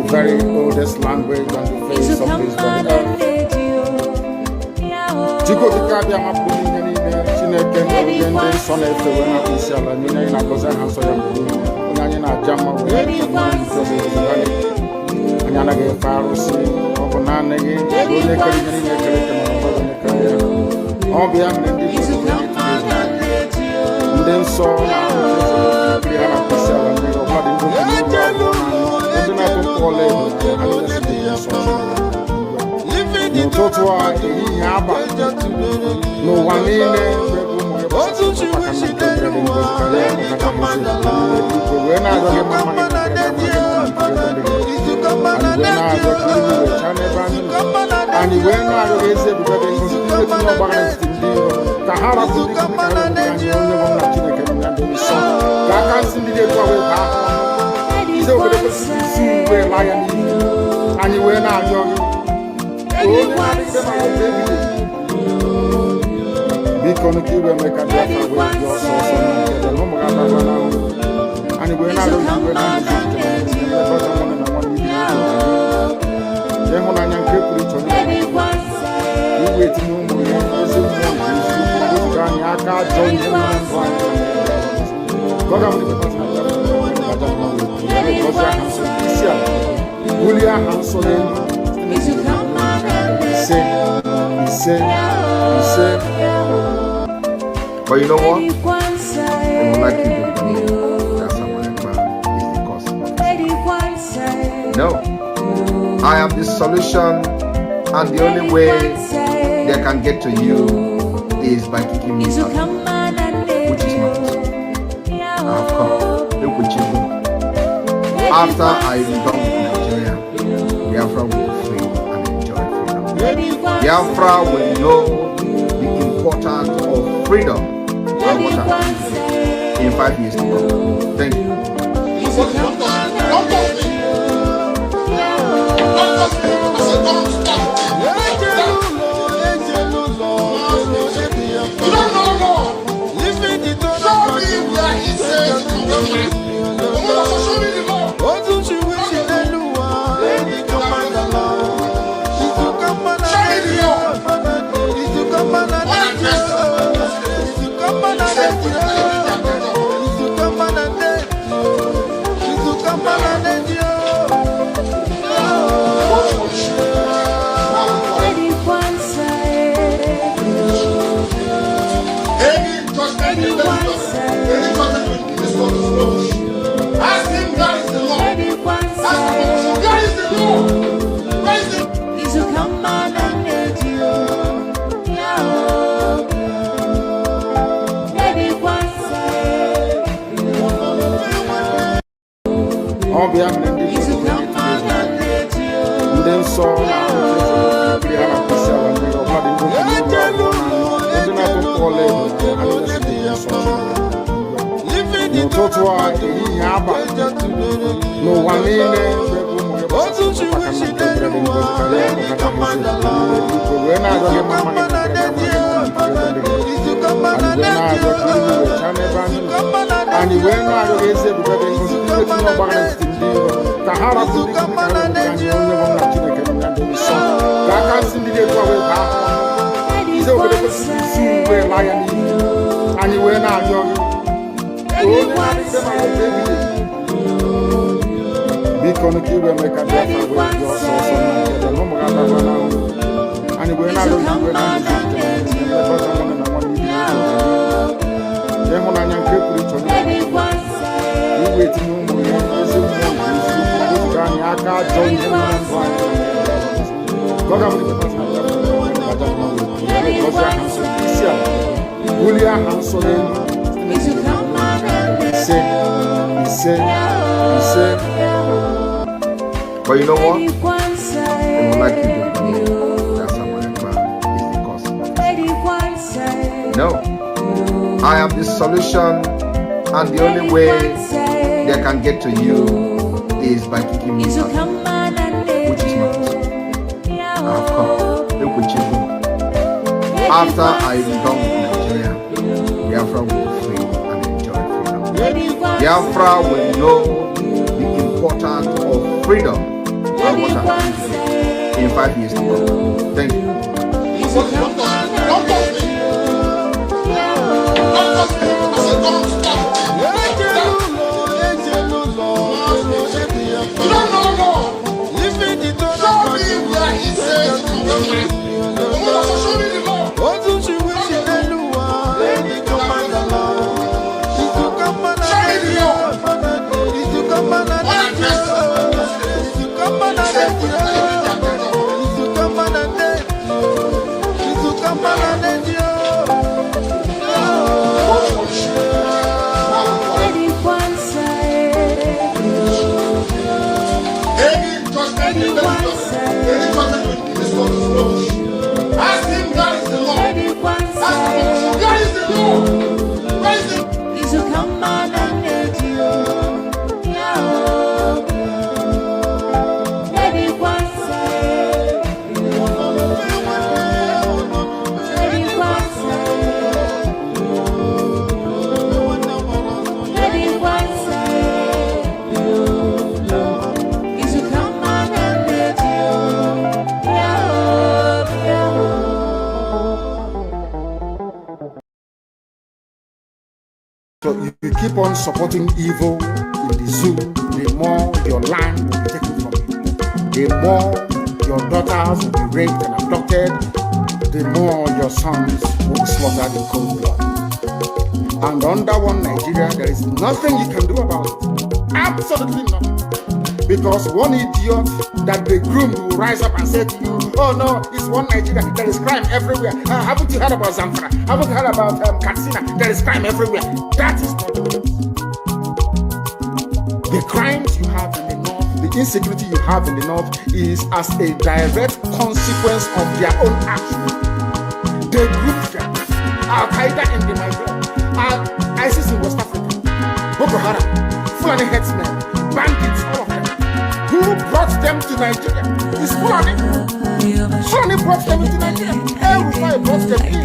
the very oldest language on the face of this very earth. Chiko dikabia mapuni ngeni ne chineke no gende sona efe wena isiala mina ina koza hanso ya mbuni onanye na jama we na so se zali anyana ge farusi obona nege dole kali ngeni ne kale ke mo ne kaya obia mlendi nden so na kriya na isiala ne obadi ndo na to kole ani so no totwa eyi aba no wanene Because you will make a Biafra with your source and no more and we're not going to but you know what? They would like you to believe that someone is the cause of it. No. I am the solution, and the only way they can get to you is by kicking me out, which is not possible. I have come. Look with you. After I return to Nigeria, Biafra will be free and enjoy freedom. Biafra will know the importance of freedom and what happens in 5 years to come. Thank you. But you know what? They would like you to believe that someone is the cause of it. No. I am the solution, and the only way they can get to you is by kicking me out, which is not possible. I have come. Look with you. After I return to Nigeria, Biafra will be free and enjoy freedom. Biafra will know the importance of freedom what happened in 5 years to come. Thank you. So if you keep on supporting evil in the zoo, the more your land will be taken from you. The more your daughters will be raped and abducted, the more your sons will be slaughtered in cold blood. And under one Nigeria, there is nothing you can do about it. Absolutely nothing. Because one idiot that they groomed will rise up and say to you, oh no, it's one Nigeria, there is crime everywhere. Haven't you heard about Zamfara? Haven't you heard about Katsina? There is crime everywhere. That is not the case. The crimes you have in the north, the insecurity you have in the north is as a direct consequence of their own actions. They grouped them. Al-Qaeda in the Nigeria, ISIS in West Africa, Boko Haram, Fulani headsmen, bandits, all of them. Who brought them to Nigeria? It's Fulani. Fulani brought them into Nigeria. Everybody brought them in.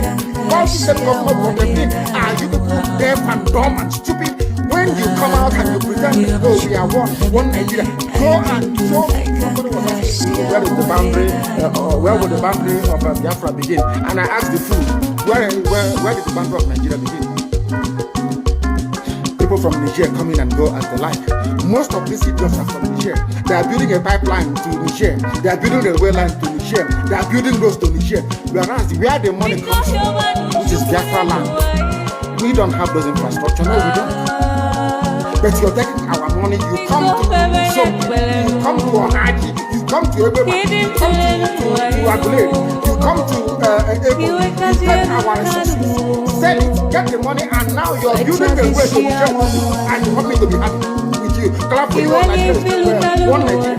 All the state government brought them in. Are you people deaf and dumb and stupid? When you come out and you pretend, oh, we are one Nigeria, go and show somebody was asking, where is the boundary, where would the boundary of Biafra begin? And I asked the fool, where did the boundary of Nigeria begin? People from Niger come in and go as they like. Most of these idiots are from Niger. They are building a pipeline to Niger. They are building a rail line to Niger. They are building roads to Niger. Whereas where the money comes from, which is Biafra land, we don't have those infrastructure. No, we don't. But you're taking our money. You come to Onaji. You come to everybody. You come to Aguleri. You come to Ebo. You take our resources. Sell it, get the money, and now you're building a way to Niger, and you want me to be happy with you. Clap for your Nigeria. One Nigeria.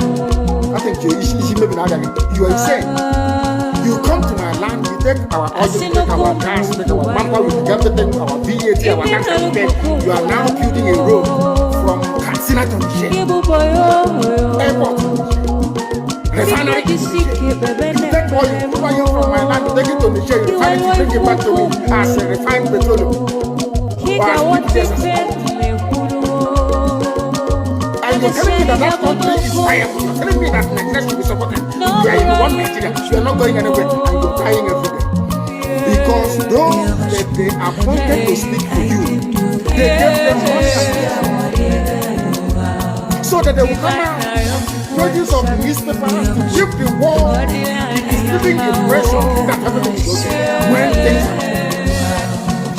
I think you are insane. You come to my land, you take our oil, you take our gas, you take our manpower, you take everything, our VAT, our tax, everything. You are now building a road from Katsina to Niger. Airport to Niger. Refinery to Niger. You take oil, you buy it from my land, you take it to Niger, you refine it, you bring it back to me as a refined petroleum. And you're telling me that country is viable. You're telling me that Nigeria should be supported. You are in one Nigeria. You are not going anywhere and you're dying every day. Because those that they appointed to speak for you, they gave them money so that they will come out. Pages of the newspaper to give the world the misleading impression that everything is okay. When things are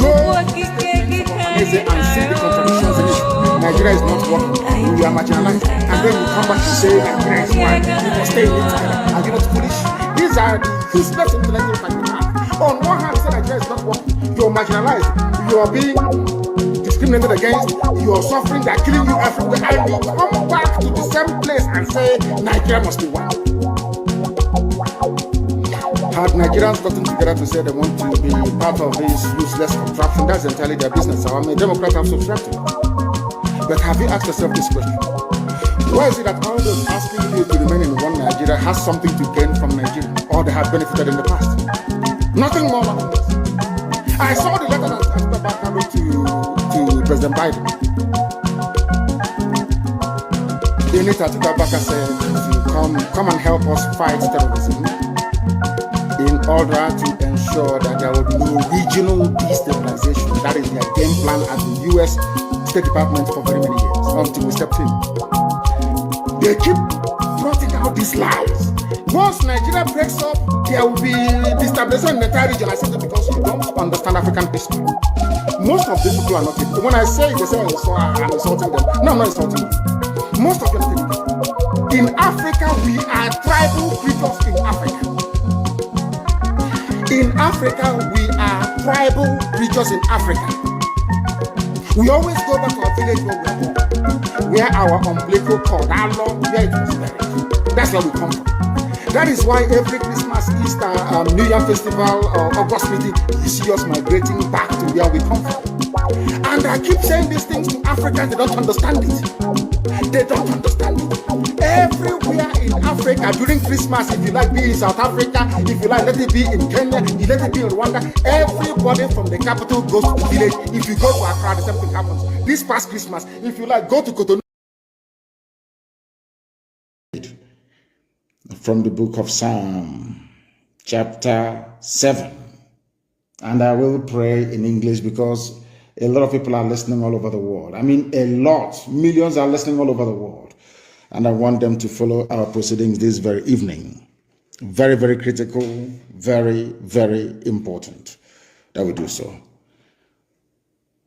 go and see the contradictions in it. Nigeria is not working. We are marginalized. And then you come back to say Nigeria is one. You must stay in it. Are you not foolish? These are the useless intellectuals that you have. On one hand, you say Nigeria is not working. You are marginalized. You are being discriminated against. You are suffering. They are killing you everywhere. And you come back to the same place and say Nigeria must be one. Had Nigerians gotten together to say they want to be part of this useless contraption, that's entirely their business. I mean, Democrats have subscribed to it. But have you asked yourself this question? Why is it that all those asking you to remain in one Nigeria has something to gain from Nigeria, or they have benefited in the past? Nothing more than this. I saw the letter that Mr. Bakar wrote to President Biden. Unita Tukabaka said, come and help us fight terrorism in order to ensure that there will be no regional destabilization. That is their game plan at the U.S. State Department for very many years, until we stepped in. They keep plotting out these lies. Once Nigeria breaks up, there will be destabilization in the entire region. I said it because you don't understand African history. Most of these people are not people. When I say it, they say I'm insulting them. No, I'm not insulting them. Most of them people. In Africa, we are tribal creatures in Africa. In Africa, we are tribal creatures in Africa. We always go back to our village where we are born, where our umbilical cord, our long, where it was buried. That's where we come from. That is why every Christmas, Easter, New Year festival, August meeting, you see us migrating back to where we come from. And I keep saying these things to Africans, they don't understand it. They don't understand it. Everywhere in Africa during Christmas, if you like, be in South Africa, if you like, let it be in Kenya, you let it be in Rwanda, everybody from the capital goes to the village. If you go to Accra, the same thing happens. This past Christmas, if you like, go to Cotonou. From the book of Psalm, chapter 7. And I will pray in English because a lot of people are listening all over the world. I mean, a lot. Millions are listening all over the world. And I want them to follow our proceedings this very evening. Very, very critical, very, very important that we do so.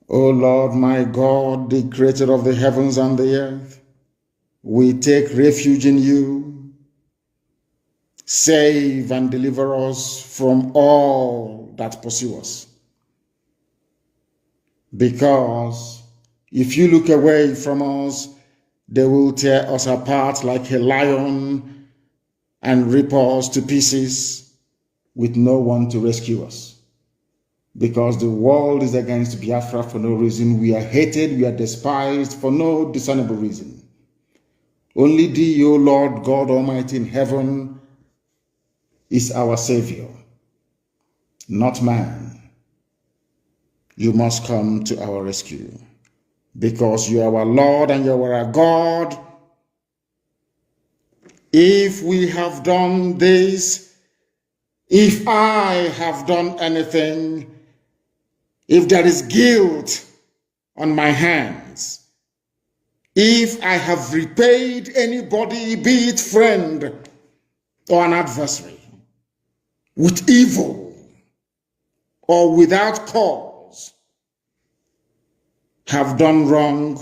O Lord, my God, the creator of the heavens and the earth, we take refuge in you. Save and deliver us from all that pursue us. Because if you look away from us, they will tear us apart like a lion and rip us to pieces with no one to rescue us. Because the world is against Biafra for no reason. We are hated, we are despised for no discernible reason. Only thee, O Lord God Almighty in heaven, is our Savior, not man. You must come to our rescue because you are our Lord and you are our God. If we have done this, if I have done anything, if there is guilt on my hands, if I have repaid anybody, be it friend or an adversary, with evil or without cause, have done wrong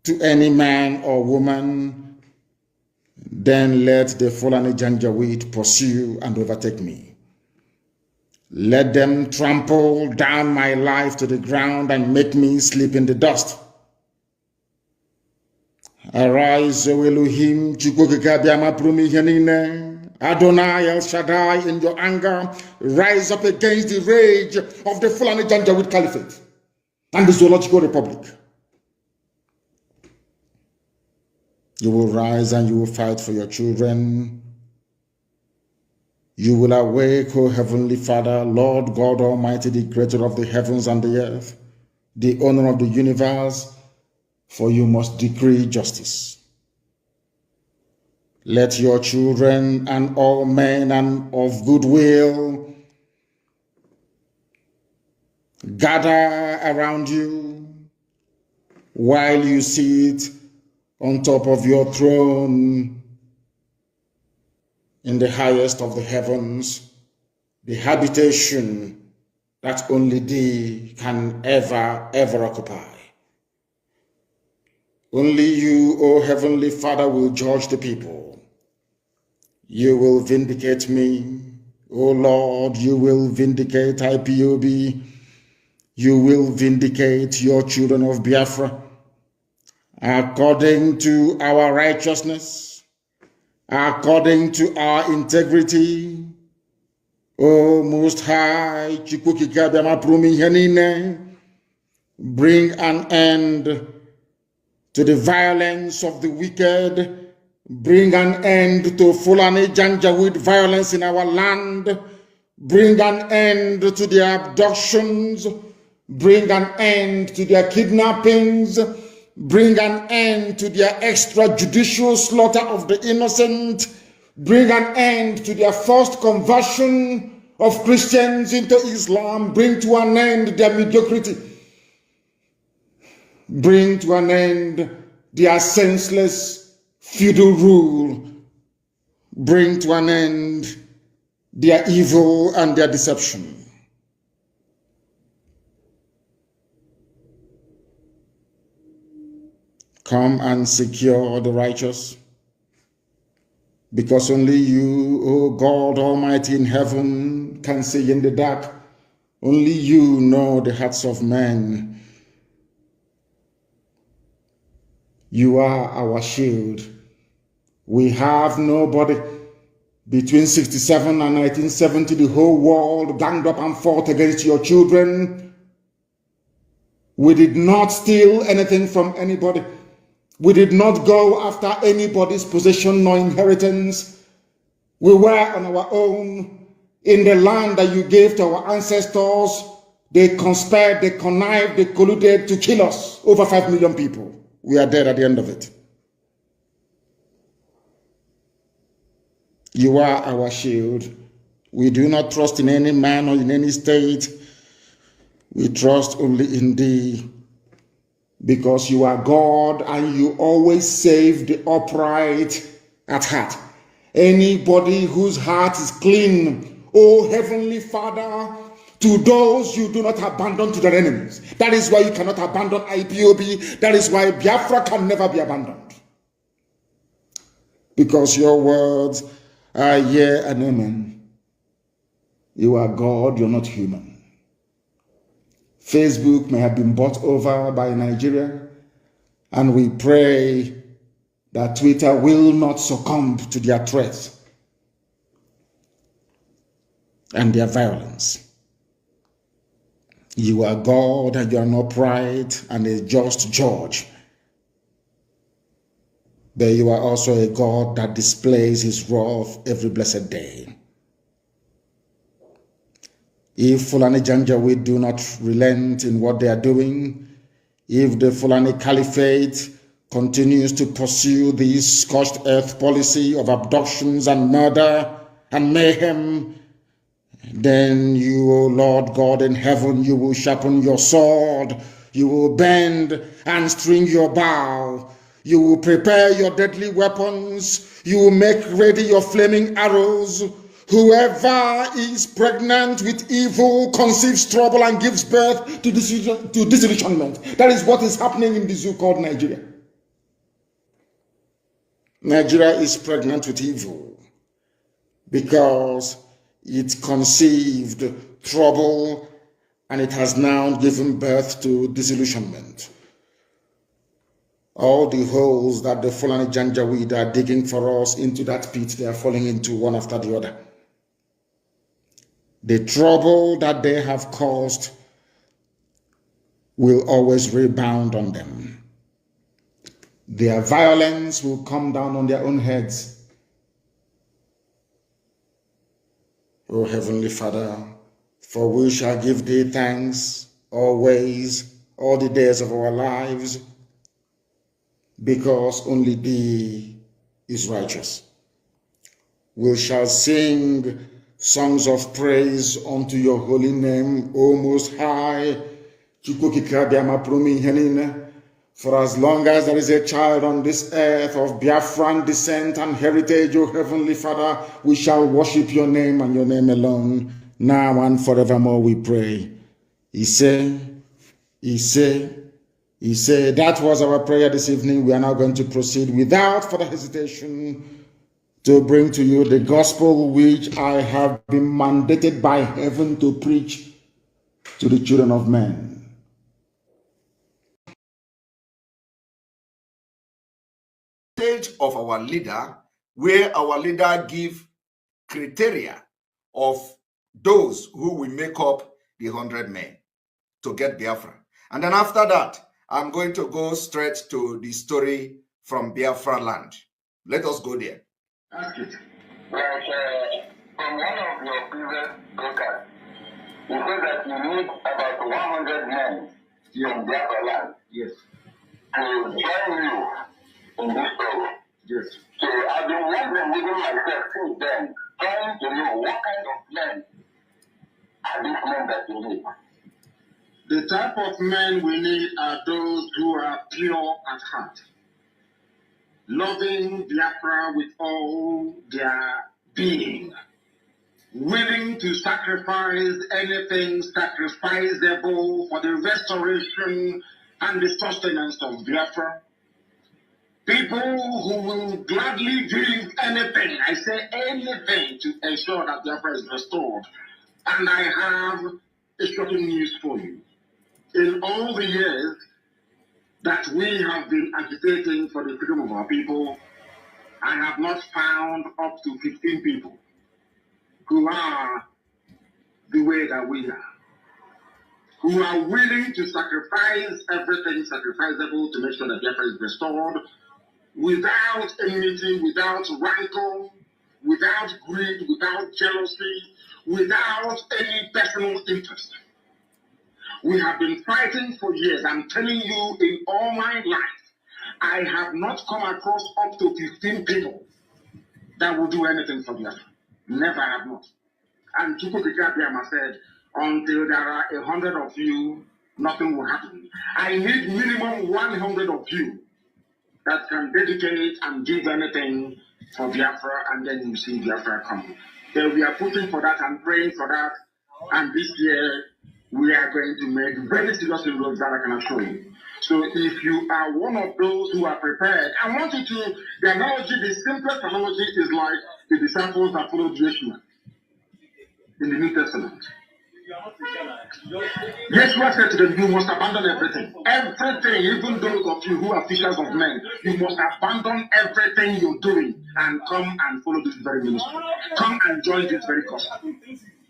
to any man or woman, then let the Fulani Janjaweed pursue and overtake me. Let them trample down my life to the ground and make me sleep in the dust. Arise, O Elohim, Adonai El Shaddai, in your anger, rise up against the rage of the Fulani Janjaweed Caliphate and the Zoological Republic. You will rise and you will fight for your children. You will awake, O Heavenly Father, Lord God Almighty, the creator of the heavens and the earth, the owner of the universe, for you must decree justice. Let your children and all men and of goodwill gather around you while you sit on top of your throne in the highest of the heavens, the habitation that only thee can ever occupy. Only you, O Heavenly Father, will judge the people. You will vindicate me, O Lord, you will vindicate IPOB, you will vindicate your children of Biafra, according to our righteousness, according to our integrity. O Most High, bring an end to the violence of the wicked. Bring an end to Fulani Janjaweed violence in our land. Bring an end to their abductions. Bring an end to their kidnappings. Bring an end to their extrajudicial slaughter of the innocent. Bring an end to their forced conversion of Christians into Islam. Bring to an end their mediocrity. Bring to an end their senseless feudal rule. Bring to an end their evil and their deception. Come and secure the righteous, because only you, O God Almighty in heaven, can see in the dark. Only you know the hearts of men. You are our shield. We have nobody. Between 67 and 1970, the whole world ganged up and fought against your children. We did not steal anything from anybody. We did not go after anybody's possession nor inheritance. We were on our own in the land that you gave to our ancestors. They conspired, they connived, they colluded to kill us. Over 5 million people. We are dead at the end of it. You are our shield. We do not trust in any man or in any state. We trust only in thee, because you are God and you always save the upright at heart. Anybody whose heart is clean, O Heavenly Father, to those you do not abandon to their enemies. That is why you cannot abandon IPOB. That is why Biafra can never be abandoned. Because your words are yea and amen. You are God, you're not human. Facebook may have been bought over by Nigeria, and we pray that Twitter will not succumb to their threats and their violence. You are God, and you are an upright and a just judge. But you are also a God that displays his wrath every blessed day. If Fulani Janjaweed do not relent in what they are doing, if the Fulani Caliphate continues to pursue this scorched earth policy of abductions and murder and mayhem, then you, O Lord God in heaven, you will sharpen your sword, you will bend and string your bow, you will prepare your deadly weapons, you will make ready your flaming arrows. Whoever is pregnant with evil conceives trouble and gives birth to disillusionment. That is what is happening in the zoo called Nigeria. Nigeria is pregnant with evil because it conceived trouble and it has now given birth to disillusionment. All the holes that the Fulani Janjaweed are digging for us into that pit, they are falling into one after the other. The trouble that they have caused will always rebound on them. Their violence will come down on their own heads. O Heavenly Father, for we shall give thee thanks always, all the days of our lives, because only thee is righteous. We shall sing songs of praise unto your holy name, O Most High. For as long as there is a child on this earth of Biafran descent and heritage, O Heavenly Father, we shall worship your name and your name alone, now and forevermore, we pray. He said, that was our prayer this evening. We are now going to proceed without further hesitation to bring to you the gospel which I have been mandated by heaven to preach to the children of men. Stage of our leader, where our leader give criteria of those who will make up the 100 men to get Biafra. And then after that, I'm going to go straight to the story from Biafra land. Let us go there. Ask it. Like from one of your previous broadcasts, you said that you need about 100 men from Biafra land. Yes. join you in this story. Yes. So I've been wondering within myself since then, trying to know what kind of men are these men that you need. The type of men we need are those who are pure at heart, loving Biafra with all their being, willing to sacrifice anything sacrificable for the restoration and the sustenance of Biafra. People who will gladly give anything, I say anything, to ensure that Biafra is restored. And I have a shocking news for you. In all the years that we have been agitating for the freedom of our people, I have not found up to 15 people who are the way that we are, who are willing to sacrifice everything sacrificable to make sure that Biafra is restored, without enmity, without rancor, without greed, without jealousy, without any personal interest. We have been fighting for years. I'm telling you, in all my life, I have not come across up to 15 people that will do anything for Biafra. Never have not. And Chukwukika said, until there are 100 of you, nothing will happen. I need minimum 100 of you that can dedicate and give anything for Biafra, and then you see Biafra come. Then we are pushing for that and praying for that. And this year, we are going to make very serious inroads that I can assure you. So if you are one of those who are prepared, I want you to, the analogy, the simplest analogy is like the disciples that followed Yeshua in the New Testament. Yeshua said to them, you must abandon everything. Everything, even those of you who are fishers of men, you must abandon everything you're doing and come and follow this very ministry. Come and join this very cause.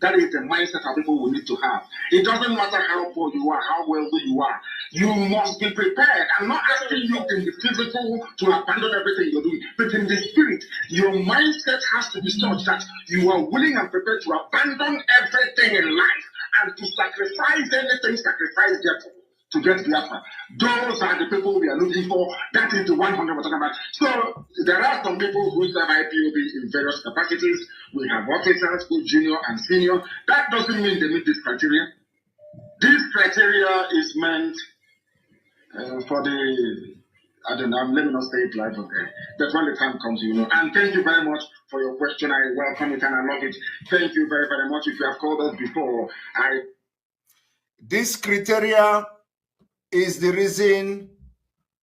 That is the mindset that people will need to have. It doesn't matter how poor you are, how wealthy you are. You must be prepared. I'm not asking you in the physical to abandon everything you're doing, but in the spirit, your mindset has to be such that you are willing and prepared to abandon everything in life and to sacrifice anything, sacrifice therefore, to get Biafra. Those are the people we are looking for. That is the 100 we're talking about. So there are some people who serve IPOB in various capacities. We have officers, both junior and senior. That doesn't mean they meet this criteria. This criteria is meant for the, I don't know, let me not say it live, okay. That's when the time comes, you know. And thank you very much for your question. I welcome it and I love it. Thank you very, very much. If you have called us before, this criteria is the reason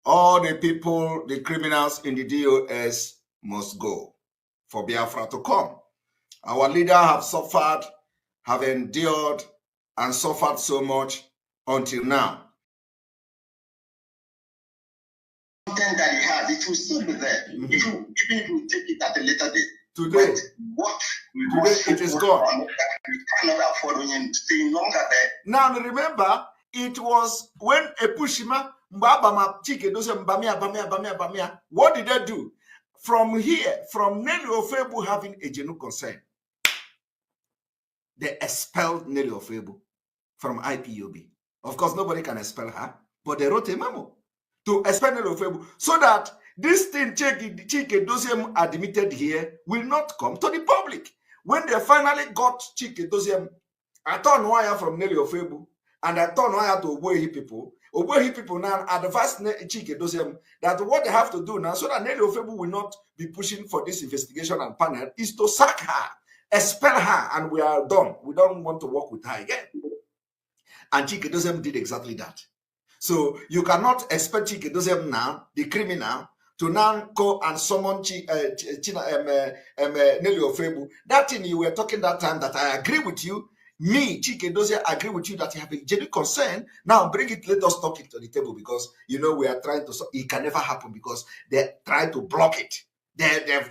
all the people, the criminals in the DOS must go for Biafra to come. Our leaders have suffered, have endured, and suffered so much until now. Content that he has, it will still be there. Even if you take it at a later date. Today, it is gone. We cannot afford staying longer there. Now remember, it was when Epushima, what did they do? From here, from Nelly Ofebu having a genuine concern, they expelled Nelly Ofebu from IPOB. Of course, nobody can expel her, but they wrote a memo to expel Nelly Ofebu so that this thing Chike Dosiem admitted here will not come to the public. When they finally got Chike Dosiem, I turned wire from Nelly Ofebu and I turned wire to Oboehi people. Oboehi people now advised Chike Dosiem that what they have to do now so that Nelly Ofebu will not be pushing for this investigation and panel is to sack her, expel her, and we are done. We don't want to work with her again. And Chike Dosiem did exactly that. So you cannot expect Chike Dosiem now, the criminal, to now go and summon Nelly Ofebu. That thing you were talking that time that I agree with you. Me, Chike Dosiem, agree with you that you have a genuine concern. Now bring it, let us talk it to the table because, you know, we are trying to, it can never happen because they try to block it. They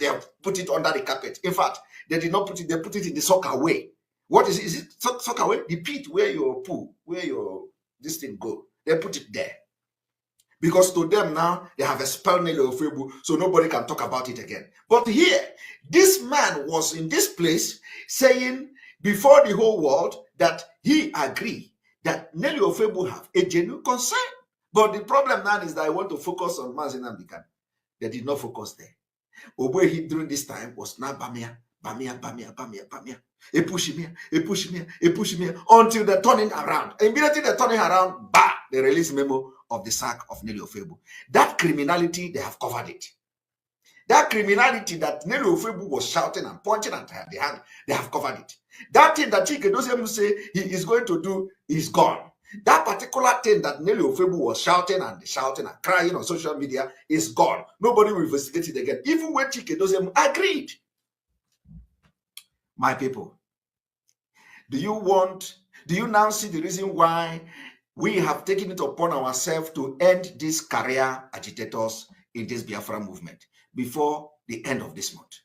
have put it under the carpet. In fact, they did not put it, they put it in the soccer way. What is it? Is it soccer way? The pit where your pool, where your, this thing go. They put it there. Because to them now, they have expelled Nelly Ofebu, so nobody can talk about it again. But here, this man was in this place saying before the whole world that he agreed that Nelly Ofebu have a genuine concern But the problem now is that I want to focus on Mazi Nnamdi Kanu. They did not focus there. Obey during this time was now Bamia. He push me, until they're turning around. Immediately they're turning around, bah, they release memo of the sack of Nelly Ofebu. That criminality, they have covered it. That criminality that Nelly Ofebu was shouting and punching and the hand, they have covered it. That thing that Chike Doziem say he is going to do is gone. That particular thing that Nelly Ofebu was shouting and crying on social media is gone. Nobody will investigate it again. Even when Chike Doziem agreed. My people, do you now see the reason why we have taken it upon ourselves to end these career agitators in this Biafra movement before the end of this month?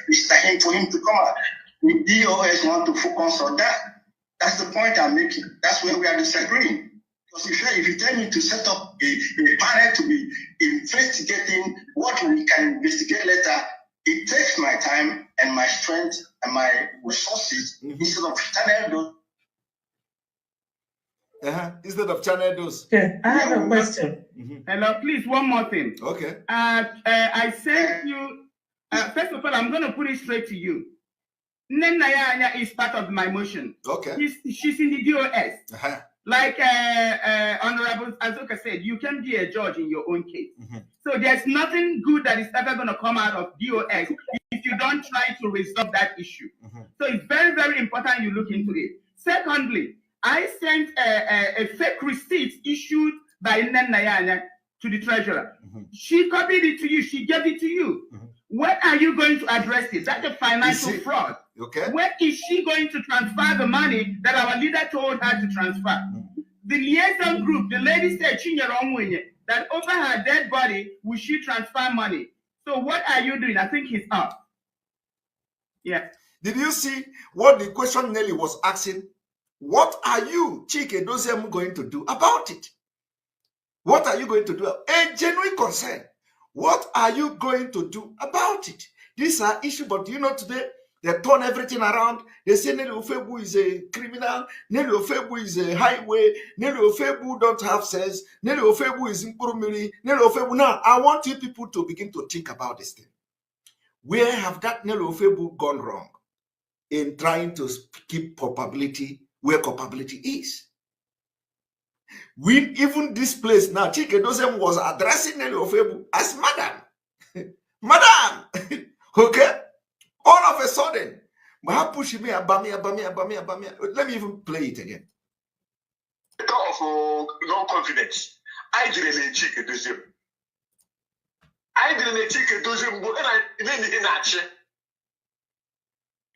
It's time for him to come out. The DOS want to focus on that. That's the point I'm making. That's where we are disagreeing. Because if you tell me to set up a panel to be investigating what we can investigate later, it takes my time and my strength and my resources instead of channel those. Instead of channel those. Okay, I have a question. Hello, please, one more thing. Okay. I sent you, first of all, I'm going to put it straight to you. Nnenaya is part of my motion. Okay. She's in the DOS. Like Honorable Azuka said, you can be a judge in your own case. So there's nothing good that is ever going to come out of DOS if you don't try to resolve that issue. So it's very, very important you look into it. Secondly, I sent a fake receipt issued by Nnenaya to the treasurer. She copied it to you. She gave it to you. When are you going to address it? That's a financial fraud. Okay. When is she going to transfer the money that our leader told her to transfer? The liaison group, the lady said, that over her dead body, will she transfer money? So what are you doing? I think he's up. Yeah. Did you see what the question Nelly was asking? What are you, Chike Doziem, going to do about it? What are you going to do? A genuine concern. What are you going to do about it? These are issues, but you know today, they turn everything around. They say Nelly Ofebu is a criminal. Nelly Ofebu is a highway. Nelly Ofebu don't have sense. Nelly Ofebu is Impurumiri. Nelly Ofebu. Now, I want you people to begin to think about this thing. Where have that Nelly Ofebu gone wrong in trying to keep culpability where culpability is? Even this place now, Chike Doziem was addressing Nelly Ofebu as madam. Madam! Okay? All of a sudden, let me even play it again. Of no confidence. I didn't Chike Doziem. I didn't Chike Doziem, but I didn't inaction.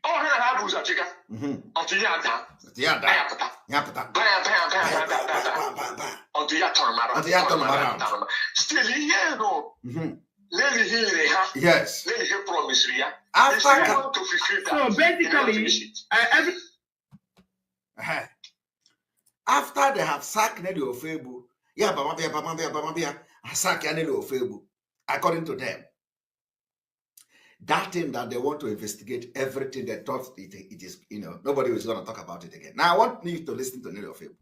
Oh, I have a chicken. Until you are done. Still, here, no. Let me hear it. Yes. Let me hear promise. So basically, after they have sacked Nelly Ofebu, sack Nelly Ofebu, according to them, that thing that they want to investigate, everything they thought it is, nobody was going to talk about it again. Now, I want you to listen to Nelly Ofebu.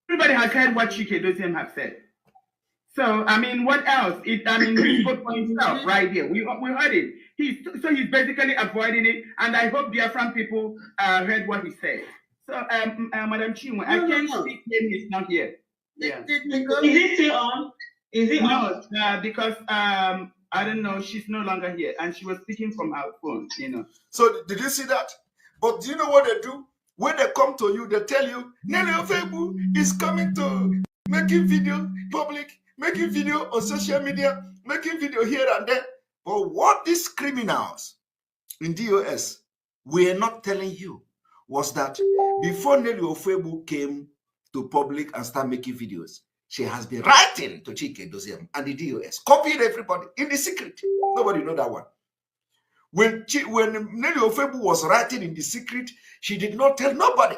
Everybody has heard what Chike Doziem have said. So, I mean, what else? He spoke for himself right here. We heard it. He's basically avoiding it, and I hope Biafran people heard what he said. So, Madam Chinwe, I can't speak him. He's not here. Yeah. Is it still on? Is it on? No, because I don't know. She's no longer here, and she was speaking from her phone. So, did you see that? But do you know what they do? When they come to you, they tell you, Nelly Ofebu is coming to making video public, making video on social media, making video here and there. But what these criminals in DOS were not telling you was that before Nelly Ofebu came to public and started making videos, she has been writing to Chike Doziem and the DOS, copying everybody in the secret. Nobody know that one. When Nelly Ofebu was writing in the secret, she did not tell nobody.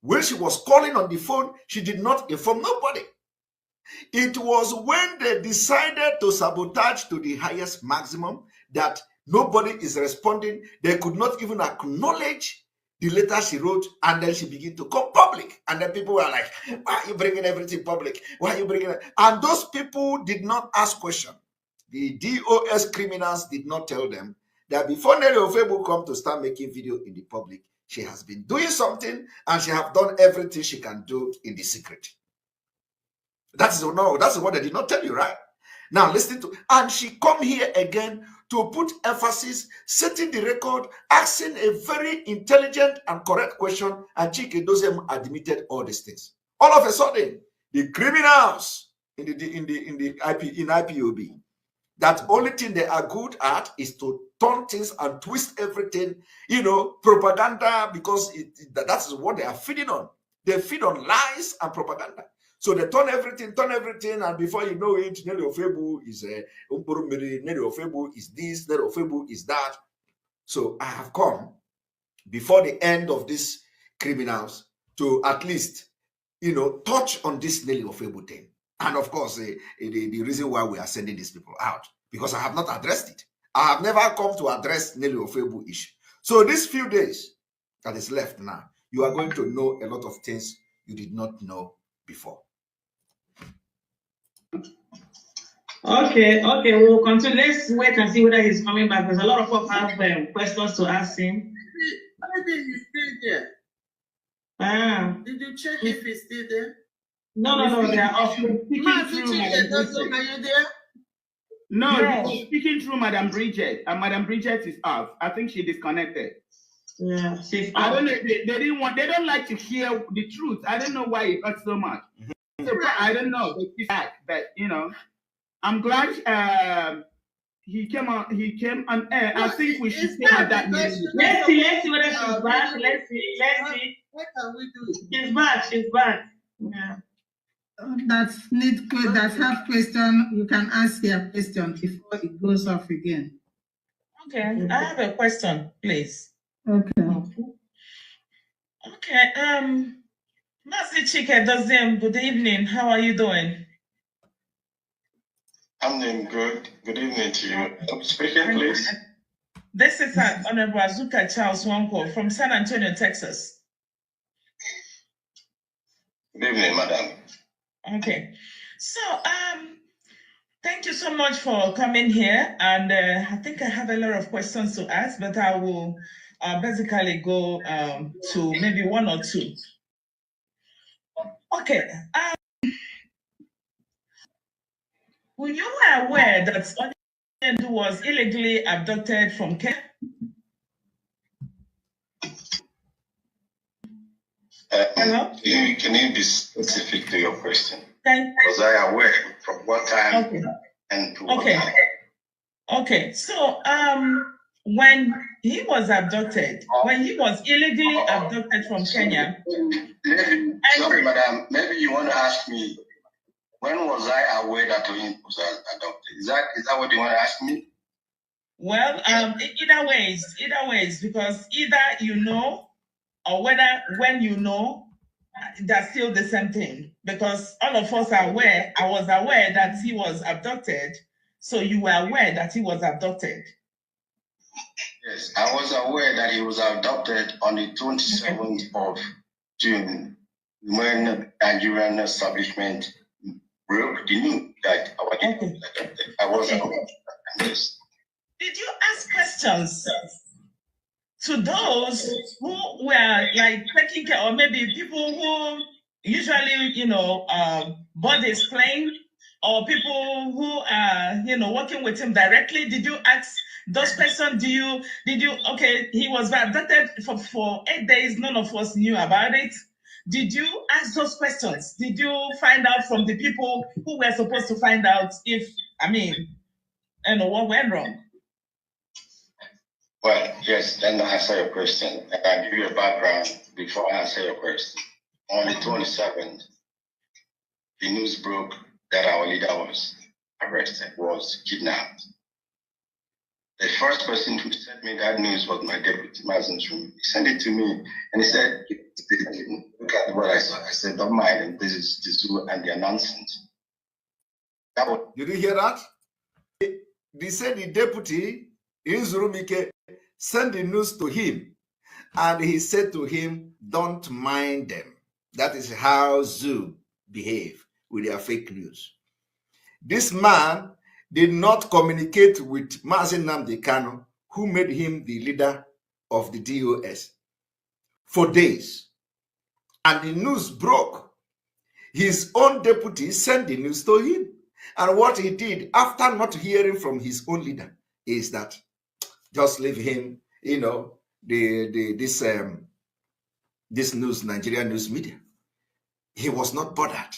When she was calling on the phone, she did not inform nobody. It was when they decided to sabotage to the highest maximum that nobody is responding. They could not even acknowledge the letter she wrote, and then she began to come public. And then people were like, why are you bringing everything public? Why are you bringing it? And those people did not ask questions. The DOS criminals did not tell them that before Nelly Ofebu come to start making video in the public, she has been doing something and she have done everything she can do in the secret. That's what they did not tell you, right? Now listen to, and she come here again to put emphasis, setting the record, asking a very intelligent and correct question, and Chike Dozem admitted all these things. All of a sudden, the criminals in IPOB, that only thing they are good at is to turn things and twist everything, propaganda, because that's what they are feeding on. They feed on lies and propaganda. So they turn everything, and before you know it, Nelly Ofebu is Nelly Ofebu is this, Nelly Ofebu is that. So I have come before the end of these criminals to at least, touch on this Nelly Ofebu thing. And of course, the reason why we are sending these people out, because I have not addressed it. I have never come to address Nelly Ofebu issue. So these few days that is left now, you are going to know a lot of things you did not know before. Okay, we'll continue. Let's wait and see whether he's coming back. There's a lot of people have questions to ask him. Maybe he's still there. Did you check if he's still there? No, they are off. Speaking through Are you there? No, speaking through Madam Bridget, and Madam Bridget is off. I think she disconnected. Yeah, she's I don't know. They don't like to hear the truth. I don't know why it hurts so much. So, I don't know. But I'm glad he came on air. I think we should have that news. Let's see whether she's back. Let's see. What can we do? She's back. Yeah. That have question, you can ask your question before it goes off again. Okay, I have a question, please. Okay. Master Chike Dozem, good evening. How are you doing? I'm doing good. Good evening to you. Speaking, please. This is Honorable Azuka Charles Wanko from San Antonio, Texas. Good evening, madam. Okay. So, thank you so much for coming here. And I think I have a lot of questions to ask, but I will basically go to maybe one or two. Okay. Were you aware that Onyindu was illegally abducted from Kenya? Hello? Can you be specific to your question? Okay. Was I aware from what time and to what time? Okay. So, when he was abducted, when he was illegally abducted from Kenya. Sorry, madam. Maybe you want to ask me, when was I aware that he was adopted? Is that what you want to ask me? Well, either ways, because either you know, or whether when you know, that's still the same thing. Because all of us are aware. I was aware that he was abducted, so you were aware that he was abducted. Yes, I was aware that he was abducted on the 27th of June when the Nigerian establishment broke the news that our people was adopted. I was aware. Yes. Did you ask questions to those who were like taking care, or maybe people who usually, board his plane, or people who are, working with him directly? Did you ask those questions? Did you, okay, he was abducted for 8 days. None of us knew about it. Did you ask those questions? Did you find out from the people who were supposed to find out what went wrong? Well, yes, let me answer your question. I'll give you a background before I answer your question. On the 27th, the news broke that our leader was arrested, was kidnapped. The first person who sent me that news was my deputy, Mazen Shumi. He sent it to me and he said, look at what I saw. I said, don't mind him. This is and their nonsense. Did you hear that? They said the deputy, Izurumike, sent the news to him And he said to him, don't mind them. That is how Zoo behave with their fake news. This man did not communicate with Mazi Nnamdi Kanu, who made him the leader of the DOS, for days. And the news broke. His own deputy sent the news to him. And what he did after not hearing from his own leader is that just leave him, you know, this news, Nigerian news media. He was not bothered.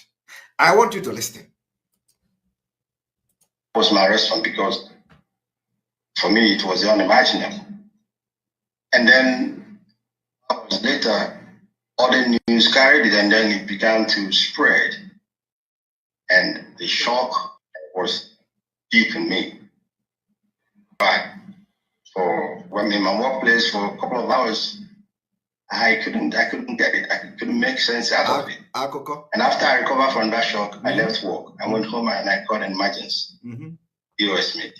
I want you to listen. Was my response, because for me it was unimaginable. And then hours later, other news carried it, and then it began to spread. And the shock was deep in me. But when in my workplace for a couple of hours, I couldn't get it. I couldn't make sense out of it. And after I recovered from that shock, I left work. I went home and I called an emergency. US meeting.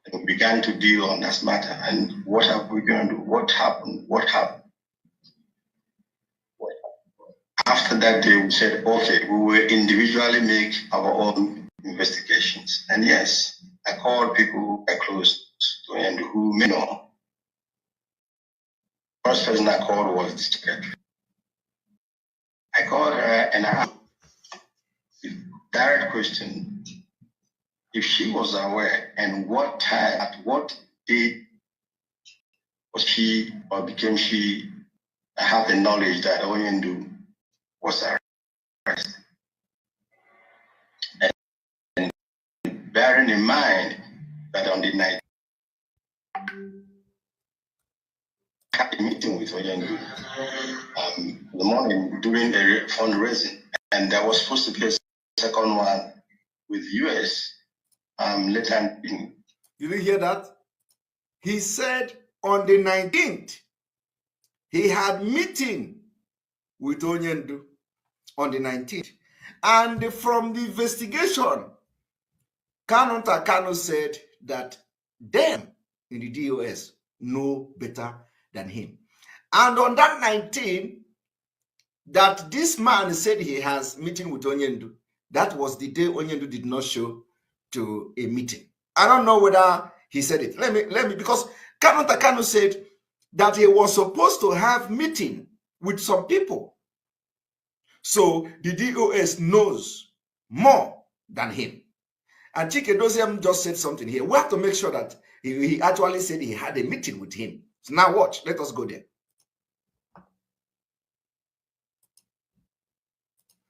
And we began to deal on that matter. And what are we going to do? What happened? After that day, we said, okay, we will individually make our own investigations. And yes, I called people I close to and who may know. First person I called was the secretary. I called her and I asked a direct question if she was aware and what time, at what date was she or became she have the knowledge that Onyendu was arrested. And bearing in mind that on the night, I had a meeting with Onyendu in the morning during a fundraising, and there was supposed to be a second one with US later. Did you hear that? He said on the 19th, he had meeting with Onyendu on the 19th. And from the investigation, Kanu said that them in the DOS know better than him. And on that 19th, that this man said he has meeting with Onyendu, that was the day Onyendu did not show to a meeting. I don't know whether he said it. Let me, because Kanu said that he was supposed to have meeting with some people. So the DOS knows more than him. And Chike Doziem just said something here. We have to make sure that he actually said he had a meeting with him. So now watch. Let us go there.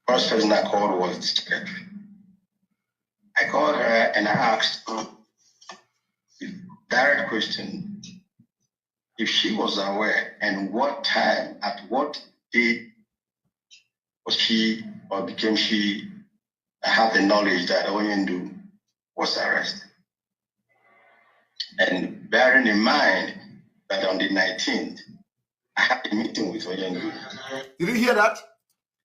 First person I called was the secretary. I called her and I asked a direct question if she was aware and what time, at what date was she or became she have the knowledge that Onyendu was arrested. And bearing in mind that on the 19th, I had a meeting with Onyendu. Did you hear that?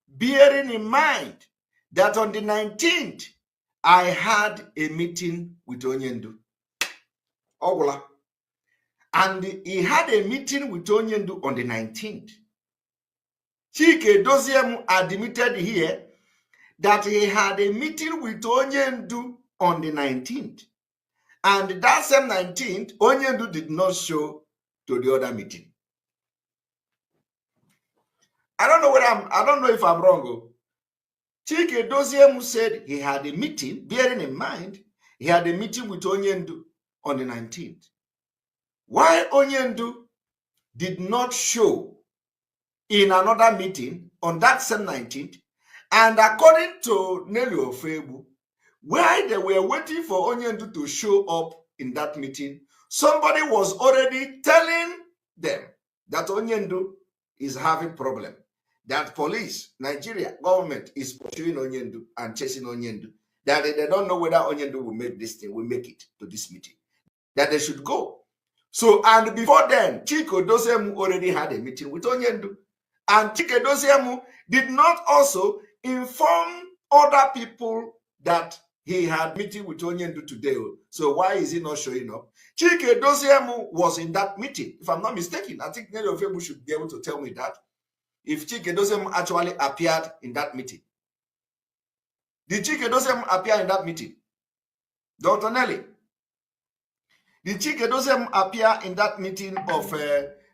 Bearing in mind that on the 19th, I had a meeting with Onyendu. Ogola. And he had a meeting with Onyendu on the 19th. Chike Doziem admitted here that he had a meeting with Onyendu on the 19th. And that same 19th, Onyendu did not show to the other meeting. I don't know if I'm wrong. Chike Doziem said he had a meeting, bearing in mind, he had a meeting with Onyendu on the 19th. Why Onyendu did not show in another meeting on that same 19th, and according to Nelly Ofebu, while they were waiting for Onyendu to show up in that meeting, somebody was already telling them that Onyendu is having problem. That police, Nigeria government is pursuing Onyendu and chasing Onyendu. That they don't know whether Onyendu will make this thing, will make it to this meeting. That they should go. So, and before then, Chike Doziem already had a meeting with Onyendu. And Chike Doziem did not also inform other people that he had meeting with Onyendu today. So why is he not showing up? Chike Doziem was in that meeting. If I'm not mistaken, I think many of you should be able to tell me that. If Chike Doziem actually appeared in that meeting. Did Chike Doziem appear in that meeting? Dr. Nelly, did Chike Doziem appear in that meeting of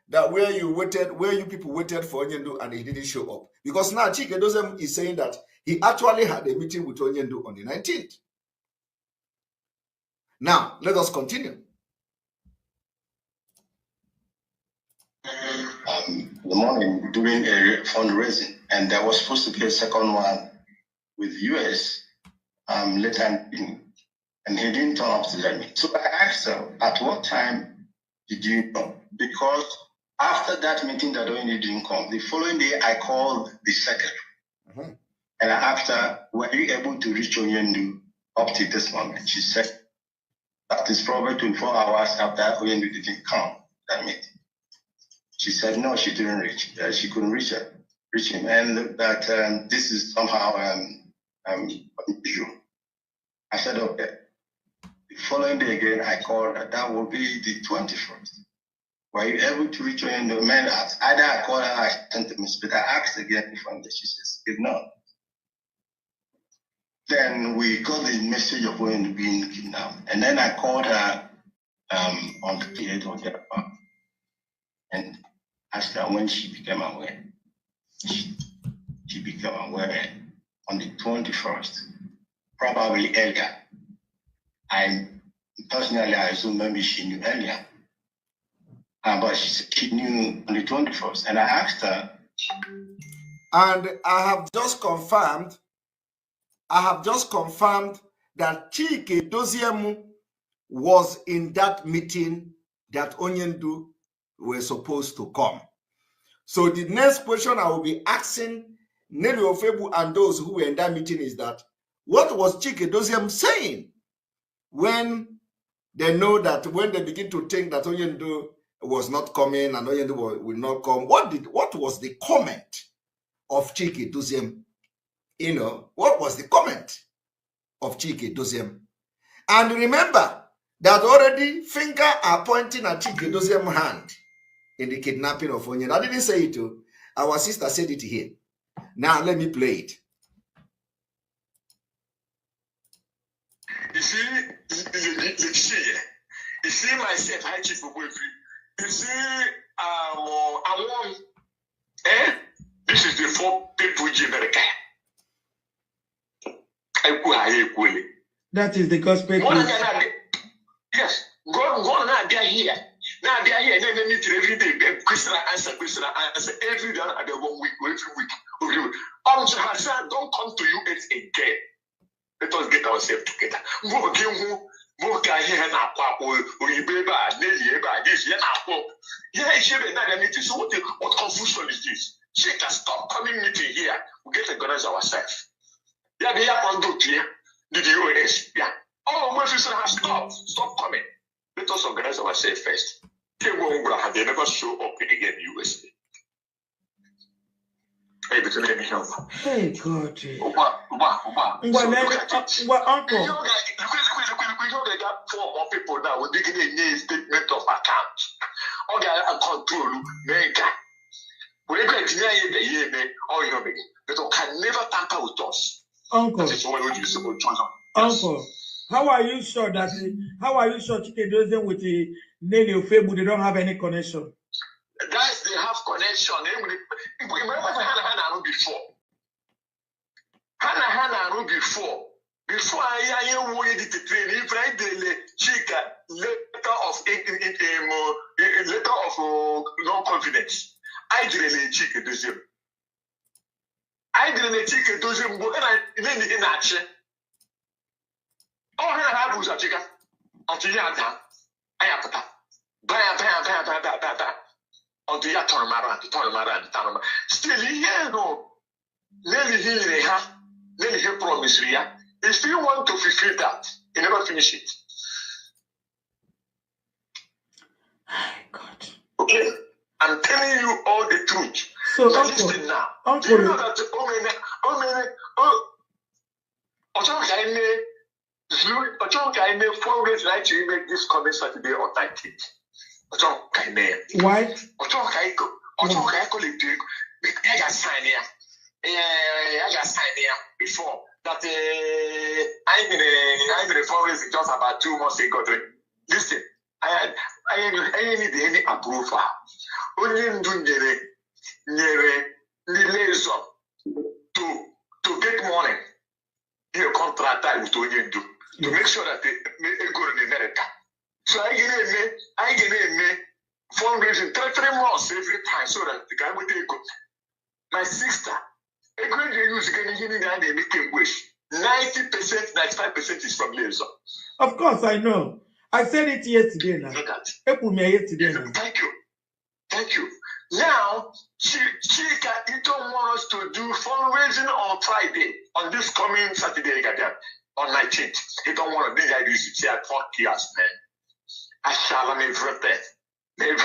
that where you people waited for Onyendu and he didn't show up? Because now Chike Doziem is saying that he actually had a meeting with Onyendu on the 19th. Now, let us continue. The morning doing a fundraising, and there was supposed to be a second one with US later in, and he didn't turn up to that meeting. So I asked her, at what time did you come? Because after that meeting that Onyendu didn't come, the following day I called the secretary. And I asked her, were you able to reach Onyendu up to this moment? She said, that is probably 24 hours after Onyendu didn't come that meeting. She said, no, she didn't reach. She couldn't reach him. And that this is somehow unusual. I said, okay. The following day again, I called her. That will be the 21st. Were you able to reach Onyendu? Man, either I called her or I sent a message, but I asked again from there. She says, no. Then we got the message of Onyendu being kidnapped. And then I called her on the 28th or thereabout and asked her when she became aware. She became aware on the 21st, probably earlier. I assume maybe she knew earlier. But she knew on the 21st. And I asked her. And I have just confirmed that Chike Doziem was in that meeting that Onyendu were supposed to come. So the next question I will be asking Nelly Ofebu and those who were in that meeting is that, what was Chike Doziem saying when they know that, when they begin to think that Onyendu was not coming and Onyendu will not come? What was the comment of Chike Doziem? You know, what was the comment of Chike Doziem? And remember that already finger are pointing at Chike Doziem's hand in the kidnapping of Onyendu. I didn't say it too. Our sister said it here. Now let me play it. You see myself, hi Chief Ogbuefi. You see, this is the 4 people in America. That is the gospel. Yes, go now, they are here. Now they are here, and then they need to every day, question answer, every day, and 1 week, every week. Hassan, don't come to US again. Let us get ourselves together. So what confusion is this? She can stop coming meeting here. We get to organize ourselves. Yeah, they are going to the US. Yeah. Oh, my sister has stopped. Stop coming. Let us organize ourselves first. They never show up again in US. Hey, but let me help. Hey, God. Uncle. They got 4 more people now with digging a statement of account. Okay, I control mega. We can deny the year, or you know, but can never tamper with us. Uncle. That is what we use to choose. Uncle, how are you sure Chike Doziem with the Nelly Ofebu, they don't have any connection? Guys, they have connection. Remember Hannah before. Before I wanted to train, if I did letter of non-confidence, I didn't Chike Doziem. I didn't Chike Doziem, but then in action. Oh, I have a chicken. Until you are done, I have to buy. Until you turn around. Still, here, no. Nelly he promise you. If you want to fulfill that, you never finish it. God. Okay? I'm telling you all the truth. So, listen now. Do you know that I may forward right to make this coming Saturday authentic. Why? I call it I just signed here. I just signed here before that. I'm in a forest just about 2 months ago. Listen, I need any approval. Only do to get money. You contract with Only do to make sure that they go in America. So I get a fundraising 3 months every time so that the guy will take go. My sister, a great use getting and they make him wish. 90%, 95% is from Laser. Of course, I know. I said it yesterday now. Thank you. Now, Chika, you don't want us to do fundraising on Friday, on this coming Saturday, on 19th. You don't want to do that. You should say, I fuck yes, man. I shall never bet. Then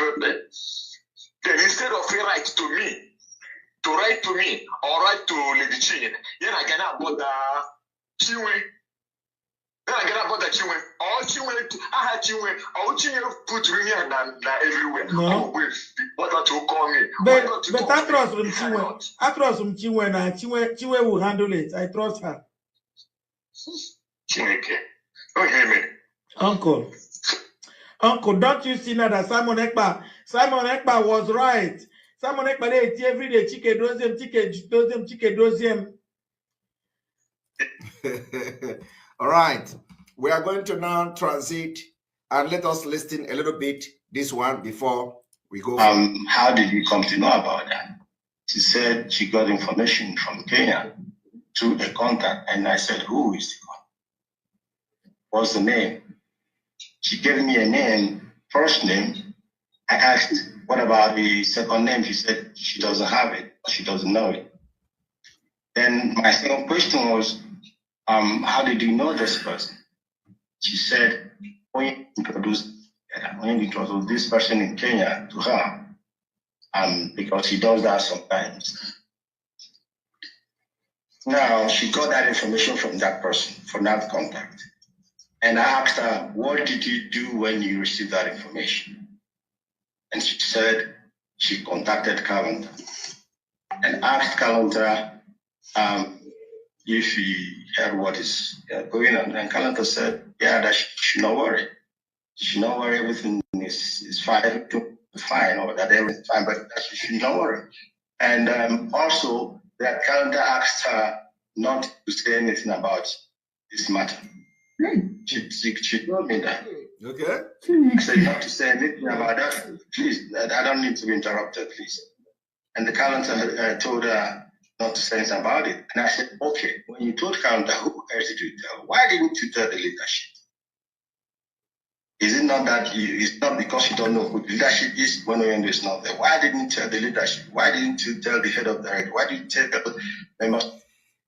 instead of write to me, or write to Lady Chin, then I cannot bother Chiwe. Then I cannot bother Chiwe. Or Chiwe, I had Chiwe, or Chiwe put me everywhere. No. What to call me? But I trust from Chiwe. I trust from Chiwe now. Chiwe will handle it. I trust her. Chiwe, don't hear me. Uncle, don't you see now that Simon Ekpa was right. Simon Ekpa they every day chike dozem. All right. We are going to now transit and let us listen a little bit this one before we go. How did you come to know about that? She said she got information from Kenya through a contact, and I said, who is the contact? What's the name? She gave me a name, first name. I asked, what about the second name? She said she doesn't have it. She doesn't know it. Then my second question was, how did you know this person? She said, when you introduced this person in Kenya to her, because he does that sometimes. Now, she got that information from that person, from that contact. And I asked her, what did you do when you received that information? And she said she contacted Calendar and asked Calendar if he heard what is going on. And Calendar said, yeah, that she should not worry. She should not worry, everything is fine, or that everything's fine, but that she should not worry. And also, that Calendar asked her not to say anything about this matter. She told me that. Okay. She said not to say anything about that. Please, I don't need to be interrupted, please. And the Calendar told her not to say anything about it. And I said, okay, when you told Calendar, who else did you tell? Why didn't you tell the leadership? Is it not that it's not because you don't know who the leadership is when Oyendo is not there? Why didn't you tell the leadership? Why didn't you tell the head of the director? Why didn't you tell the members?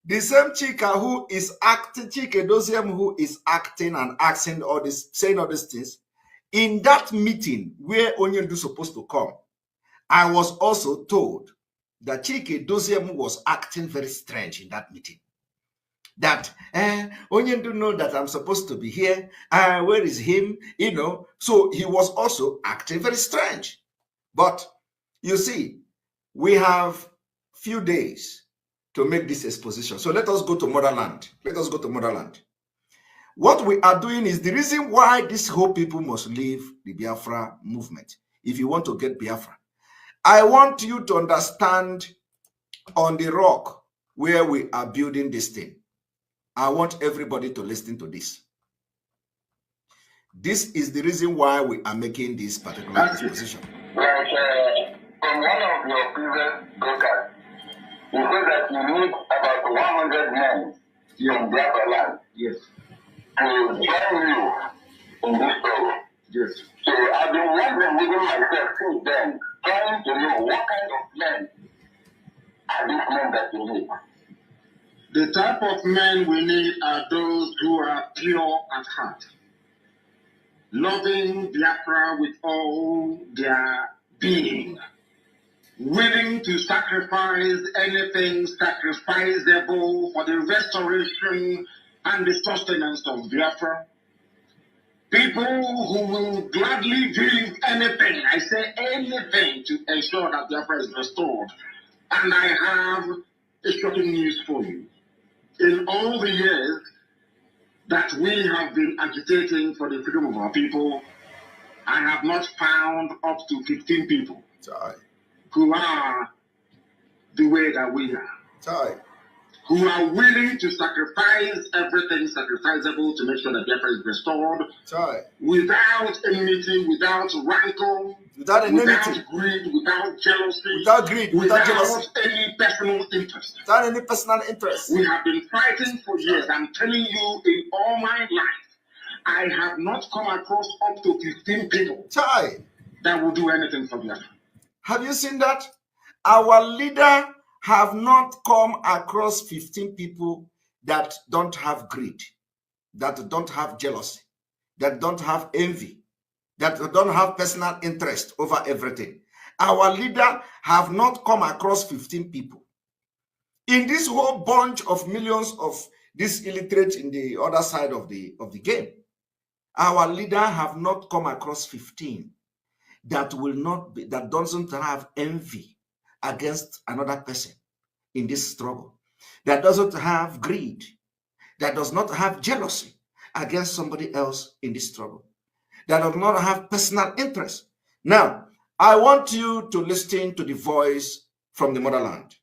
The same Chika who is acting, Chike Doziem who is acting and asking all this, saying all these things, in that meeting where Onyendu is supposed to come, I was also told that Chike Doziem was acting very strange in that meeting. That Onyendu know that I'm supposed to be here. Where is him? You know, so he was also acting very strange. But you see, we have few days to make this exposition. So let us go to motherland. Let us go to motherland. What we are doing is the reason why these whole people must leave the Biafra movement. If you want to get Biafra, I want you to understand on the rock where we are building this thing. I want everybody to listen to this. This is the reason why we are making this particular exposition. Like from one of your previous broadcasts, you said that you need about 100 men from Biafra land. Yes. To join you in this struggle. Yes. So I've been wondering within myself since then, trying to know what kind of men are these men that you need. The type of men we need are those who are pure at heart, loving Biafra with all their being, willing to sacrifice anything sacrificable for the restoration and the sustenance of Biafra. People who will gladly do anything, I say anything, to ensure that Biafra is restored. And I have a shocking news for you. In all the years that we have been agitating for the freedom of our people, I have not found up to 15 people who are the way that we are. Who are willing to sacrifice everything sacrificable to make sure that Biafra is restored, without enmity, without rancor, without greed, without jealousy, without any personal interest. We have been fighting for years. I'm telling you, in all my life, I have not come across up to 15 people that will do anything for Biafra. Have you seen that? Our leader have not come across 15 people that don't have greed, that don't have jealousy, that don't have envy, that don't have personal interest over everything. Our leader have not come across 15 people. In this whole bunch of millions of these illiterates in the other side of the game, our leader have not come across 15 that will not be, that doesn't have envy against another person in this struggle, that doesn't have greed, that does not have jealousy against somebody else in this struggle, that does not have personal interest. Now, I want you to listen to the voice from the motherland.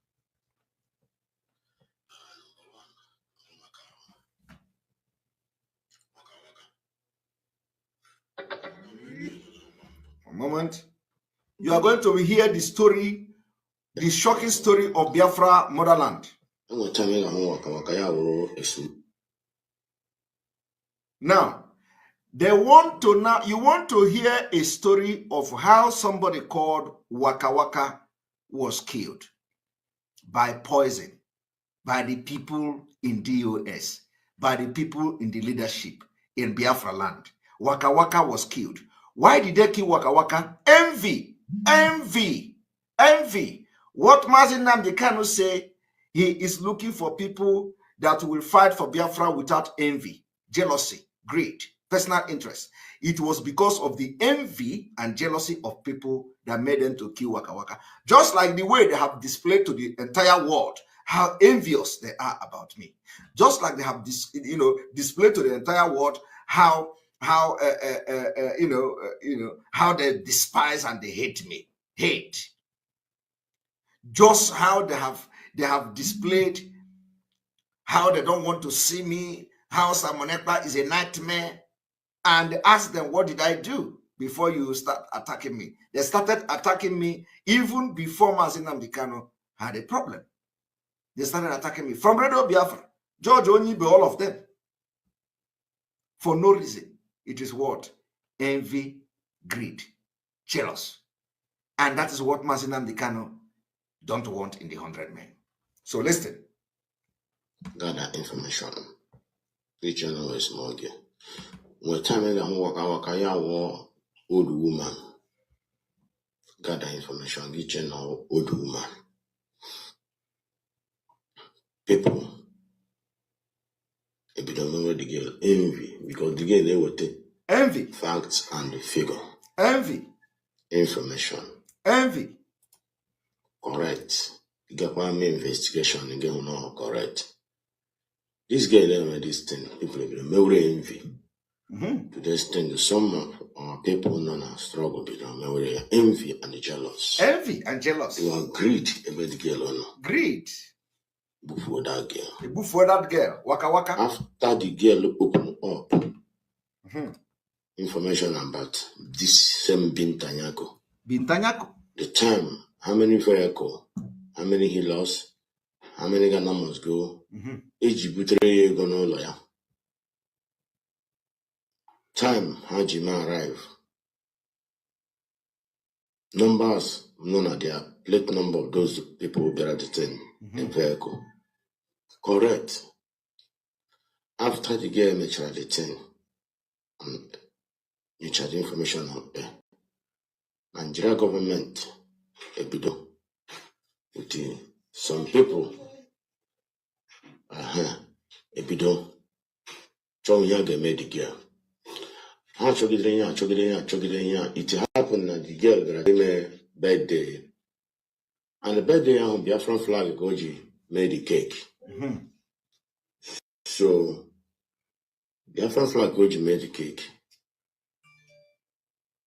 A moment. You are going to hear the story, the shocking story of Biafra motherland. Now, you want to hear a story of how somebody called Waka Waka was killed by poison, by the people in DOS, by the people in the leadership in Biafra land. Waka Waka was killed. Why did they kill Waka Waka? Envy. What Mazi Nnamdi Kanu say, he is looking for people that will fight for Biafra without envy, jealousy, greed, personal interest. It was because of the envy and jealousy of people that made them to kill Waka Waka. Just like the way they have displayed to the entire world how envious they are about me. Just like they have displayed to the entire world how they despise and they hate me. Just how they have displayed how they don't want to see me, how Samonekpa is a nightmare, and ask them, what did I do before you start attacking me? They started attacking me even before Mazi Nnamdi Kanu had a problem. They started attacking me from Radio Biafra, George Onyibe, all of them, for no reason. It is what? Envy, greed, jealous. And that is what Mazi Nnamdi Kanu don't want in the 100 men. So listen. Gather information. Each and always more. When time I waka war old woman. Gather information. Each and all old woman. People. If you don't know the girl, envy, because the girl they will take envy, facts and the figure, envy, information, envy, correct. You get one investigation again, no correct. This girl learned this thing. People will envy. To this thing, some of our people know struggle with envy and jealous. Envy and jealous. You are greed about the girl or no? Greed. Before that girl. Before that girl. Waka Waka. After the girl opened up information about this same Bintanyako. Bintanyako. The time, how many vehicles, how many healers, how many Ghana must go, Ejibutere gonna lawyer. Time, how Jima arrive. Numbers, none of their plate number of those people who bear the thing, the vehicle. Correct. After the girl matured the thing, and you charge information out there. Nigeria government, ebido, with some people, ebido, So young made the girl. How should it happened that the girl got a birthday. And the birthday on Biafra flag Goji made the cake. So Biafra flag Goji made the cake.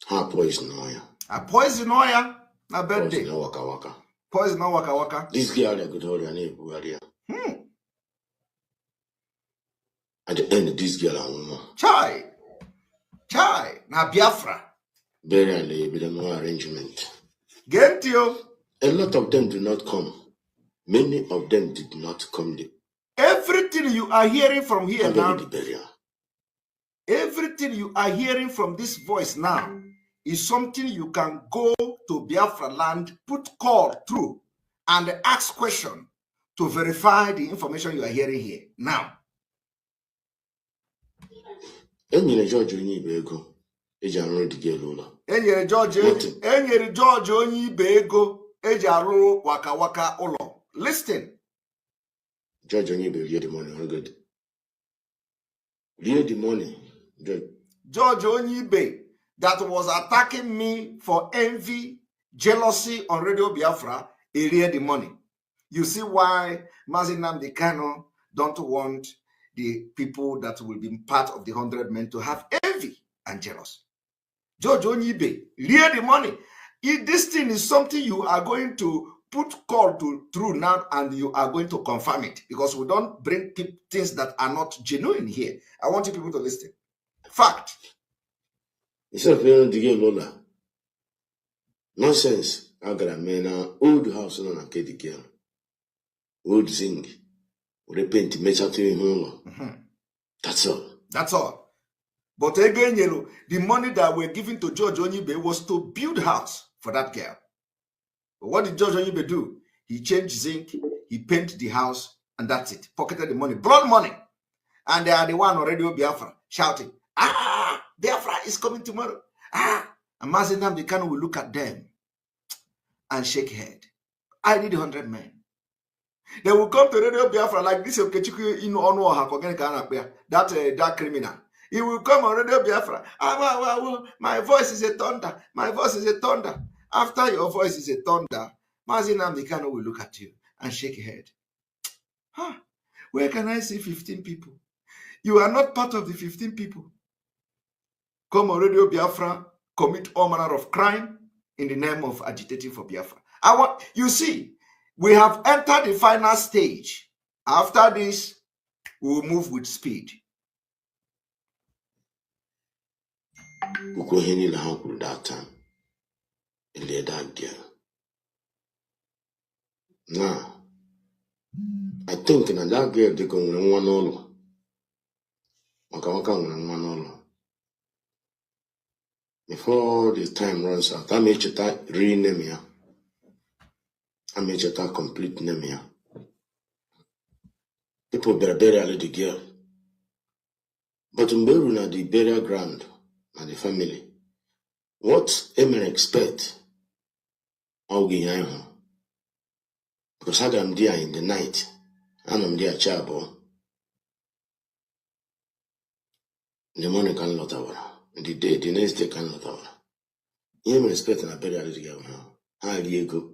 How poison oil. A poison oil? Na birthday. Poison waka waka. Poison waka waka. This girl I could hold her name Bugaria. At the end of this girl I want more. Chai. Na Biafra. Burial with no arrangement. Get you. A lot of them do not come. Many of them did not come. Everything you are hearing from here now, everything you are hearing from this voice now is something you can go to Biafra land, put call through, and ask question to verify the information you are hearing here now. Enyere George onye ibe ego eji arụ the girl ụlọ. Enyere George onye ibe ego eji arụ waka waka ụlọ. Listen. George onye ibe rie the money, all good. Rie the money. George onye ibe that was attacking me for envy, jealousy on Radio Biafra, he rie the money. You see why Mazi Nnamdi Kanu don't want the people that will be part of the 100 men to have envy and jealous. George Onyibe, rie the money. If this thing is something you are going to put call to through now and you are going to confirm it, because we don't bring things that are not genuine here. I want you people to listen. Fact. Instead of hearing the girl Lola, nonsense. I got a man old house on a kid girl. Old zinc. Repent, That's all. That's all. But again, the money that we're giving to George Onyibe was to build house for that girl. But what did George Onyibe do? He changed zinc, he painted the house, and that's it. Pocketed the money, brought money. And they are the one on Radio Biafra shouting, Biafra is coming tomorrow. And Mazi Nnamdi Kanu will look at them and shake head. I need 100 men. They will come to Radio Biafra like this that criminal. He will come on Radio Biafra. My voice is a thunder. My voice is a thunder. After your voice is a thunder, Mazi Nnamdi Kanu will look at you and shake your head. Where can I see 15 people? You are not part of the 15 people. Come on Radio Biafra, commit all manner of crime in the name of agitating for Biafra. You see, we have entered the final stage. After this, we will move with speed. That time. That girl. Now, I think that girl they can one all. Before this time runs out, I make it rename here. I make it complete name here. People bury the girl. But in Beru, the burial ground and the family, what am I expect? I'll get home. Because I am there in the night, and I'm there chabo. The morning can not hour. The day, the next day can not hour. You am expecting a burial the girl. How do you go?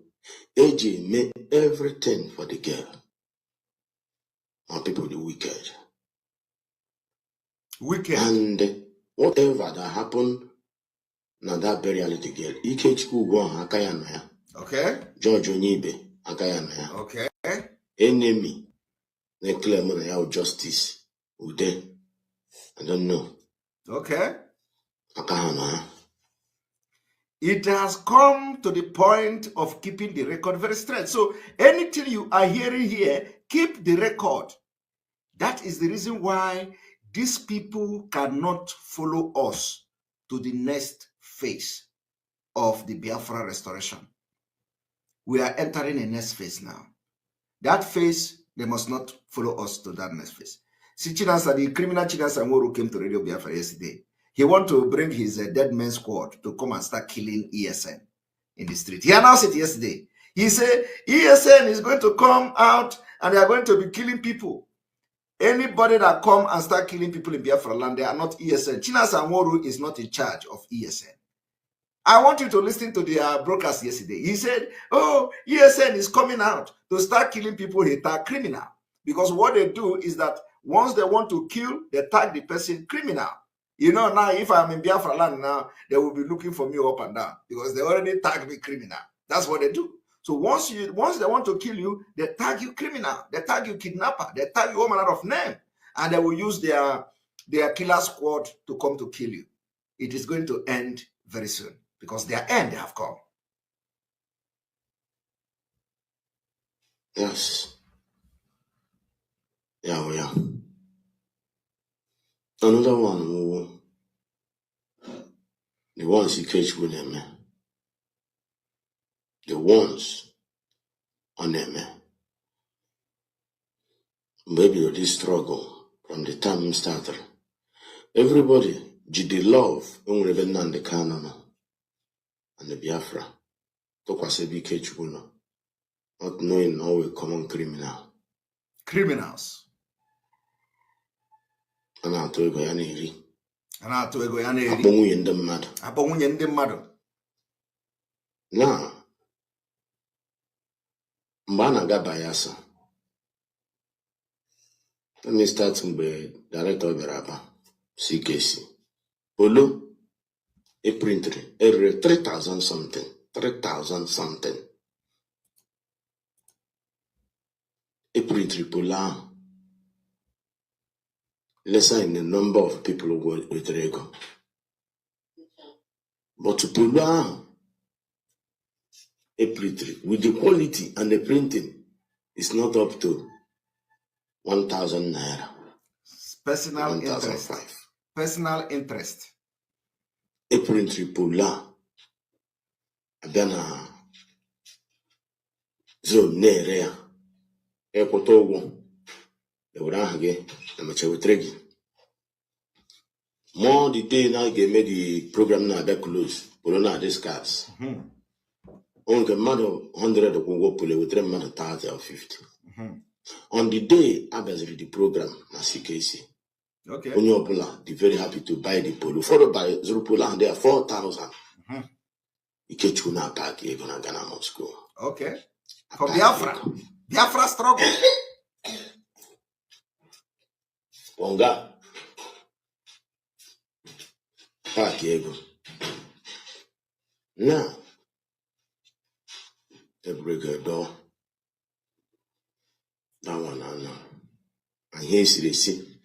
AJ made everything for the girl. And people the wicked. And whatever that happened, now that burial the girl. Ikechukwu go on Akayana. Okay. George Onyibe Akayana. Okay. Enemy. They claim money justice. Ude. I don't know. Okay. Akayana. It has come to the point of keeping the record very straight. So anything you are hearing here, keep the record. That is the reason why these people cannot follow us to the next phase of the Biafra restoration. We are entering a next phase now. That phase, they must not follow us to that next phase. See, Chinasa, the criminal Chinasa Moro came to Radio Biafra yesterday. He want to bring his dead man squad to come and start killing ESN in the street. He announced it yesterday. He said ESN is going to come out and they are going to be killing people. Anybody that come and start killing people in Biafra land, they are not ESN. Chinasa Nworu is not in charge of ESN. I want you to listen to the broadcast yesterday. He said, oh, ESN is coming out to start killing people who are criminal. Because what they do is that once they want to kill, they tag the person criminal. You know, now if I'm in Biafra land now, they will be looking for me up and down because they already tagged me criminal. That's what they do. So once they want to kill you, they tag you criminal, they tag you kidnapper, they tag you all manner of name, and they will use their killer squad to come to kill you. It is going to end very soon because their end have come. Yes. Yeah. Another one who the ones he catch with them, the ones on them, maybe this struggle from the time we started. Everybody did the love when we were on the canon and the Biafra. Talk was a big catch, not knowing how we common criminal. Criminals. And I told you, Yaniri. And I told you, Yaniri. Abongu yende mad. Abongu yende mad. Now, Mbana Gabayasa. Let me start with Director of Beraba, CKC. Polo, a printer, 3,000 something. 3,000 something. A printer, Pola. Lesser in the number of people who go with Rego. But to Pola, a printer, with the quality and the printing, it's not up to 1,000 naira. Personal interest. Personal interest. A printer, Pola. Abena zone nerea. Ekotogo. The Urahage, the Machawitregi. More the day now get made the program now that close. Polona discuss. On the matter 100 of go pull with 3 matter 30 or 50. On the day I was read the program, na CKC. Okay. Onyopola, they very happy to buy the polo. Followed by Zurupola, and they are 4,000. Ikechuna pack, you're gonna Ghana Moscow. Okay. For Biafra. Biafra struggle. Onga. Pack, ego. Now, the break a door. That one, I know. And here's the see.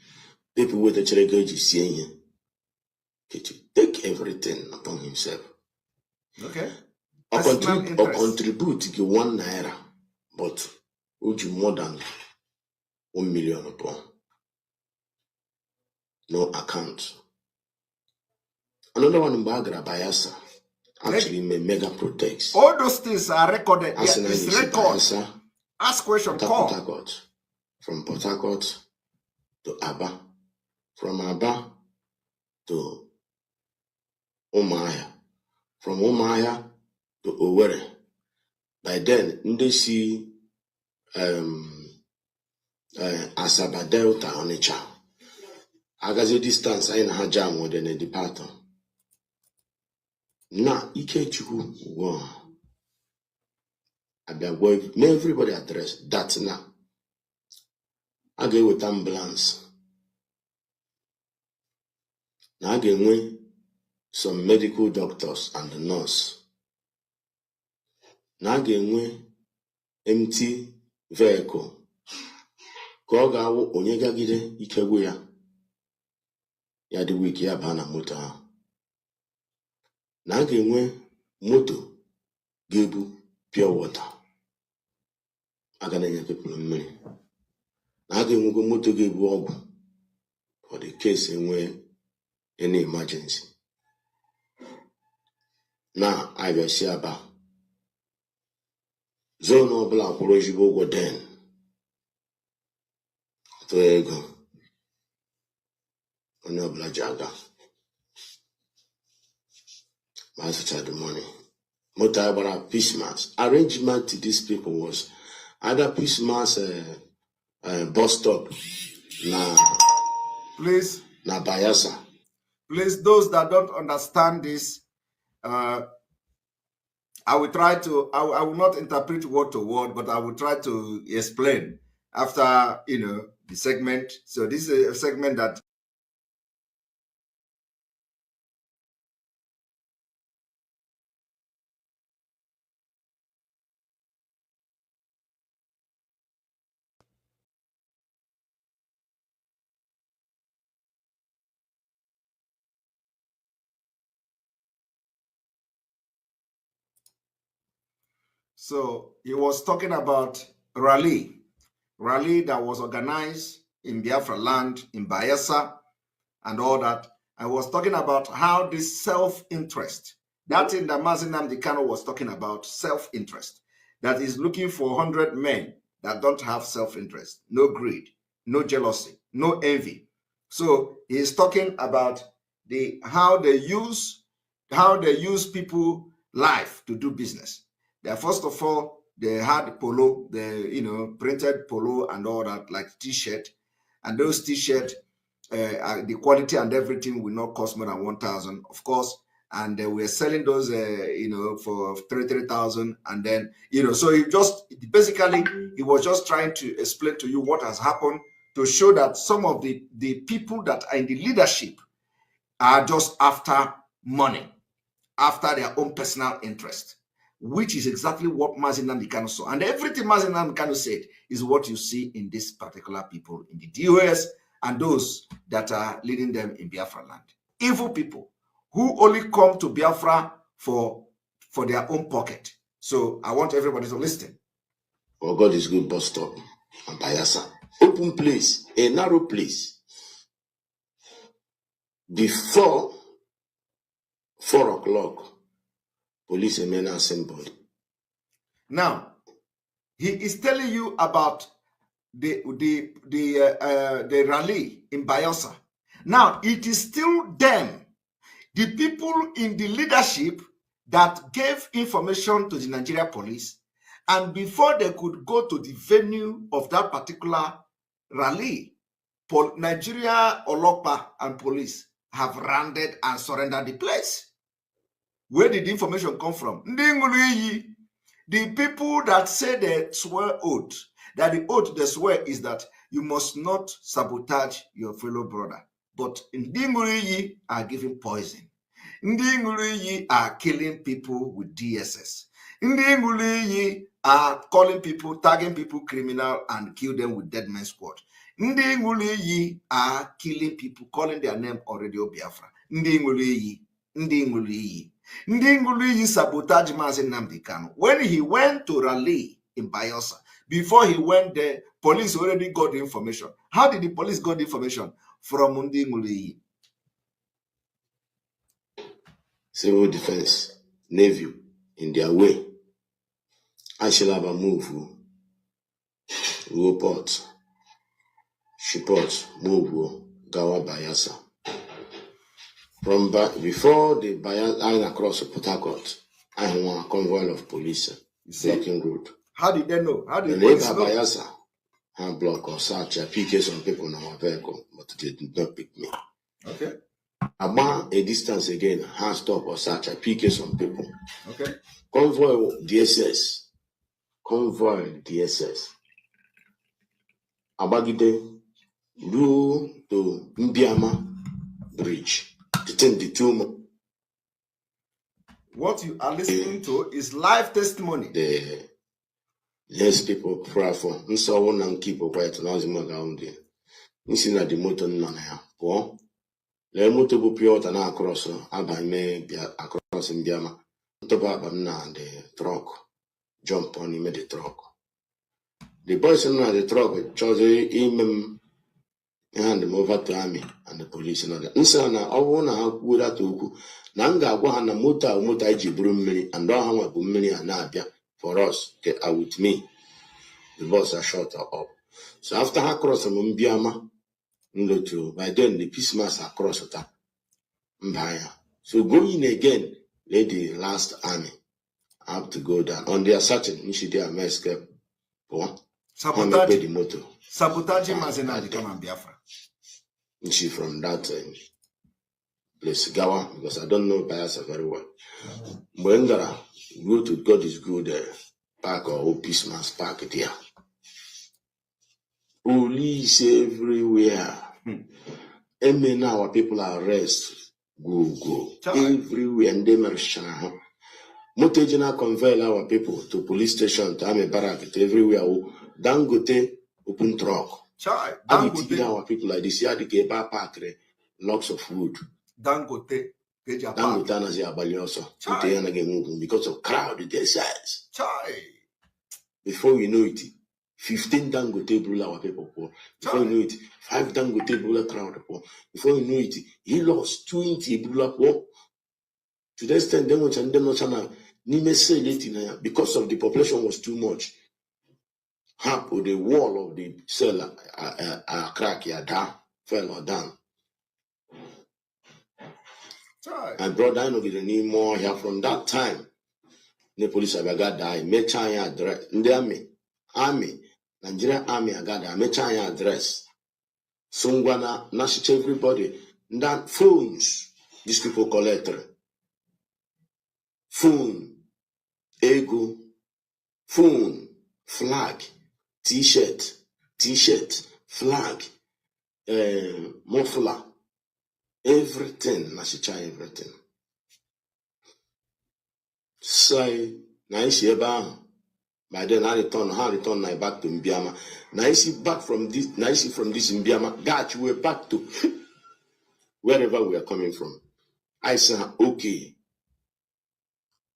People with the church is saying, to take everything upon himself. Okay. Or contribute to 1 naira, but would you more than 1 million upon? No account. Another one in Bagra Bayasa actually mega protects. All those things are recorded. It's record. Ask question. Call. From Port Harcourt to Aba. From Aba to Omaya. From Omaya to Owerri. By then, they see Asaba Delta Onitsha. Agaze distance I na haja more than a departure. Now, Ikechuku go. I be with everybody address that now. I go with ambulance. Now I get with some medical doctors and the nurse. Now I get with empty vehicle. Koga wo onyega gide ikegwe ya. Ya di wiki ya bana moto. Na I get with moto gebu pure water. I got any people money. Now I get with moto gebu ogu for the case in where any emergency. Now I will see about zone of black rojibo go den. There you go. On your black jaga. Master the money. Motabara peace mass. Arrangement to these people was either peace mass bus stop Please. Na Bayelsa. Please, those that don't understand this, I will try to, I will not interpret word to word, but I will try to explain after, the segment. So this is a segment that so he was talking about rally that was organized in Biafra land, in Bayelsa, and all that. I was talking about how this self-interest, that thing that Mazi Nnamdi Kanu was talking about, self-interest, that is looking for 100 men that don't have self-interest, no greed, no jealousy, no envy. So he is talking about how they use people life to do business. That first of all, they had polo, printed polo and all that, like t-shirt, and those t-shirts, the quality and everything will not cost more than 1,000, of course. And we're selling those, for 3,000. And then, so he was just trying to explain to you what has happened to show that some of the people that are in the leadership are just after money, after their own personal interest, which is exactly what Mazi Nnamdi Kanu saw. And everything Mazi Nnamdi Kanu said is what you see in these particular people in the DOS and those that are leading them in Biafra land. Evil people who only come to Biafra for their own pocket. So I want everybody to listen. Oh, God is good bus stop. And Bayelsa. Open place, a narrow place. Before 4 o'clock, police and men assembled. Now, he is telling you about the rally in Bayelsa. Now, it is still them, the people in the leadership, that gave information to the Nigeria police, and before they could go to the venue of that particular rally, Nigeria Olopa and police have rounded and surrendered the place. Where did the information come from? The people that say they swear oath, that the oath they swear is that you must not sabotage your fellow brother. But Ndinguriyi are giving poison. Ndinguriyi are killing people with DSS. Ndinguriyi are calling people, tagging people criminal and kill them with dead man squad. Ndinguriyi are killing people, calling their name on Radio Biafra. Ndinguriyi. Ndinguriyi sabotage Mazi Nnamdi Kanu. When he went to rally in Bayelsa, before he went there, police already got the information. How did the police get the information? From Ndinguriyi. Civil defense, Navy, in their way. I shall have a move. Report. Shipot, move, Gawa Bayelsa. From before the line across Port Harcourt, I have a convoy of police blocking road. How did they know? How did the police know? Bayelsa hand block or search. I pick some people in our vehicle, but they did not pick me. Okay. About a distance again, hand stop or search. I pick some people. Okay. Convoy DSS. Abagide, do to Mbiama Bridge. The tumor. What you are listening to is live testimony. The less people pray for. So one and keep quiet and as much around there. You see that the motor none here. Go. The motor will pure and across. Abba may be across in Biama. Top up and the truck. Jump on him the truck. The boys in the truck chose him. Hand them over to army and the police and all that. Nsana, I want to have good at Uku. Nanga, Wahana Muta, Mutaji Brumini, and Dohama Bumini and Nabia for us, get out with me. The boss are shot up. So after her cross Mumbiama, Ndotu, by then the peace mass across the Mbaya. So going again, lady last army. I have to go down. On their certain, Nishidia may escape. Sabotage the motor. Sabotaging Mazina become a Biafra. She from that place, Gawa, because I don't know Bayelsa very well. Mwengara, go to God is good park or Peace Man's Park there. Police everywhere. And now our people are arrested. Go. Everywhere and they march. Motegina convey our people to police station, to Army barrack, everywhere. Dangote open truck. Dangote our people like this. Here the Geba Patre, lots of wood. Dangote Nazi Abali also. Because of crowd their size. Before we know it, 15 Dangote blew our people poor. Before we know it, 5 Dangote blew a crowd poor. Before we know it, he lost 20 blew up poor. To the extent they want and then not because of the population was too much. Half of the wall of the cell crack fell down. And brother, I know get any more here from that time. The police have got die. Make China address. In the army, Nigerian army I got that. Make China address. Sungwana, Nash everybody. That phones, these people collect. Phone, ego, phone, flag, t-shirt, flag, muffler, everything, Nashicha, everything. So, nice about by then I return my back to Mbiama. Nice back from this Mbiama, God, we're back to wherever we are coming from. I said, okay.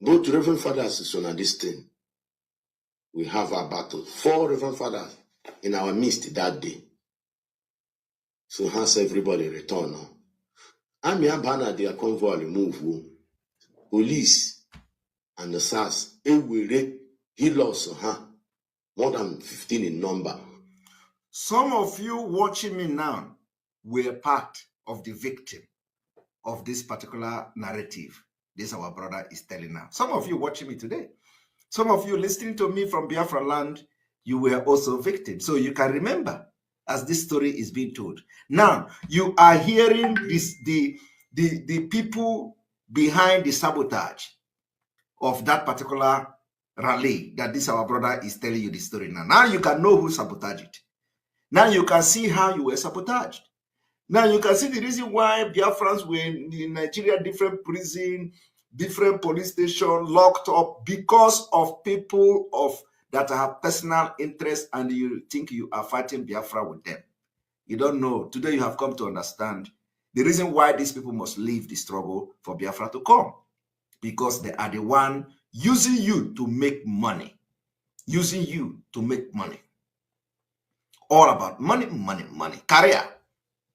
Go to Reverend Fathers on this thing. We have our battle. 4 Reverend Fathers in our midst that day. So hence everybody return now. I'm here banner their convoy move. Police and the SARS. He lost more than 15 in number. Some of you watching me now were part of the victim of this particular narrative. This our brother is telling now. Some of you watching me today, some of you listening to me from Biafra land, you were also victims. So you can remember as this story is being told. Now you are hearing this, the people behind the sabotage of that particular rally that this our brother is telling you the story now. Now you can know who sabotaged it. Now you can see how you were sabotaged. Now you can see the reason why Biafrans were in Nigeria, different prison, different police station, locked up because of people that have personal interest and you think you are fighting Biafra with them. You don't know. Today you have come to understand the reason why these people must leave the struggle for Biafra to come. Because they are the one using you to make money. Using you to make money. All about money. Career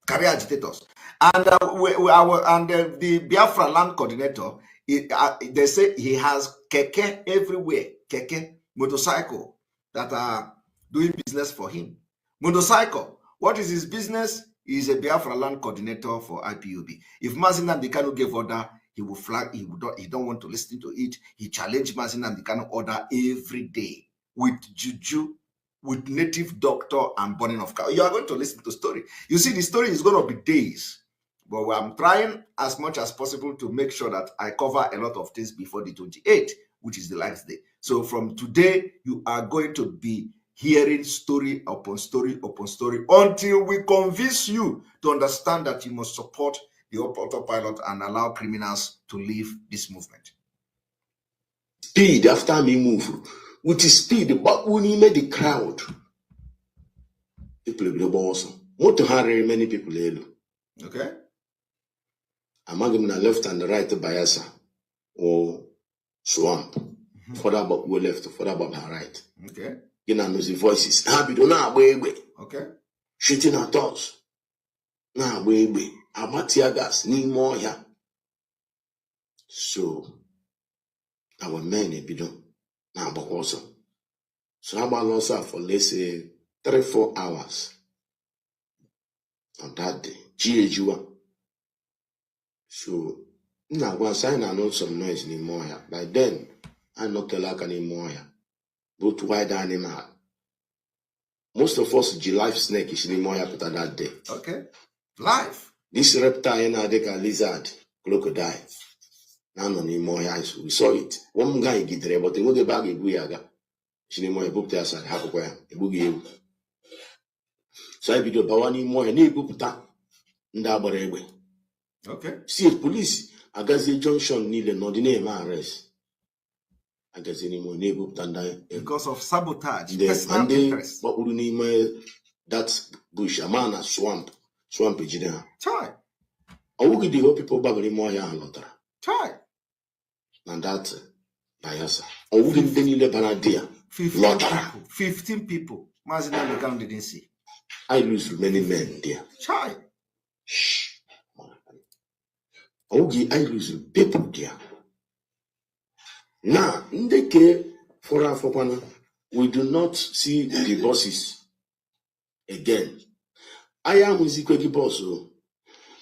agitators. And the Biafra land coordinator, they say he has keke everywhere. Keke, motorcycle that are doing business for him. Motorcycle. What is his business? He is a Biafra land coordinator for IPOB. If Mazin Namdekano gave order, he will flag. He don't want to listen to it. He challenged Mazin Namdekano order every day with juju, with native doctor and burning of cow. You are going to listen to the story. You see, the story is going to be days. But I'm trying as much as possible to make sure that I cover a lot of things before the 28th, which is the last day. So from today, you are going to be hearing story upon story upon story until we convince you to understand that you must support the autopilot and allow criminals to leave this movement. Speed after me move. With the speed, but when he made the crowd, people will be awesome. More to hurry, many people. Okay. I'm going to left and the right to Bayelsa or swamp. Further about we left, further about her right. Okay. You know the voices. Okay. Shooting at us. Nah, baby. Amatia gas, need more here. So our men be done. Now, but also. So how about lost for let's say 3-4 hours on that day. GHU. So now once I know some noise anymore. By then, I not like anymore. Both wide animal. Most of us, the life snake is in more after that day. Okay. Life. This reptile in a lizard, crocodile. Now no more eyes. We saw it. One guy get there, but they will get back a guyaga. She didn't want to book their side, half a boogie. So I video Bawani more and Puta Ndabarewe. Okay. See, police, Agazi Junction need an ordinary arrest. Agazi more neighbor than because of sabotage. And they, what would you that bush, a man, a swamp, engineer. Try. I will give the whole people back more young lotter. Try. And that, Bayasa. I will give any Lebanadia. 15 people. Mazina Legan didn't see. I lose many men there. Try. Shh. I lose people there. Now, in the case for our Fopana, we do not see the bosses again. I am Musikwegi boss.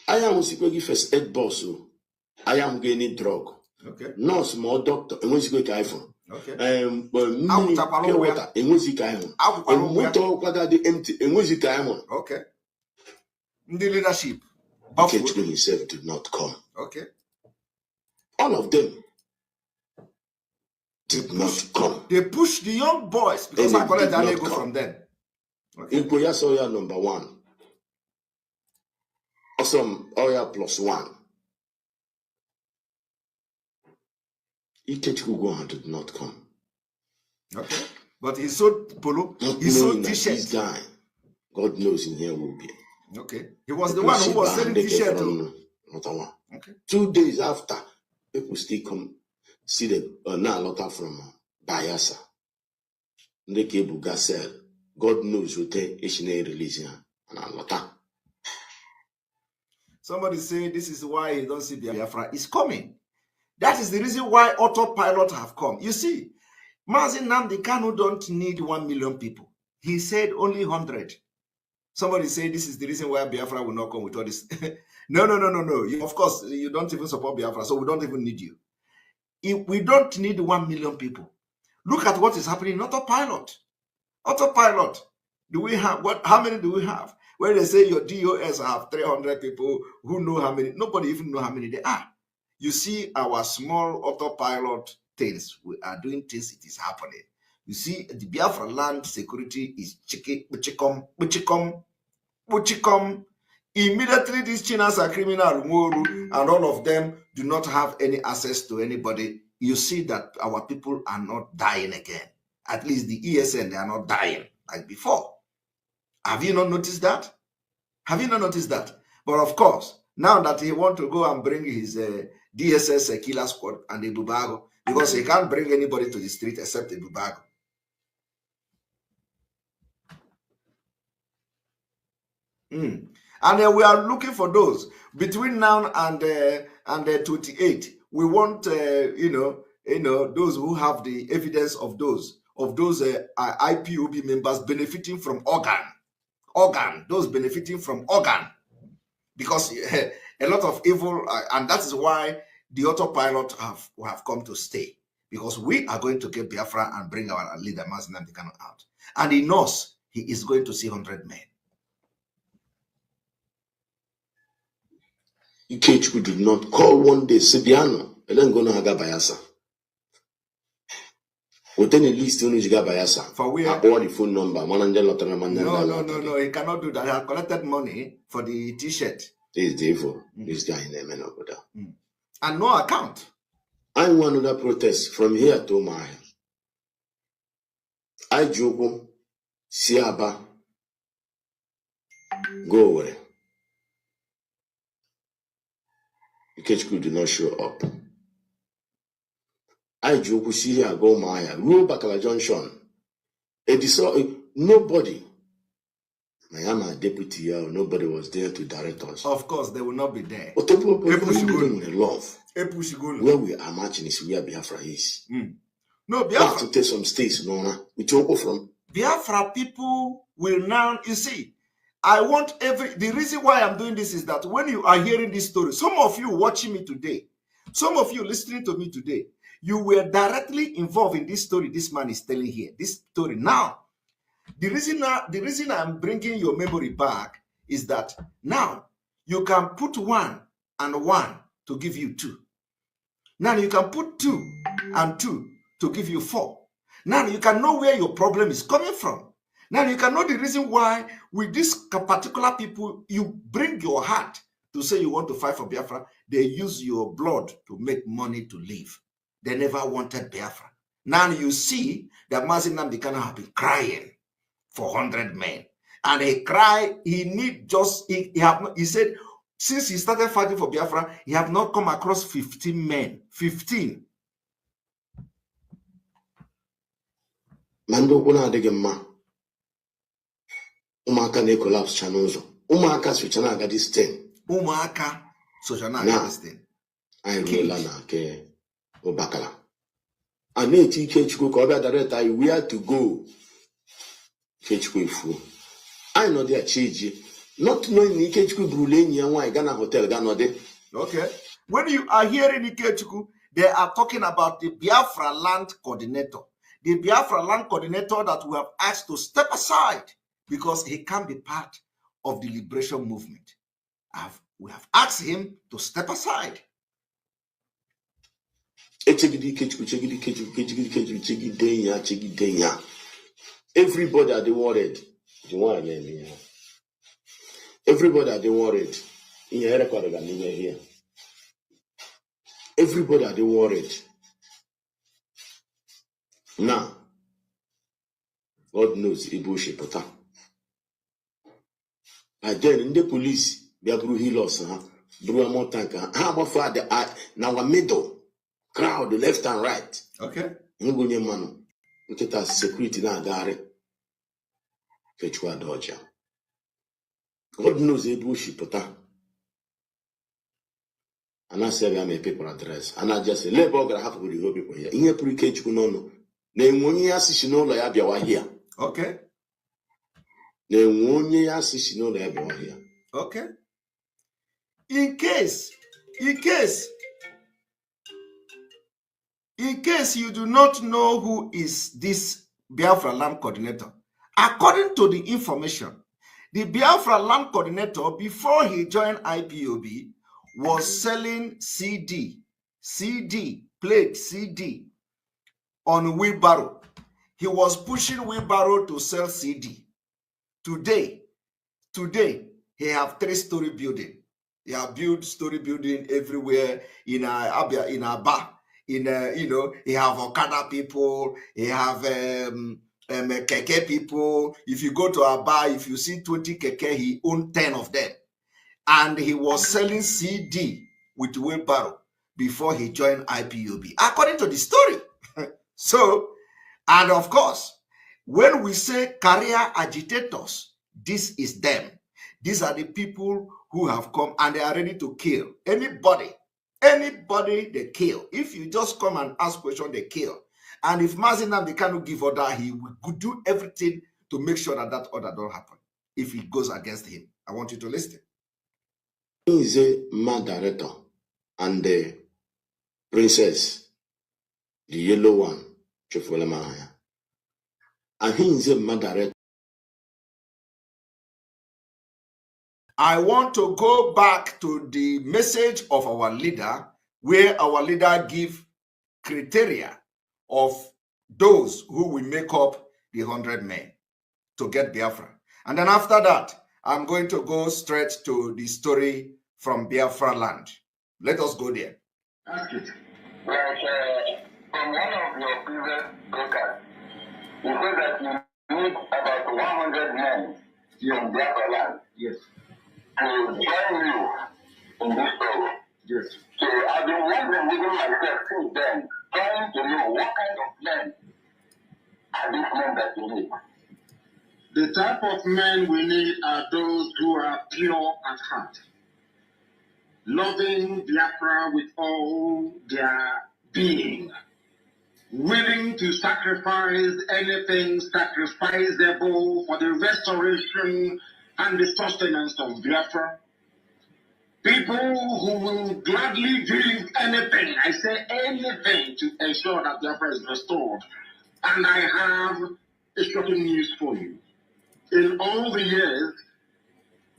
I am Musikwegi first aid boss. I am getting drug. Okay. Nurse, more doctor, and Musikwegi iPhone. Okay. Pure water, and Musikwegi iPhone. And motor, whether the empty, and Musikwegi iPhone. Okay. The leadership. Kechko himself did not come. Okay. All of them did not come. They push the young boys because I collect an ego from them. Okay. In Koya Soya number 1. Awesome Oya +1. Ikechukwu did not come. Okay. But he sold polo. He sold t-shirt. This guy, God knows in here will be. Okay. He was the one who was selling t-shirt. Okay. 2 days after, people still come see the now letter from Bayasa. The cable got sell. God knows what they releasing and a letter. Somebody say this is why you don't see Biafra. It's coming. That is the reason why autopilot have come. You see, Mazin Nnamdi Kanu don't need 1 million people. He said only 100. Somebody say this is the reason why Biafra will not come with all this. No. Of course, you don't even support Biafra, so we don't even need you. If we don't need 1 million people. Look at what is happening in autopilot. Autopilot. Do we have what? How many do we have? Where they say your DOS have 300 people who know how many. Nobody even know how many they are. You see our small autopilot things. We are doing things. It is happening. You see the Biafra land security is chikom. Immediately these Chinas are criminal, and all of them do not have any access to anybody. You see that our people are not dying again. At least the ESN, they are not dying like before. Have you not noticed that? Have you not noticed that? But of course, now that he want to go and bring his DSS killer squad and the Bubago, because he can't bring anybody to the street except the Bubago. And we are looking for those between now and 28. We want those who have the evidence of those IPOB members benefiting from organ, those benefiting from organ, because a lot of evil, and that is why the autopilot have come to stay, because we are going to get Biafra and bring our leader Mazi Nnamdi Kanu out, and he knows he is going to see 100 men. Ikechukwu did not call one day, Sibiano, and then go to Bayasa. Within the list, you got Bayasa. For where? All the phone number, No, he cannot do that. He has collected money for the t-shirt. This is the evil. This guy in there, brother. And no account. I want another protest from here to Maya. I joke, Siaba, go away. Ikechukwu did not show up. I joke, see here, go Maya. Rule Bakala Junction. Nobody. I am a deputy here. Nobody was there to direct us. Of course, they will not be there. But people love. Where we are marching is where Biafra is. No, Biafra. To take some states, we talk from. Biafra people will now, you see, the reason why I'm doing this is that when you are hearing this story, some of you watching me today, some of you listening to me today, you were directly involved in this story this man is telling here. This story now. The reason I'm bringing your memory back is that now you can put 1 and 1 to give you 2. Now you can put 2 and 2 to give you 4. Now you can know where your problem is coming from. Now you can know the reason why with these particular people, you bring your heart to say you want to fight for Biafra. They use your blood to make money to live. They never wanted Biafra. Now you see that Mazi Nnamdi Kanu have been crying for 100 men. And he cried, he said, since he started fighting for Biafra, he have not come across 15 men. 15. Mando kuna adịghị mma. Ụmụaka na-collapse chanụzọ. Ụmụaka socha na-aga this thing. Ụmụaka socha na-aga this thing. Anyị ruola na ke Ụbakala. A na-eti Ikechukwu ka ọ bịa direct anyị where to go. Ikechukwu efuo. Anyị nọ dị achiji. Not knowing Ikechukwu burule enyi ya nwaanyị gaa na hotel gaa nọdị. Okay. When you are hearing Ikechukwu, they are talking about the Biafra land coordinator. The Biafra land coordinator that we have asked to step aside because he can't be part of the liberation movement. We have asked him to step aside. Everybody are worried. Everybody are worried. Here. Everybody are worried. Now, God knows Ibu Shepota. And then in the police, they are healers, Brew more tanker. How about for the now a middle crowd, the left and right? Okay. Look at that security now, Gary. Fetchwa Dodger. God knows Ibu Shepota. And I said, I'm a paper address. And I just say, let Boga have with the people here. In your pre-cage, no. Name one year, she know the Abia here. Okay. Name 1 year, she know the Abia here. Okay. In case you do not know who is this Biafra land coordinator, according to the information, the Biafra land coordinator, before he joined IPOB, was selling CD on wheelbarrow. He was pushing wheelbarrow to sell CD. Today, he have 3-story building. He have built story building everywhere in Abia, in Aba. He have Okada people. He have keke people. If you go to Aba, if you see 20 keke, he owned 10 of them. And he was selling CD with wheelbarrow before he joined IPOB, according to the story. So, and of course, when we say career agitators, this is them. These are the people who have come and they are ready to kill anybody they kill. If you just come and ask questions, they kill. And if Mazi Nnamdi Kanu give order, he will do everything to make sure that order don't happen. If it goes against him, I want you to listen. He is a mad director and the princess, the yellow one, Chifulamaya. And he is a mad director. I want to go back to the message of our leader, where our leader give criteria of those who will make up the 100 men to get Biafra. And then after that, I'm going to go straight to the story from Biafra land. Let us go there. Ask it. From one of your previous broadcasts, you said that you need about 100 men from Biafra land. Yes. To join you in this story. Yes. So I've been wondering within myself since then, trying to know what kind of men are these men that you need. The type of men we need are those who are pure at heart, loving Biafra with all their being, willing to sacrifice anything sacrificable for the restoration and the sustenance of Biafra. People who will gladly give anything, I say anything, to ensure that Biafra is restored. And I have a shocking news for you. In all the years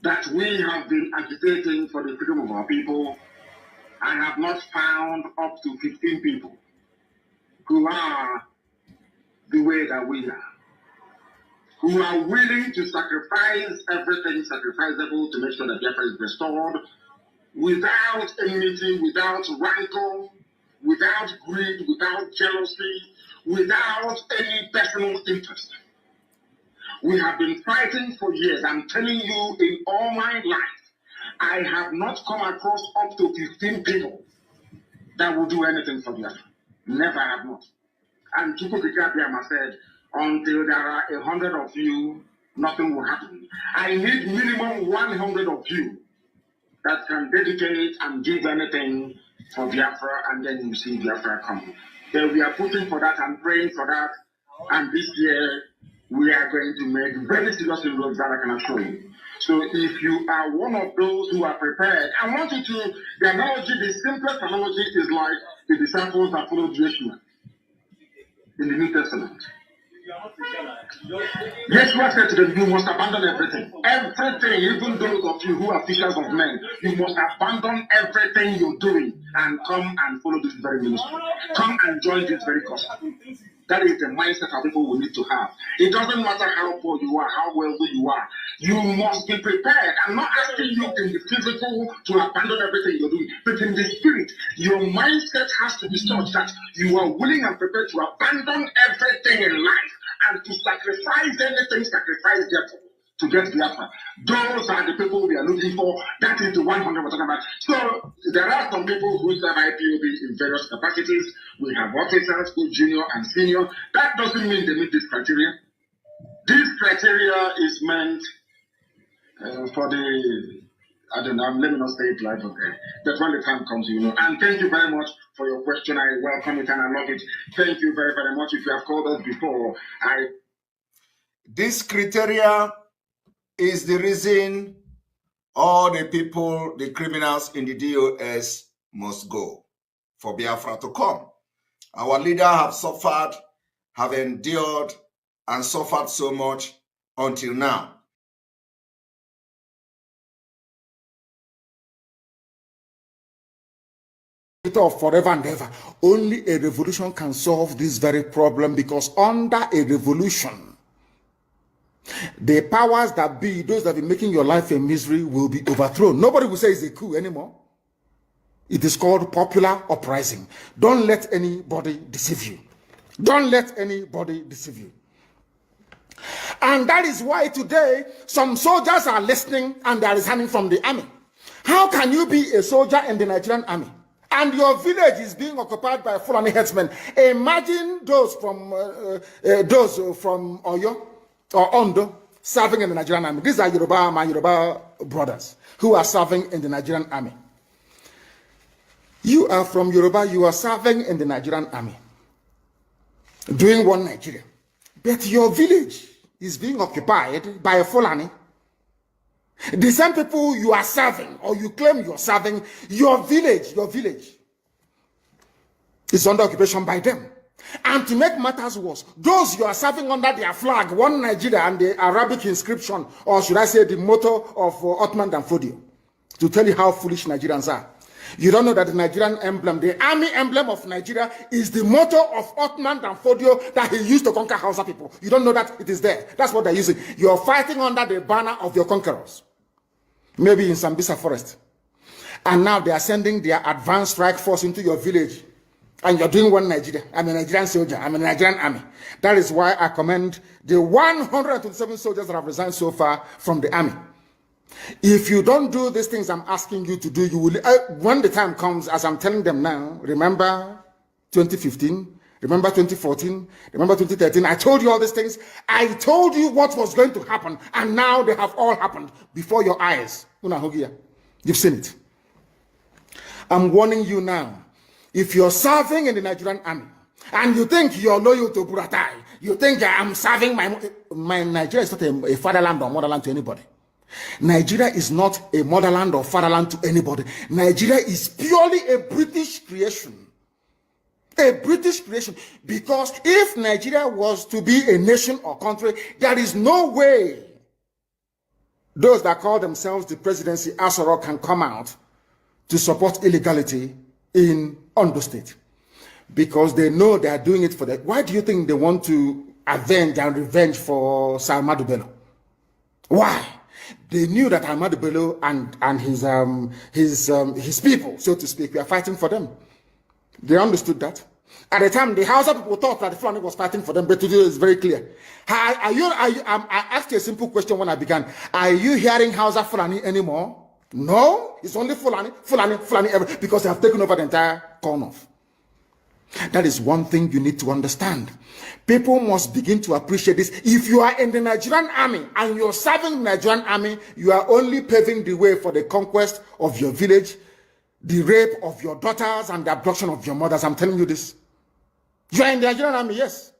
that we have been agitating for the freedom of our people, I have not found up to 15 people who are the way that we are, who are willing to sacrifice everything sacrificable to make sure that Biafra is restored, without enmity, without rancor, without greed, without jealousy, without any personal interest. We have been fighting for years. I'm telling you, in all my life, I have not come across up to 15 people that will do anything for Biafra. Never have not. And Chukwukika said, until there are 100 of you, nothing will happen. I need minimum 100 of you that can dedicate and give anything for Biafra, and then you see Biafra come. Then we are pushing for that and praying for that. And this year, we are going to make very serious inroads that I can assure you. So if you are one of those who are prepared, I want you to, the analogy, the simplest analogy is like the disciples that followed Yeshua in the New Testament. Yeshua said to them, you must abandon everything. Everything, even those of you who are fishers of men, you must abandon everything you're doing and come and follow this very ministry. Come and join this very gospel. That is the mindset our people will need to have. It doesn't matter how poor you are, how wealthy you are. You must be prepared. I'm not asking you in the physical to abandon everything you're doing, but in the spirit, your mindset has to be such that you are willing and prepared to abandon everything in life and to sacrifice anything, sacrifice therefore, to get Biafra. Those are the people we are looking for. That is the 100 we're talking about. So there are some people who serve IPOB in various capacities. We have officers, both junior and senior. That doesn't mean they meet this criteria. This criteria is meant for the, I don't know, let me not say it like okay. But when the time comes, you know. And thank you very much for your question. I welcome it and I love it. Thank you very, very much. If you have called us before, this criteria is the reason all the people, the criminals in the DOS must go for Biafra to come. Our leaders have suffered, have endured, and suffered so much until now. Of forever and ever. Only a revolution can solve this very problem, because under a revolution, the powers that be, those that be making your life a misery, will be overthrown. Nobody will say it's a coup anymore. It is called popular uprising. Don't let anybody deceive you. Don't let anybody deceive you. And that is why today some soldiers are listening and they are resigning from the army. How can you be a soldier in the Nigerian army and your village is being occupied by Fulani headsmen? Imagine those from Oyo or Ondo serving in the Nigerian army. These are my Yoruba brothers who are serving in the Nigerian army. You are from Yoruba, you are serving in the Nigerian army, doing one Nigeria. But your village is being occupied by a Fulani. The same people you are serving, or you claim you are serving, your village is under occupation by them. And to make matters worse, those you are serving under their flag, one Nigeria, and the Arabic inscription, or should I say the motto of Ottoman Danfodio, to tell you how foolish Nigerians are. You don't know that the Nigerian emblem, the army emblem of Nigeria, is the motto of Ottoman Danfodio that he used to conquer Hausa people. You don't know that it is there. That's what they're using. You're fighting under the banner of your conquerors. Maybe in Sambisa forest. And now they are sending their advanced strike force into your village. And you're doing one Nigeria. I'm a Nigerian soldier. I'm a Nigerian army. That is why I commend the 127 soldiers that have resigned so far from the army. If you don't do these things I'm asking you to do, you will, when the time comes, as I'm telling them now, remember 2015, remember 2014, remember 2013, I told you all these things. I told you what was going to happen, and now they have all happened before your eyes. You've seen it. I'm warning you now. If you're serving in the Nigerian army, and you think you're loyal to Buratai, you think I'm serving my Nigeria is not a fatherland or motherland to anybody. Nigeria is not a motherland or fatherland to anybody. Nigeria is purely a British creation. A British creation. Because if Nigeria was to be a nation or country, there is no way those that call themselves the presidency Asoro can come out to support illegality in Ondo State. Because they know they are doing it for that. Why do you think they want to avenge and revenge for Sir Ahmadu Bello? Why? They knew that Ahmadu Bello and his people, so to speak, were fighting for them. They understood that. At the time, the Hausa people thought that the Fulani was fighting for them, but today it's very clear. I asked you a simple question when I began. Are you hearing Hausa Fulani anymore? No, it's only Fulani, because they have taken over the entire corner. That is one thing you need to understand. People must begin to appreciate this. If you are in the Nigerian army and you're serving the Nigerian army, you are only paving the way for the conquest of your village, the rape of your daughters, and the abduction of your mothers. I'm telling you this. You are in the Nigerian army, yes.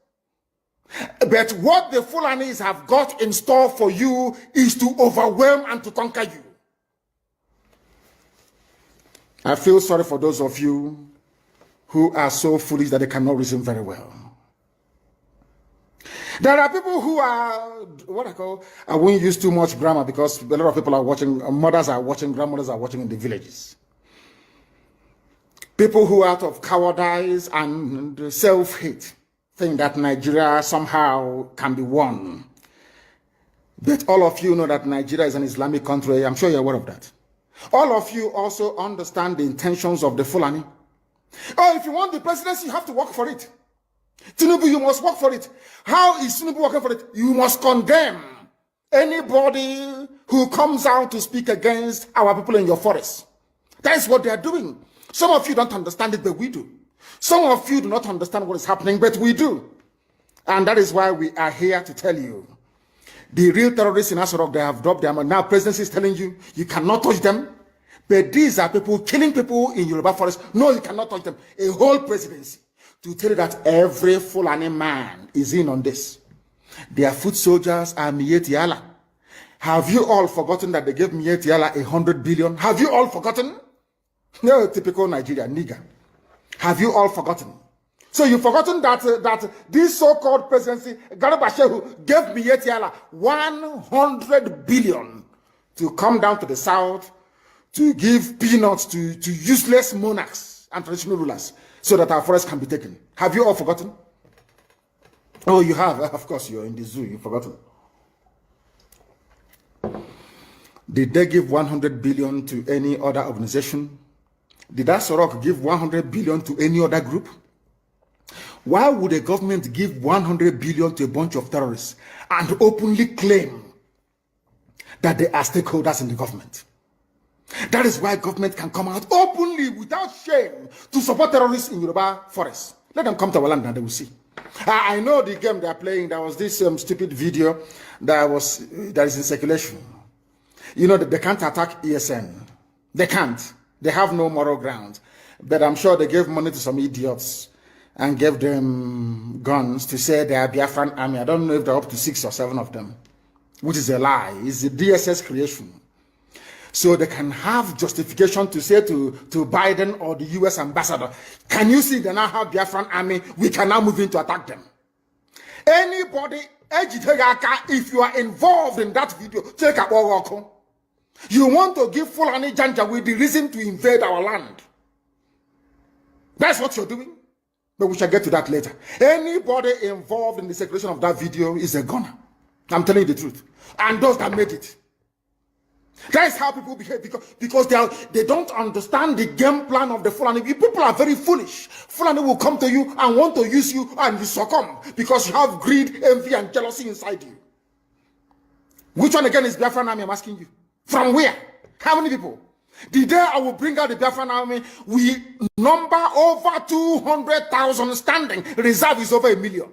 But what the Fulanis have got in store for you is to overwhelm and to conquer you. I feel sorry for those of you who are so foolish that they cannot reason very well. There are people who are, I won't use too much grammar because a lot of people are watching, mothers are watching, grandmothers are watching in the villages. People who out of cowardice and self-hate think that Nigeria somehow can be won. But all of you know that Nigeria is an Islamic country. I'm sure you're aware of that. All of you also understand the intentions of the Fulani. Oh, if you want the presidency, you have to work for it. Tinubu, you must work for it. How is Tinubu working for it? You must condemn anybody who comes out to speak against our people in your forest. That is what they are doing. Some of you don't understand it, but we do. Some of you do not understand what is happening, but we do. And that is why we are here to tell you. The real terrorists in Asarok, they have dropped them. And now presidency is telling you, you cannot touch them. But these are people killing people in Yoruba forest. No, you cannot touch them. A whole presidency to tell you that every Fulani man is in on this. Their foot soldiers are Mieti Allah. Have you all forgotten that they gave Mieti Allah 100 billion? Have you all forgotten? No, typical Nigeria, nigger. Have you all forgotten? So you've forgotten that this so-called presidency, Garba Shehu, gave Mieti Allah 100 billion to come down to the south to give peanuts to useless monarchs and traditional rulers so that our forests can be taken. Have you all forgotten? Oh, you have. Of course, you're in the zoo. You've forgotten. Did they give 100 billion to any other organization? Did Asorok give 100 billion to any other group? Why would a government give 100 billion to a bunch of terrorists and openly claim that they are stakeholders in the government? That is why government can come out openly without shame to support terrorists in Yoruba forests. Let them come to our land and they will see. I know the game they are playing. There was this stupid video that is in circulation. You know that they can't attack ESN. They can't. They have no moral ground. But I'm sure they gave money to some idiots and gave them guns to say they are Biafran army. I don't know if they're up to 6 or 7 of them, which is a lie. It's a DSS creation. So they can have justification to say to Biden or the US ambassador, can you see they now have Biafran army? We can now move in to attack them. Anybody, if you are involved in that video, take a walk. You want to give Fulani Janja with the reason to invade our land. That's what you're doing. But we shall get to that later. Anybody involved in the circulation of that video is a gunner. I'm telling you the truth. And those that made it. That is how people behave because they don't understand the game plan of the Fulani. People are very foolish. Fulani will come to you and want to use you and you succumb because you have greed, envy, and jealousy inside you. Which one again is Biafran army, I'm asking you? From where? How many people? The day I will bring out the Biafran army, we number over 200,000 standing. Reserve is over 1 million.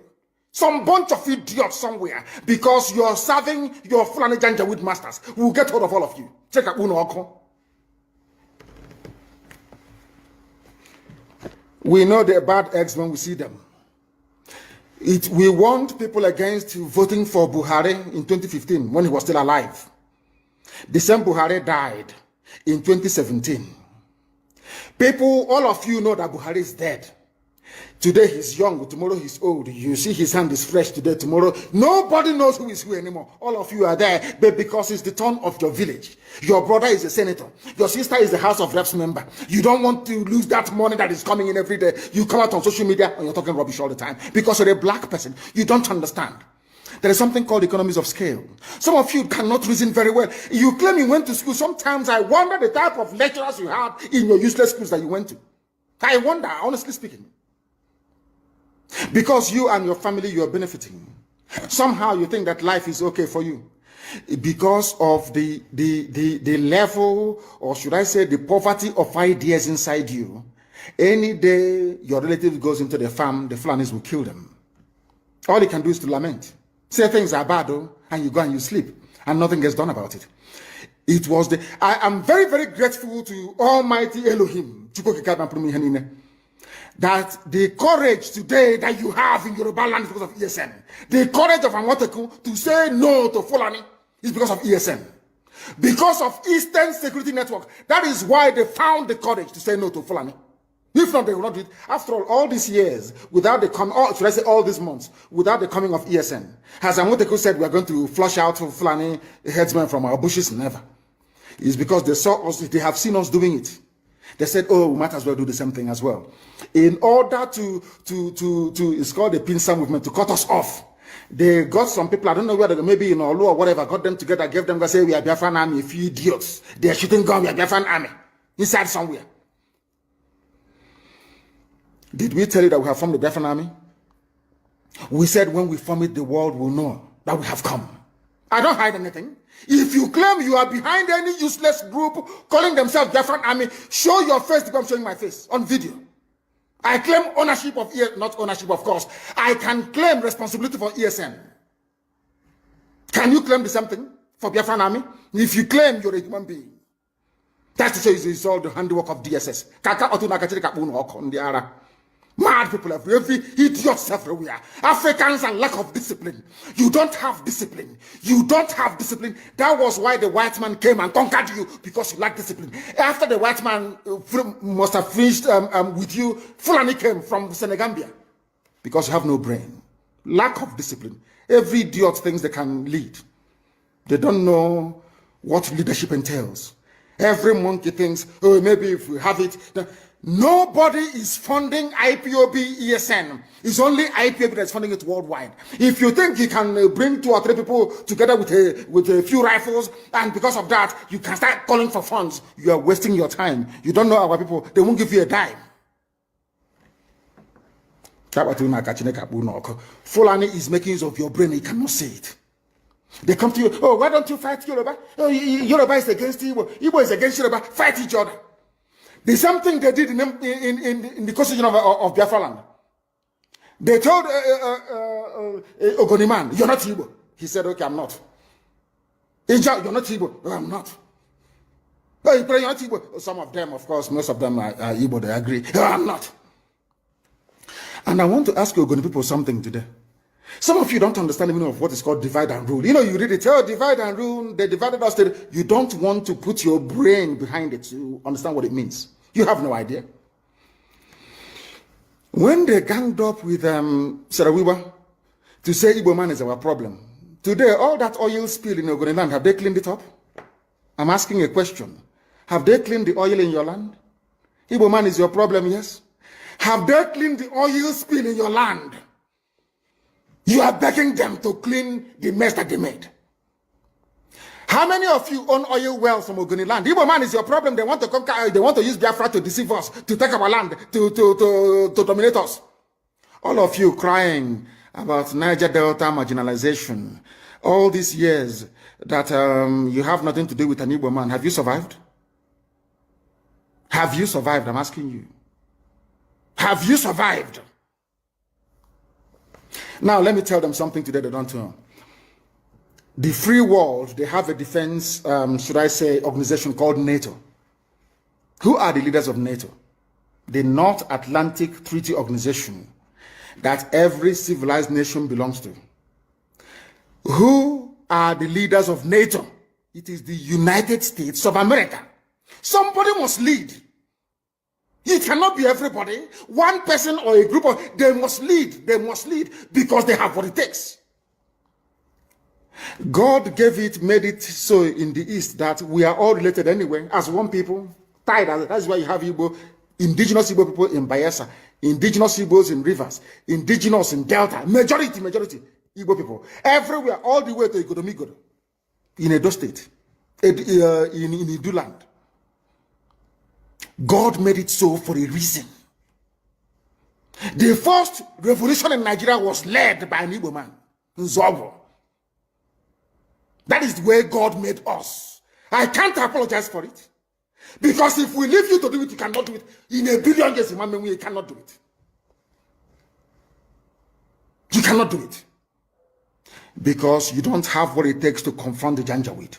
Some bunch of idiots somewhere because you're serving your Fulani Janjaweed masters. We'll get hold of all of you. Check out Uno Oko. We know the bad eggs when we see them. We warned people against voting for Buhari in 2015 when he was still alive. The same Buhari died in 2017. People, all of you know that Buhari is dead. Today he's young, tomorrow he's old. You see his hand is fresh today, tomorrow. Nobody knows who is who anymore. All of you are there, but because it's the turn of your village. Your brother is a senator. Your sister is a House of Reps member. You don't want to lose that money that is coming in every day. You come out on social media and you're talking rubbish all the time. Because you're a black person. You don't understand. There is something called economies of scale. Some of you cannot reason very well. You claim you went to school. Sometimes I wonder the type of lecturers you had in your useless schools that you went to. I wonder, honestly speaking. Because you and your family, you are benefiting. Somehow you think that life is okay for you. Because of the level, or should I say the poverty of ideas inside you. Any day your relative goes into the farm, the Fulanis will kill them. All you can do is to lament. Say things are bad, though, and you go and you sleep. And nothing gets done about it. It was I am very, very grateful to Almighty Elohim. That the courage today that you have in Yoruba land is because of ESN. The courage of Amoteku to say no to Fulani is because of ESN. Because of Eastern Security Network. That is why they found the courage to say no to Fulani. If not, they will not do it. After all these years, without the coming, or should I say all these months, without the coming of ESN, as Amoteku said, we are going to flush out Fulani headsmen from our bushes. Never. It's because they saw us, they have seen us doing it. They said, oh, we might as well do the same thing as well. In order to it's called the pincer movement, to cut us off. They got some people, I don't know whether maybe in Olu or whatever, got them together, gave them, say, we are Biafran army, a few idiots. They are shooting gun, we are Biafran army. Inside somewhere. Did we tell you that we have formed the Biafran army? We said when we form it, the world will know that we have come. I don't hide anything. If you claim you are behind any useless group calling themselves Biafran army, show your face because I'm showing my face on video. I claim ownership of ESN, not ownership, of course. I can claim responsibility for ESN. Can you claim the same thing for Biafran army? If you claim you're a human being, that's to say it's all the handiwork of DSS. Mad people every idiots everywhere. Africans and lack of discipline. You don't have discipline. You don't have discipline. That was why the white man came and conquered you, because you lack discipline. After the white man must have finished with you, Fulani came from Senegambia, because you have no brain. Lack of discipline. Every idiot thinks they can lead. They don't know what leadership entails. Every monkey thinks, oh, maybe if we have it. Nobody is funding IPOB ESN. It's only IPOB that's funding it worldwide. If you think you can bring 2 or 3 people together with a few rifles, and because of that, you can start calling for funds, you are wasting your time. You don't know our people. They won't give you a dime. Fulani is making use of your brain. You cannot say it. They come to you, oh, why don't you fight Yoruba? Oh, Yoruba is against Igbo. Igbo is against Yoruba. Fight each other. The same thing they did in the constitution of Biafra land. They told Ogoniman, you're not Igbo. He said, okay, I'm not. Ija, you're not Igbo. No, I'm not. Oh, you're not Igbo. Some of them, of course, most of them are Igbo, they agree. No, I'm not. And I want to ask Ogoni people something today. Some of you don't understand the meaning of what is called divide and rule. You know, you read it, oh, divide and rule, they divided us. You don't want to put your brain behind it to understand what it means. You have no idea. When they ganged up with Sarawiwa to say Igbo man is our problem, today, all that oil spill in Ogoni land, have they cleaned it up? I'm asking a question. Have they cleaned the oil in your land? Igbo man is your problem, yes? Have they cleaned the oil spill in your land? You are begging them to clean the mess that they made. How many of you own oil wells from Ogoni land? Igbo man is your problem. They want to conquer, they want to use Biafra to deceive us, to take our land, to dominate us. All of you crying about Niger Delta marginalization, all these years that you have nothing to do with an Igbo man. Have you survived? Have you survived? I'm asking you. Have you survived? Now, let me tell them something today they don't know. The free world, they have a defense, should I say, organization called NATO. Who are the leaders of NATO? The North Atlantic Treaty Organization that every civilized nation belongs to. Who are the leaders of NATO? It is the United States of America. Somebody must lead. It cannot be everybody. One person or a group of, they must lead. They must lead because they have what it takes. God gave it, made it so in the East that we are all related anyway, as one people, tied. That's why you have Igbo, indigenous Igbo people in Bayelsa, indigenous Igbos in Rivers, indigenous in Delta, majority Igbo people. Everywhere, all the way to Igodomigodo, in Edo State, in Idu land. God made it so for a reason. The first revolution in Nigeria was led by an Igbo man, Nzobo. That is the way God made us. I can't apologize for it. Because if we leave you to do it, you cannot do it. In a billion years, you cannot do it. You cannot do it. Because you don't have what it takes to confront the Janjaweed.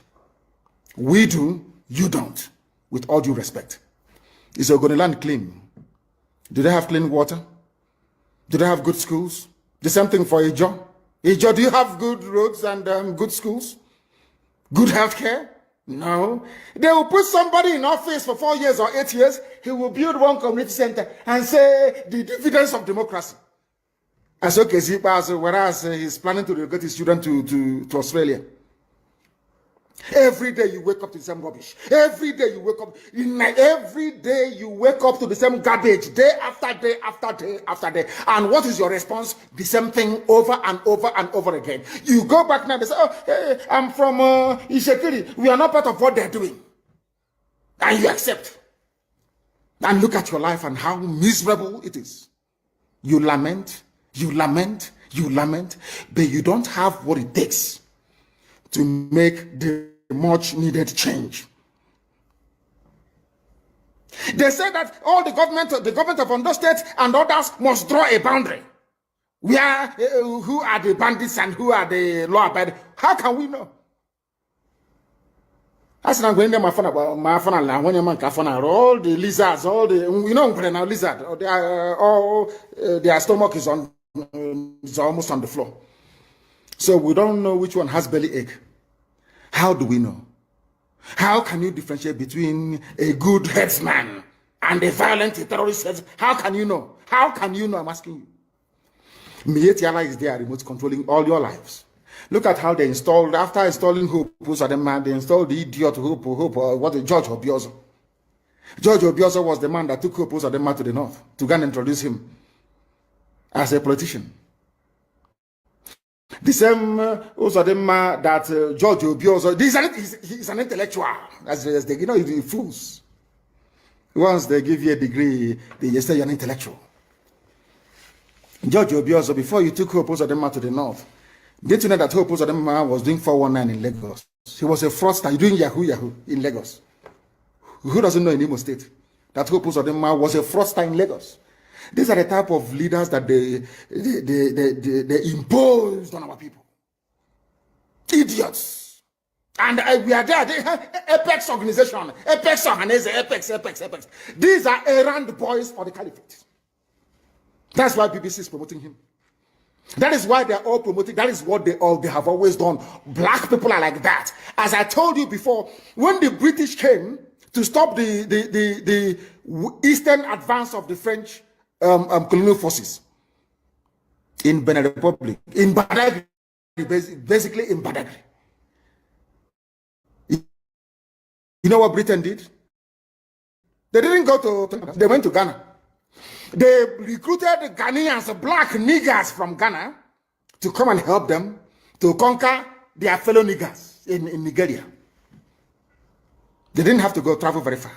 We do, you don't. With all due respect. Is Ogoniland clean? Do they have clean water? Do they have good schools? The same thing for Ijo. Ijo, do you have good roads and good schools? Good health care? No. They will put somebody in office for 4 years or 8 years. He will build one community center and say the dividends of democracy. As okay, whereas he's planning to get his children to Australia. Every day you wake up to the same rubbish. Every day you wake up. Every day you wake up to the same garbage. Day after day after day after day. And what is your response? The same thing over and over and over again. You go back now and say, oh, hey, I'm from Ishekiri. We are not part of what they're doing. And you accept. And look at your life and how miserable it is. You lament, you lament, you lament, but you don't have what it takes to make the much needed change. They say that all the government of Ondo State and others must draw a boundary. Who are the bandits and who are the law abiding? How can we know? That's not going to my phone about my phone and when you man all the lizards, all the now lizard, their stomach is almost on the floor. So we don't know which one has belly ache. How do we know? How can you differentiate between a good headsman and a violent terrorist headsman? How can you know? How can you know? I'm asking you. Mietiala is there, remote controlling all your lives. Look at how they installed, after installing Hope, they installed the idiot Hope, George Obiozo. George Obiozo was the man that took Hope to the north to go and introduce him as a politician. The same that George Obiozo, he's an intellectual, as they, he's fools. Once they give you a degree, they say you're an intellectual. George Obiozo, before you took Hope to the north, did you know that Hope was doing 419 in Lagos? He was a fraudster doing Yahoo in Lagos. Who doesn't know in Imo State that Hope was a fraudster in Lagos? These are the type of leaders that they imposed on our people. Idiots. And we are there. They have Apex organization. Apex organization. Apex. These are errand boys for the caliphate. That's why BBC is promoting him. That is why they are all promoting. That is what they have always done. Black people are like that. As I told you before, when the British came to stop the eastern advance of the French colonial forces in Benin Republic, in Badagry, basically in Badagry. You know what Britain did? They didn't go to, they went to Ghana. They recruited Ghanaians, black niggers from Ghana, to come and help them to conquer their fellow niggers in Nigeria. They didn't have to go travel very far.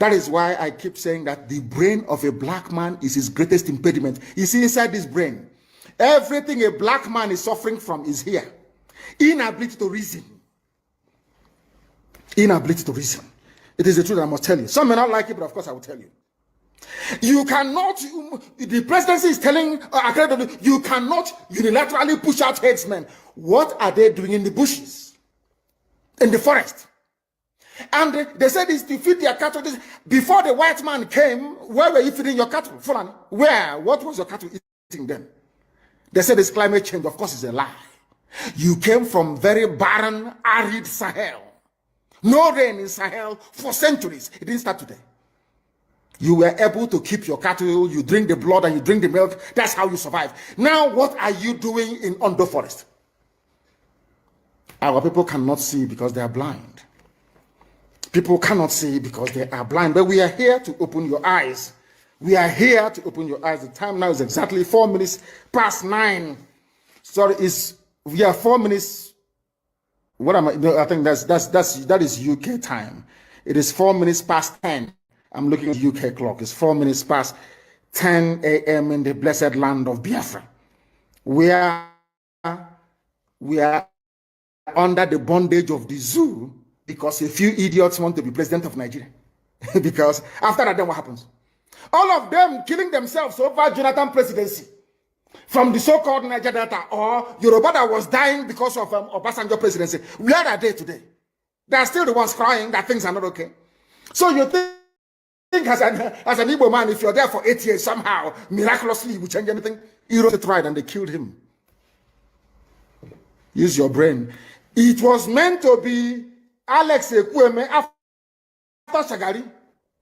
That is why I keep saying that the brain of a black man is his greatest impediment. You see, inside this brain, everything a black man is suffering from is here. Inability to reason. Inability to reason. It is the truth I must tell you. Some may not like it, but of course I will tell you. You cannot, the presidency is telling, you cannot unilaterally push out headsmen. What are they doing in the bushes? In the forest? And they said it's to feed their cattle. Before the white man came, where were you feeding your cattle? Fulani? Where? What was your cattle eating then? They said it's climate change. Of course, it's a lie. You came from very barren, arid Sahel. No rain in Sahel for centuries. It didn't start today. You were able to keep your cattle, you drink the blood and you drink the milk. That's how you survive. Now, what are you doing in Ondo Forest? Our people cannot see because they are blind. People cannot see because they are blind. But we are here to open your eyes. We are here to open your eyes. The time now is exactly 4 minutes past 9. Sorry, we are 4 minutes. What am I? No, I think that is UK time. It is 4 minutes past 10. I'm looking at the UK clock. It's 4 minutes past 10 a.m. in the blessed land of Biafra. We are under the bondage of the zoo because a few idiots want to be president of Nigeria. Because after that, then what happens? All of them killing themselves over Jonathan presidency. From the so-called Niger Delta or Yoruba that was dying because of Obasanjo presidency. Where are they today? They are still the ones crying that things are not okay. So you think as an Igbo man, if you're there for 8 years, somehow, miraculously, you will change anything? He wrote it right and they killed him. Use your brain. It was meant to be Alex Ekweme after Shagari,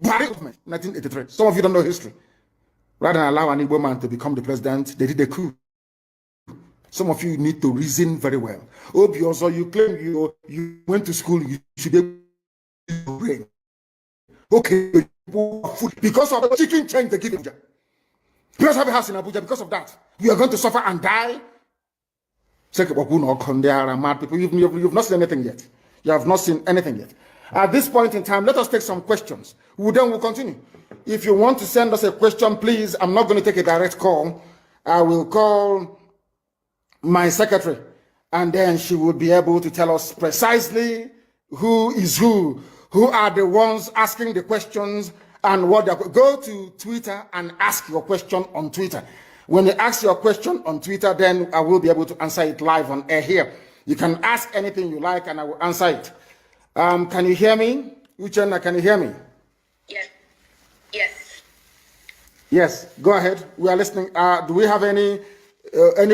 Buhari government, 1983. Some of you don't know history. Rather than allow an Igbo man to become the president, they did a coup. Some of you need to reason very well. Also, you claim you went to school, you should be able to brain. Okay, because of the chicken change they give in Abuja. Because have a house in Abuja, because of that, you are going to suffer and die. There are mad people. You've not seen anything yet. You have not seen anything yet. At this point in time, let us take some questions. Then we'll continue. If you want to send us a question, please, I'm not going to take a direct call. I will call my secretary, and then she will be able to tell us precisely who is who are the ones asking the questions, and what they're going. Go to Twitter and ask your question on Twitter. When you ask your question on Twitter, then I will be able to answer it live on air here. You can ask anything you like, and I will answer it. Can you hear me? Uchenna, can you hear me? Yes. Yes. Yes, go ahead. We are listening. Do we have any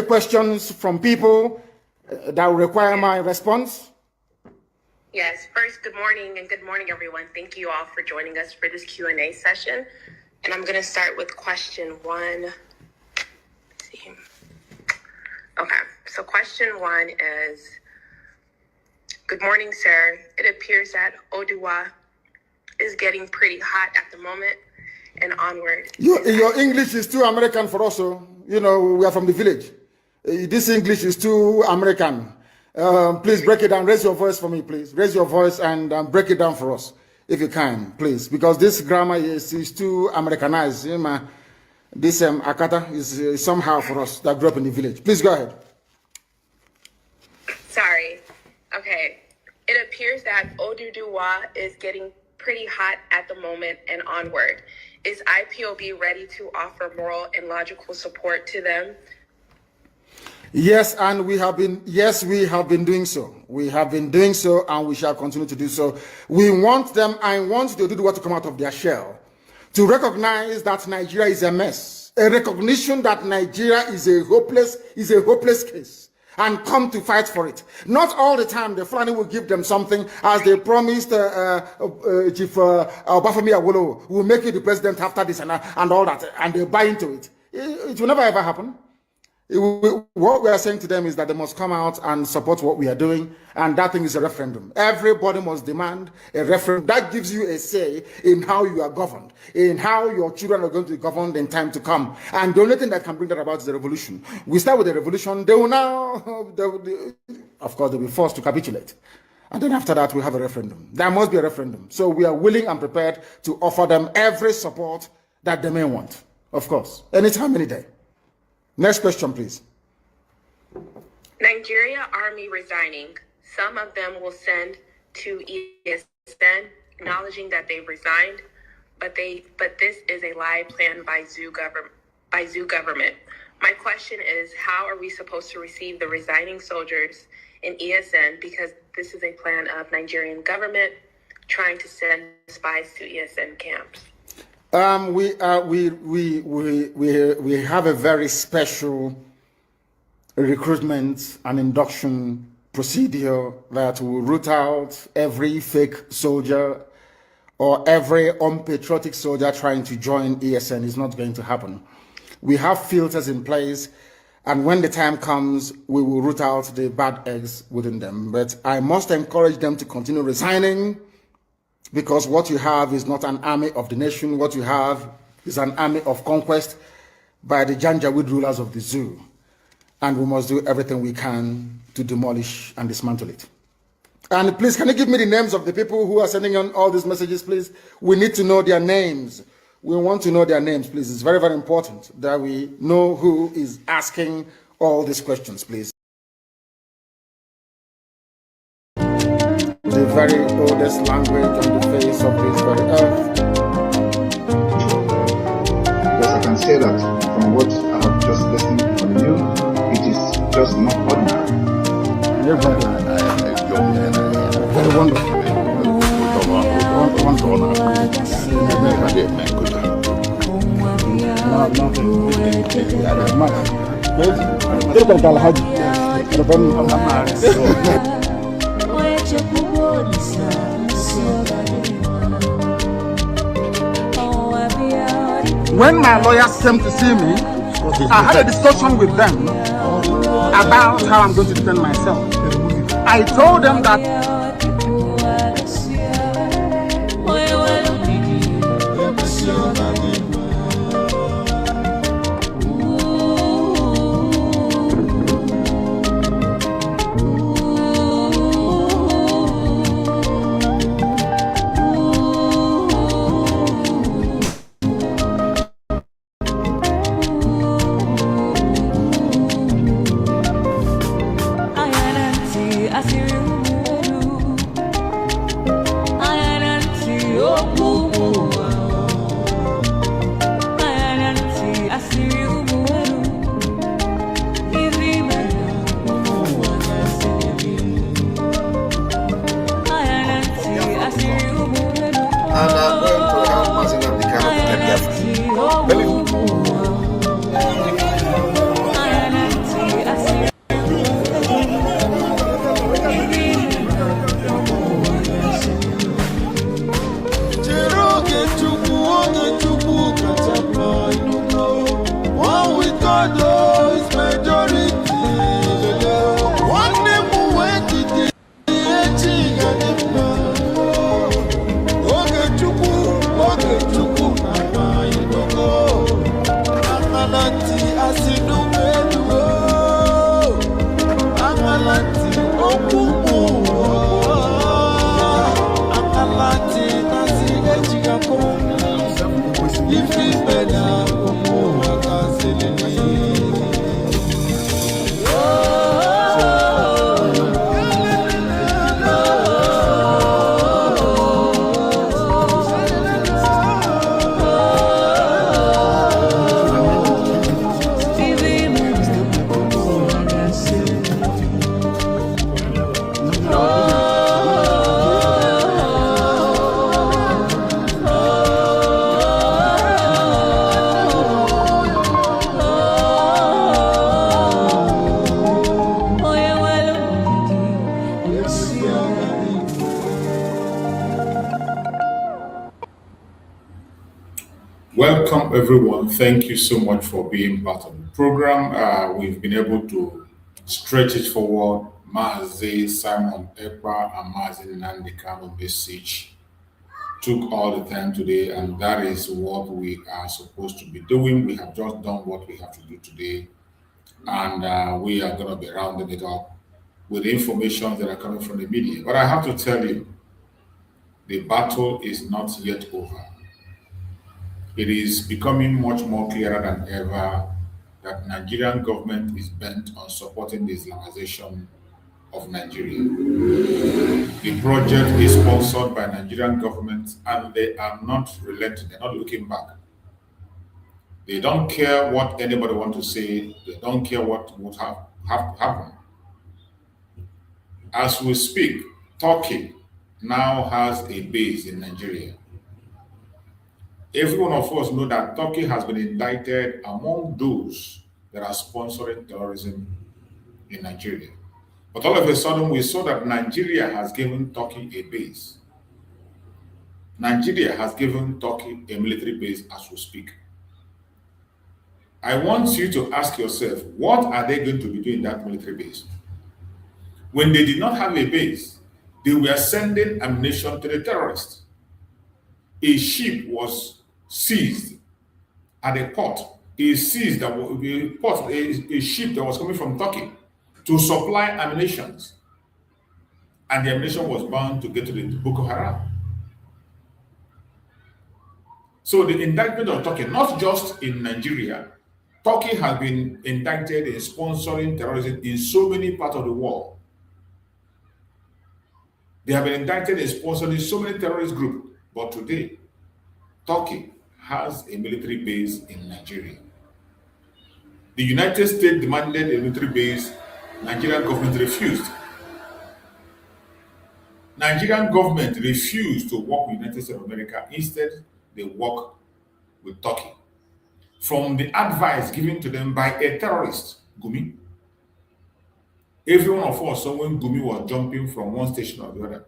questions from people that will require my response? Yes. First, good morning, and good morning, everyone. Thank you all for joining us for this Q&A session. And I'm going to start with question 1. Let's see. Okay. So question 1 is, good morning, sir. It appears that Oduwa is getting pretty hot at the moment and onward. Your English is too American for us. So, we are from the village. This English is too American. Please break it down. Raise your voice for me, please. Raise your voice and break it down for us, if you can, please. Because this grammar is too Americanized. This Akata is somehow for us that grew up in the village. Please go ahead. Sorry. Okay. It appears that Oduduwa is getting pretty hot at the moment and onward. Is IPOB ready to offer moral and logical support to them? Yes, and we have been doing so. We have been doing so, and we shall continue to do so. We want them, I want to do what to come out of their shell, to recognize that Nigeria is a mess, a recognition that Nigeria is a hopeless case, and come to fight for it. Not all the time the Fulani will give them something, as they promised Chief Obafemi Awolowo will make you the president after this and all that, and they buy into it. It will never ever happen. What we are saying to them is that they must come out and support what we are doing, and that thing is a referendum. Everybody must demand a referendum. That gives you a say in how you are governed, in how your children are going to be governed in time to come. And the only thing that can bring that about is the revolution. We start with the revolution. Of course, they'll be forced to capitulate. And then after that, we'll have a referendum. There must be a referendum. So we are willing and prepared to offer them every support that they may want. Of course, anytime, any day. Next question, please. Nigeria Army resigning. Some of them will send to ESN acknowledging that they resigned, but this is a lie planned by zoo government. My question is, how are we supposed to receive the resigning soldiers in ESN, because this is a plan of Nigerian government trying to send spies to ESN camps? We have a very special recruitment and induction procedure that will root out every fake soldier or every unpatriotic soldier trying to join ESN is not going to happen. We have filters in place, and when the time comes, we will root out the bad eggs within them. But I must encourage them to continue resigning, because what you have is not an army of the nation. What you have is an army of conquest by the Janjaweed rulers of the zoo. And we must do everything we can to demolish and dismantle it. And please, can you give me the names of the people who are sending on all these messages, please? We need to know their names. We want to know their names, please. It's very, very important that we know who is asking all these questions, please. The very oldest language on the face of this very earth. Because I can say that from what I have just listened from you, it is just not ordinary. Very wonderful. When my lawyers came to see me, I had a discussion with them about how I'm going to defend myself. I told them that Welcome, everyone. Thank you so much for being part of the program. We've been able to stretch it forward. Mazi Simon Ekpa and Mazi Nnamdi Kanu message took all the time today, and that is what we are supposed to be doing. We have just done what we have to do today, and we are going to be rounding it up with information that are coming from the media. But I have to tell you, the battle is not yet over. It is becoming much more clearer than ever that Nigerian government is bent on supporting the Islamization of Nigeria. The project is sponsored by Nigerian government, and they are not relenting. They're not looking back. They don't care what anybody wants to say. They don't care what would have to happen. As we speak, Turkey now has a base in Nigeria. Every one of us know that Turkey has been indicted among those that are sponsoring terrorism in Nigeria. But all of a sudden, we saw that Nigeria has given Turkey a base. Nigeria has given Turkey a military base as we speak. I want you to ask yourself, what are they going to be doing in that military base? When they did not have a base, they were sending ammunition to the terrorists. A ship was seized at a port. A ship that was coming from Turkey to supply ammunition, and the ammunition was bound to get to the Boko Haram. So the indictment of Turkey, not just in Nigeria, Turkey has been indicted in sponsoring terrorism in so many parts of the world. They have been indicted in sponsoring so many terrorist groups, but today, Turkey has a military base in Nigeria. The United States demanded a military base. Nigerian government refused. Nigerian government refused to work with the United States of America. Instead, they work with Turkey. From the advice given to them by a terrorist, Gumi, every one of us saw when Gumi was jumping from one station or the other,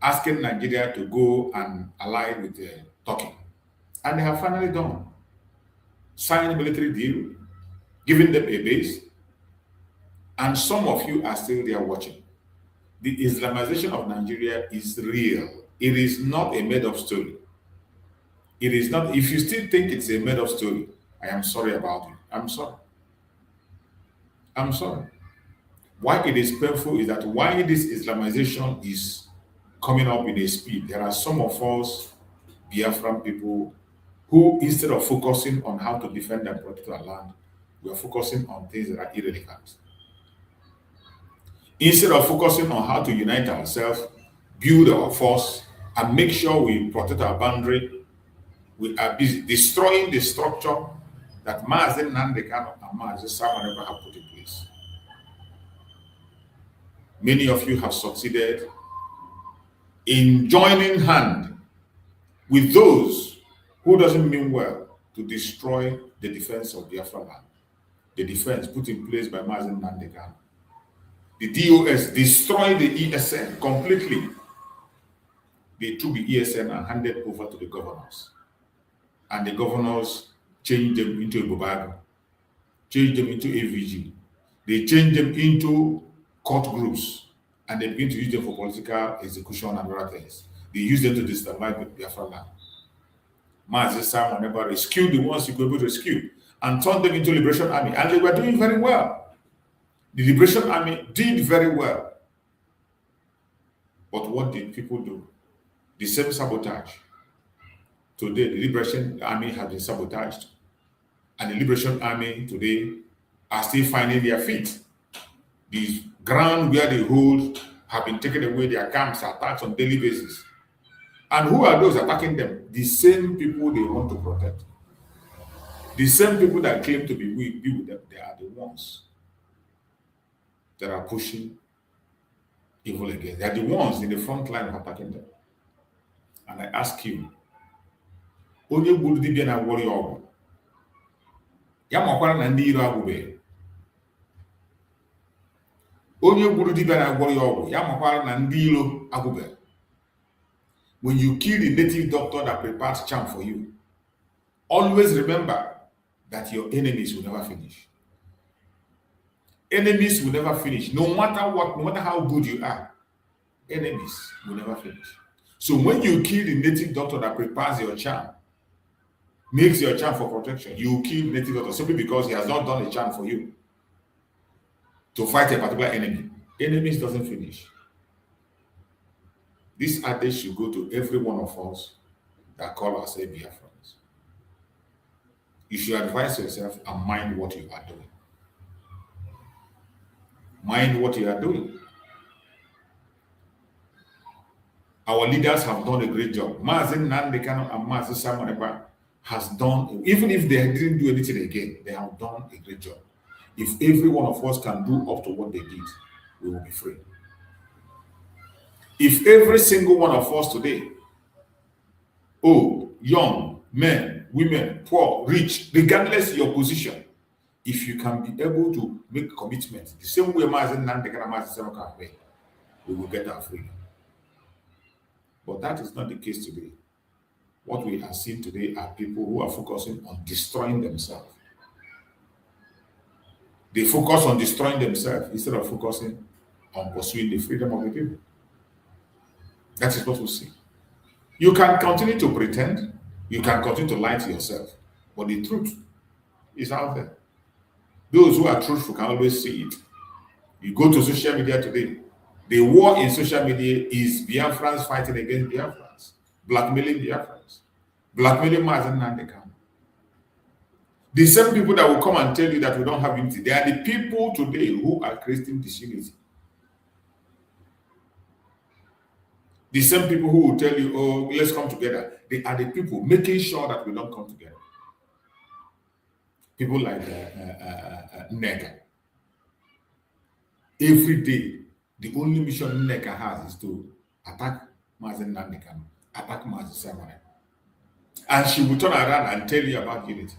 asking Nigeria to go and ally with Turkey. And they have finally done. Signed a military deal, giving them a base, and some of you are still there watching. The Islamization of Nigeria is real. It is not a made-up story. It is not. If you still think it's a made-up story, I am sorry about you. I'm sorry. I'm sorry. Why it is painful is that why this Islamization is coming up in a speed, there are some of us Biafran people who, instead of focusing on how to defend and protect our land, we are focusing on things that are irrelevant. Instead of focusing on how to unite ourselves, build our force, and make sure we protect our boundary, we are busy destroying the structure that Mazen Nandekano and Mazen Samaneba have put in place. Many of you have succeeded in joining hand with those who doesn't mean well to destroy the defense of Biafra land. The defense put in place by Mazen Nandekano. The DOS destroyed the ESN completely. They took the ESN and handed over to the governors. And the governors changed them into a Bobago, changed them into AVG. They changed them into court groups, and they began to use them for political execution and other things. They used them to destabilize Biafra land. Mazi Simon never rescued the ones he could be able to rescue and turned them into Liberation Army, and they were doing very well. The Liberation Army did very well. But what did people do? The same sabotage. Today, the Liberation Army has been sabotaged. And the Liberation Army today are still finding their feet. The ground where they hold have been taken away, their camps are attacked on a daily basis. And who are those attacking them? The same people they want to protect. The same people that claim to be with them, they are the ones that are pushing evil again. They are the ones in the front line of attacking them. And I ask you, onye gburu dibịa na-agwọrọ ya ọgwụ, ya makwara na ndị iro agwụbeghị. Onye gburu dibịa na-agwọrọ ya ọgwụ, ya makwara na ndị iro agwụbeghị. When you kill the native doctor that prepares charm for you, always remember that your enemies will never finish. Enemies will never finish. No matter what, no matter how good you are, enemies will never finish. So when you kill the native doctor that prepares your charm, makes your charm for protection, you kill native doctor simply because he has not done a charm for you to fight a particular enemy. Enemies doesn't finish. This adage should go to every one of us that call ourselves Biafrans. You should advise yourself and mind what you are doing. Mind what you are doing. Our leaders have done a great job. Mazen Nandekano and Mazen Samaneba has done, even if they didn't do anything again, they have done a great job. If every one of us can do up to what they did, we will be free. If every single one of us today, old, young, men, women, poor, rich, regardless of your position, if you can be able to make commitments, the same way Mazen Nandekano and Mazen Samaneba, we will get our freedom. But that is not the case today. What we are seeing today are people who are focusing on destroying themselves. They focus on destroying themselves instead of focusing on pursuing the freedom of the people. That is what we see. You can continue to pretend, you can continue to lie to yourself, but the truth is out there. Those who are truthful can always see it. You go to social media today, the war in social media is Biafrans fighting against Biafrans, blackmailing Biafrans, blackmailing Mazen Nandekam. The same people that will come and tell you that we don't have unity, they are the people today who are creating disunity. The same people who will tell you, oh, let's come together, they are the people making sure that we don't come together. People like Nega. Every day, the only mission Nega has is to attack Mazen Nandekam, attack Mazen Samara. And she will turn around and tell you about unity.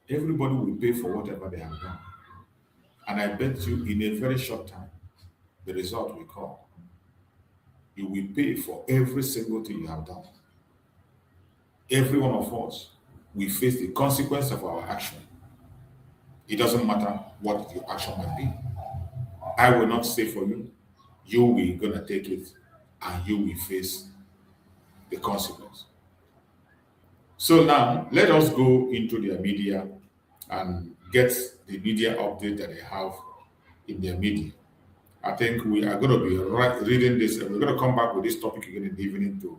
Everybody will pay for whatever they have done. And I bet you in a very short time, the result will come. You will pay for every single thing you have done. Every one of us will face the consequence of our action. It doesn't matter what your action might be. I will not say for you. You will gonna take it and you will face the consequence. So now let us go into their media and get the media update that they have in their media. I think we are going to be reading this, and we're going to come back with this topic again in the evening to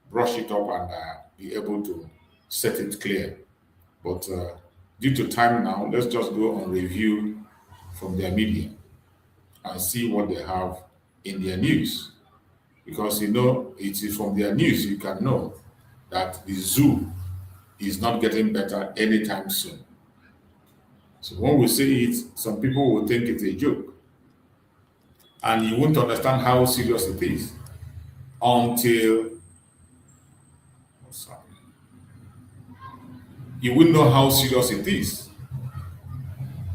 brush it up and be able to set it clear. But due to time now, let's just go on review from their media and see what they have in their news. Because, you know, it is from their news you can know that the zoo is not getting better anytime soon. So when we say it, some people will think it's a joke. And you won't understand how serious it is until you wouldn't know how serious it is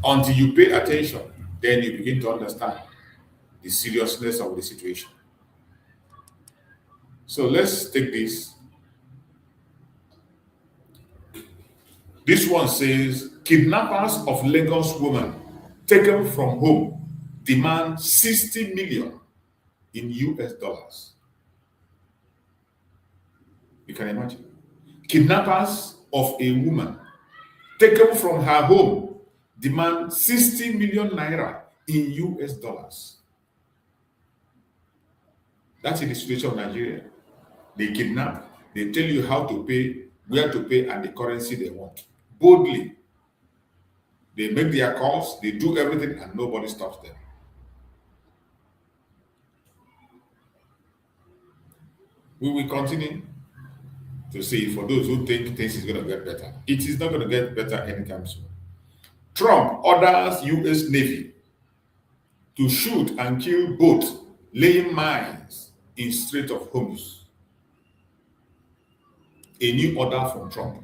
until you pay attention. Then you begin to understand the seriousness of the situation. So let's take this. This one says, kidnappers of Lagos woman taken from home demand 60 million in US dollars. You can imagine. Kidnappers of a woman taken from her home demand 60 million naira in US dollars. That's in the situation of Nigeria. They kidnap, they tell you how to pay, where to pay, and the currency they want. Boldly. They make their calls, they do everything, and nobody stops them. We will continue to see for those who think things is going to get better. It is not going to get better anytime soon. Trump orders U.S. Navy to shoot and kill boat laying mines in Strait of Hormuz. A new order from Trump.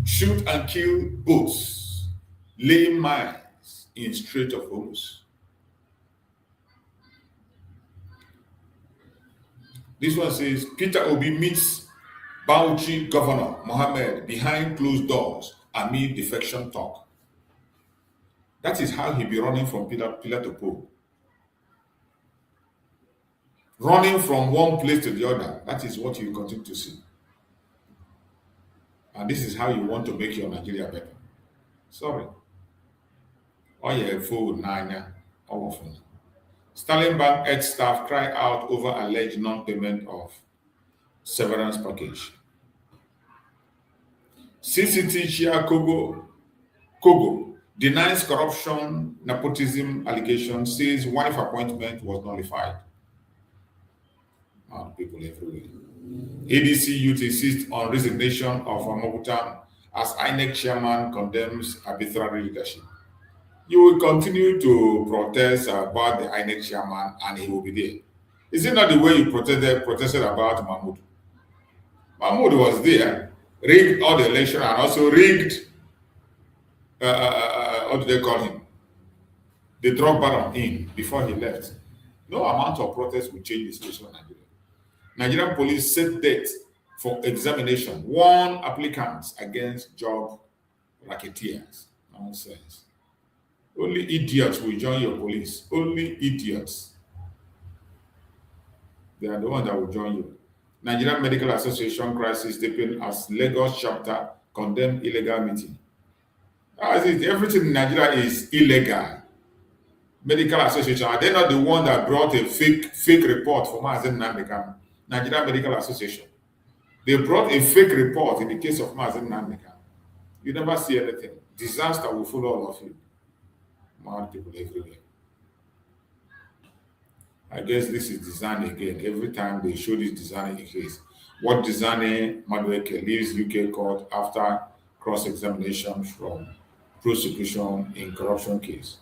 Shoot and kill boats laying mines in Strait of Hormuz. This one says, Peter Obi meets Bauchi Governor Mohammed behind closed doors amid defection talk. That is how he'll be running from pillar to pole. Running from one place to the other. That is what you continue to see. And this is how you want to make your Nigeria better. Sorry. Oh yeah, fool, nine, all of them. Sterling Bank ex-staff cry out over alleged non-payment of severance package. CCT Chair Kogo denies corruption, nepotism allegation, says wife appointment was nullified. People everywhere. ADC youth insists on resignation of Amogutan as INEC chairman condemns arbitrary leadership. You will continue to protest about the INEC chairman and he will be there. Is it not the way you protested about Mahmoud? Mahmoud was there, rigged all the election and also rigged, what do they call him? the drug baron in before he left. No amount of protest will change the situation in Nigeria. Nigerian police set date for examination, warn applicants against job racketeers. Nonsense. Only idiots will join your police. Only idiots. They are the ones that will join you. Nigerian Medical Association crisis deepened as Lagos chapter condemned illegal meeting. As it, everything in Nigeria is illegal. Medical Association, are they not the one that brought a fake report for Mazen Nandekam? Nigerian Medical Association. They brought a fake report in the case of Mazen Nandekam. You never see anything. Disaster will follow all of you. Mad people everywhere. I guess this is design again. Every time they show this design case. What designing Madueke leaves UK court after cross-examination from prosecution in corruption case.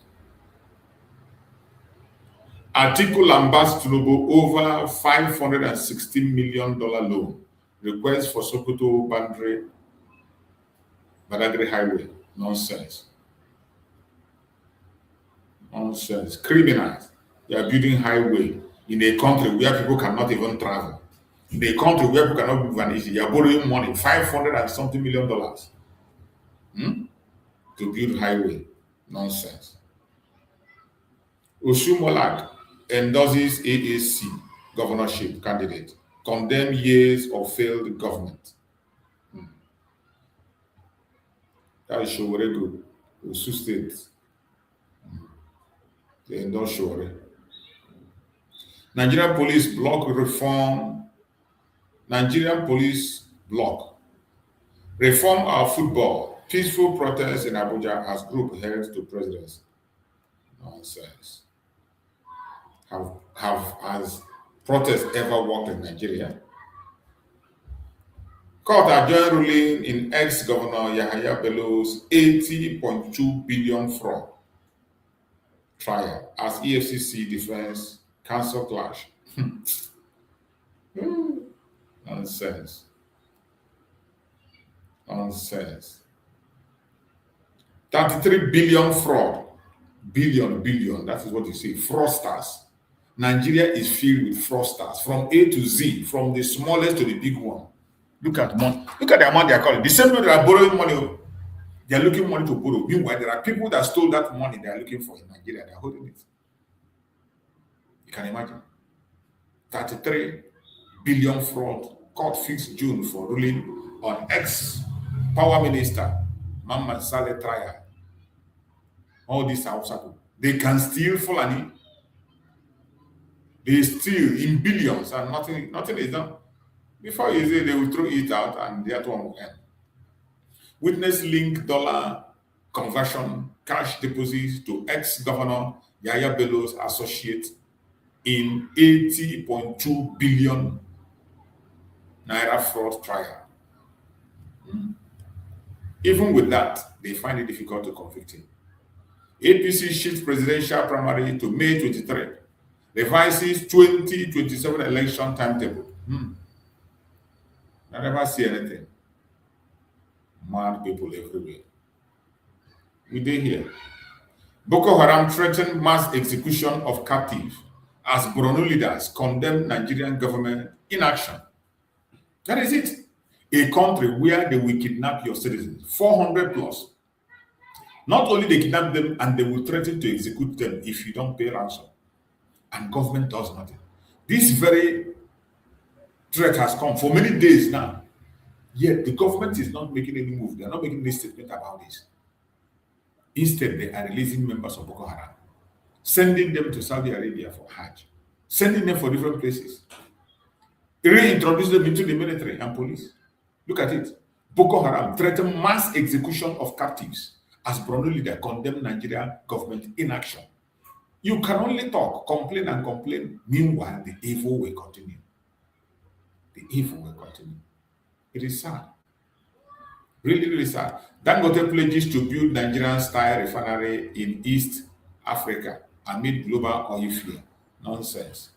Article Lambas Tinubu over $560 million loan. Request for Sokoto Badagry Highway. Nonsense. Nonsense. Criminals. They are building highway in a country where people cannot even travel. In a country where people cannot move an easy. You are borrowing money, $500 and something million to build highway. Nonsense. Oshumolak endorses AAC governorship candidate. Condemn years of failed government. That is Showorego, Osu State. They endorse Showore. Nigerian police block reform. Nigerian police block. Reform our football. Peaceful protests in Abuja as group heads to presidency. Nonsense. Has protests ever worked in Nigeria? Court adjourned ruling in ex-governor Yahaya Bello's 80.2 billion fraud trial as EFCC defense counsel clash. Nonsense. Nonsense. 33 billion fraud. Billion. That is what you see. Fraudsters. Nigeria is filled with fraudsters from A to Z, from the smallest to the big one. Look at money. Look at the amount they are calling. The same people that are borrowing money, they are looking money to borrow. Meanwhile, there are people that stole that money they are looking for in Nigeria. They are holding it. You can imagine. 33 billion fraud. Court fixed June for ruling on ex-power minister Mamman Saleh trial. All these are they can steal Fulani. They steal in billions and nothing is done. Before you say they will throw it out and the other one will end. Witness link dollar conversion cash deposits to ex-governor Yahaya Bello's associate in 80.2 billion naira fraud trial. Even with that, they find it difficult to convict him. APC shifts presidential primary to May 23. Revises 2027 election timetable. I never see anything. Mad people everywhere. We did here. Boko Haram threatened mass execution of captives as Borno leaders condemn Nigerian government inaction. That is it. A country where they will kidnap your citizens, 400 plus. Not only they kidnap them and they will threaten to execute them if you don't pay ransom. And government does nothing. This very threat has come for many days now. Yet the government is not making any move. They are not making any statement about this. Instead, they are releasing members of Boko Haram, sending them to Saudi Arabia for Hajj, sending them for different places, reintroduce them into the military and police. Look at it. Boko Haram threatened mass execution of captives as Borno leader condemned Nigerian government inaction. You can only talk, complain and complain. Meanwhile, the evil will continue. The evil will continue. It is sad. Really, really sad. Dangote pledges to build Nigerian-style refinery in East Africa amid global oil fear. Nonsense.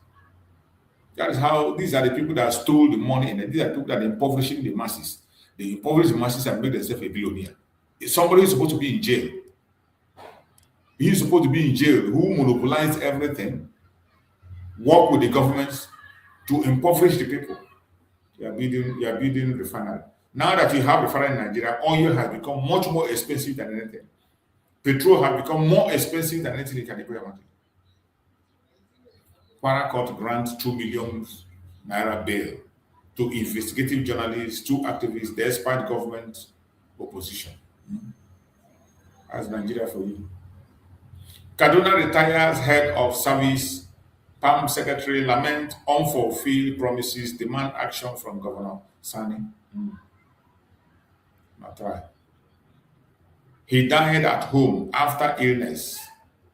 That is how these are the people that stole the money, and these are people that are impoverishing the masses. They impoverish the masses and make themselves a billionaire. If somebody is supposed to be in jail, He's supposed to be in jail, who monopolized everything, work with the governments to impoverish the people. You are building refinery. Now that you have refinery in Nigeria, oil has become much more expensive than anything. Petrol has become more expensive than anything you can ever imagine. Kwara Court grants 2 million naira bail to investigative journalists, 2 activists, despite government opposition. That's Nigeria for you. Kaduna retires head of service. PAM secretary lament unfulfilled promises, demand action from Governor Sani. Not right. He died at home after illness.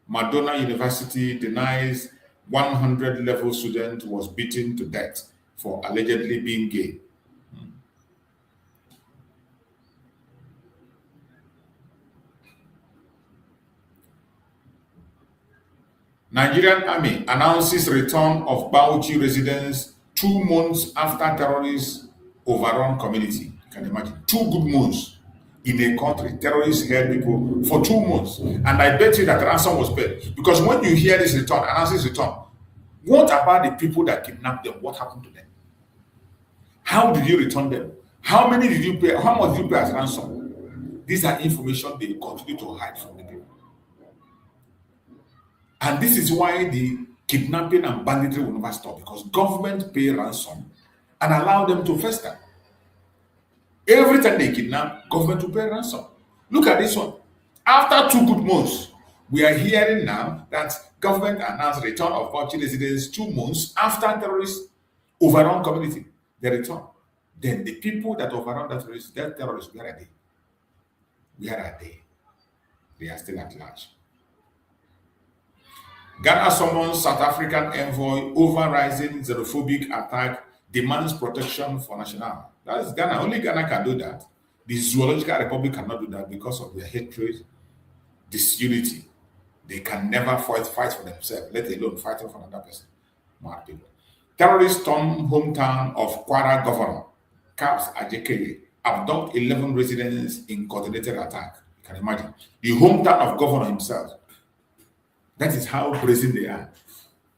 Madonna University denies 100-level student was beaten to death for allegedly being gay. Nigerian Army announces return of Bauchi residents 2 months after terrorists overrun community. You can imagine 2 good months in a country. Terrorists held people for 2 months, and I bet you that ransom was paid. Because when you hear this return, announces return, what about the people that kidnapped them? What happened to them? How did you return them? How many did you pay? How much did you pay as ransom? These are information they continue to hide from the people. And this is why the kidnapping and banditry will never stop, because government pay ransom and allow them to fester. Every time they kidnap, government will pay ransom. Look at this one. After 2 good months, we are hearing now that government announced return of Bauchi residents 2 months after terrorists overrun community. They return. Then the people that overrun that terrorists, where are they? Where are they? They are still at large. Ghana summons South African envoy over rising xenophobic attack, demands protection for national. That is Ghana. Only Ghana can do that. The Zoological Republic cannot do that because of their hatred, disunity. They can never fight for themselves, let alone fight for another person. Mad people. Terrorists storm hometown of Kwara governor, Caps Ajekeye, abduct 11 residents in coordinated attack. You can imagine. The hometown of governor himself. That is how brazen they are.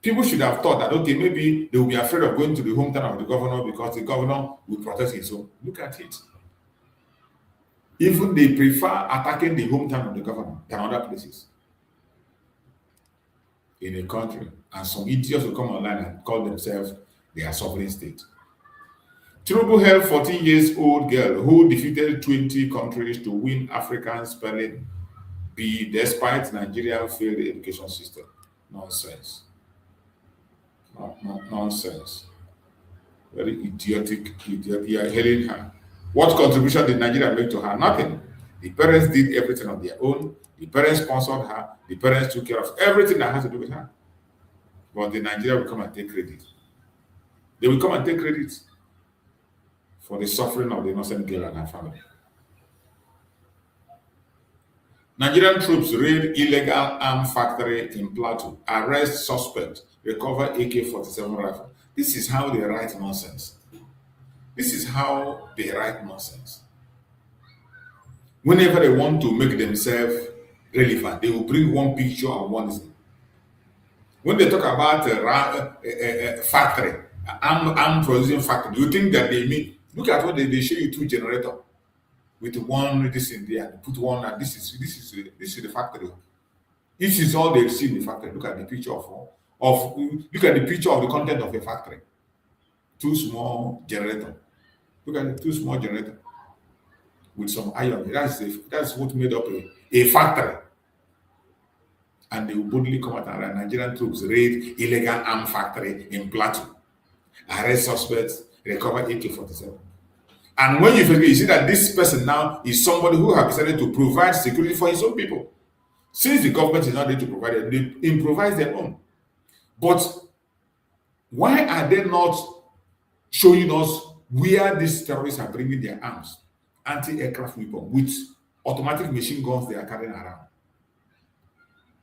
People should have thought that, okay, maybe they will be afraid of going to the hometown of the governor because the governor will protect his home. Look at it. Even they prefer attacking the hometown of the governor than other places in a country. And some idiots will come online and call themselves their sovereign state. Tinubu held 14-year-old girl who defeated 20 countries to win African spelling bee despite Nigeria's failed education system. Nonsense. Nonsense. Very idiotic idiot. You are hearing her. What contribution did Nigeria make to her? Nothing. The parents did everything on their own. The parents sponsored her. The parents took care of everything that has to do with her. But the Nigeria will come and take credit. They will come and take credit for the suffering of the innocent girl and her family. Nigerian troops raid illegal arms factory in Plateau, arrest suspect, recover AK-47 rifle. This is how they write nonsense. This is how they write nonsense. Whenever they want to make themselves relevant, they will bring one picture and one thing. When they talk about a factory, arm producing factory, do you think that they mean, look at what they show you 2 generators with one this in there, put one, and this is the factory. This is all they see in the factory. Look at the picture look at the picture of the content of a factory. 2 small generators. Look at the 2 small generators with some iron. That's what made up a factory. And they will boldly come out and write, Nigerian troops raid illegal arm factory in Plateau, arrest suspects, recover AK-47. And when you see that this person now is somebody who has decided to provide security for his own people. Since the government is not there to provide it, they improvise their own. But why are they not showing us where these terrorists are bringing their arms, anti-aircraft weapons, with automatic machine guns they are carrying around?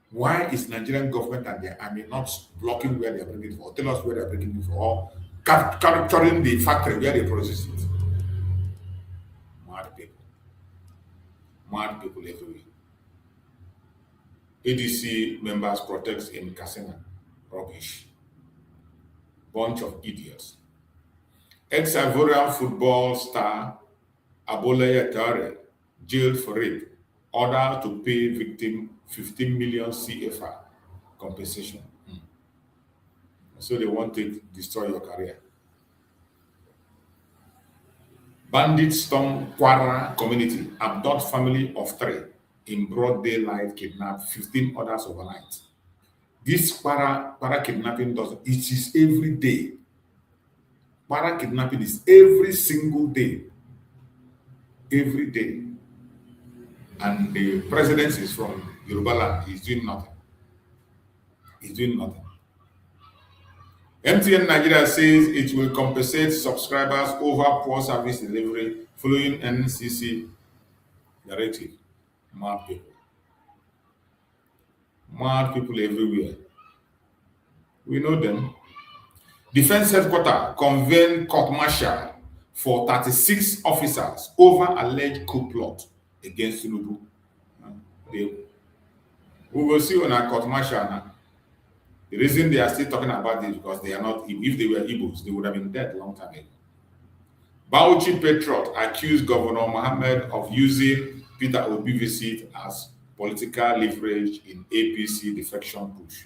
Why is Nigerian government and their army not blocking where they are bringing it for, tell us where they are bringing it for, or capturing the factory where they process it? Mad people everywhere. ADC members protest in Kasina. Rubbish. Bunch of idiots. Ex-Ivorian football star Aboleye Tare, jailed for rape, ordered to pay victim 15 million CFA compensation. So they want to destroy your career. Bandits storm Kwara community, abduct family of 3 in broad daylight, kidnap 15 others overnight. This para kidnapping it is every day. Para kidnapping is every single day. Every day. And the president is from Yoruba land. He's doing nothing. He's doing nothing. MTN Nigeria says it will compensate subscribers over poor service delivery following NCC directive. Mad people. Mad people everywhere. We know them. Defense headquarters convened court martial for 36 officers over alleged coup plot against Tinubu. We will see on our court martial now. The reason they are still talking about this is because they are not, if they were Igbos, they would have been dead a long time ago. Bauchi Patriot accused Governor Mohammed of using Peter Obi visit as political leverage in APC defection push.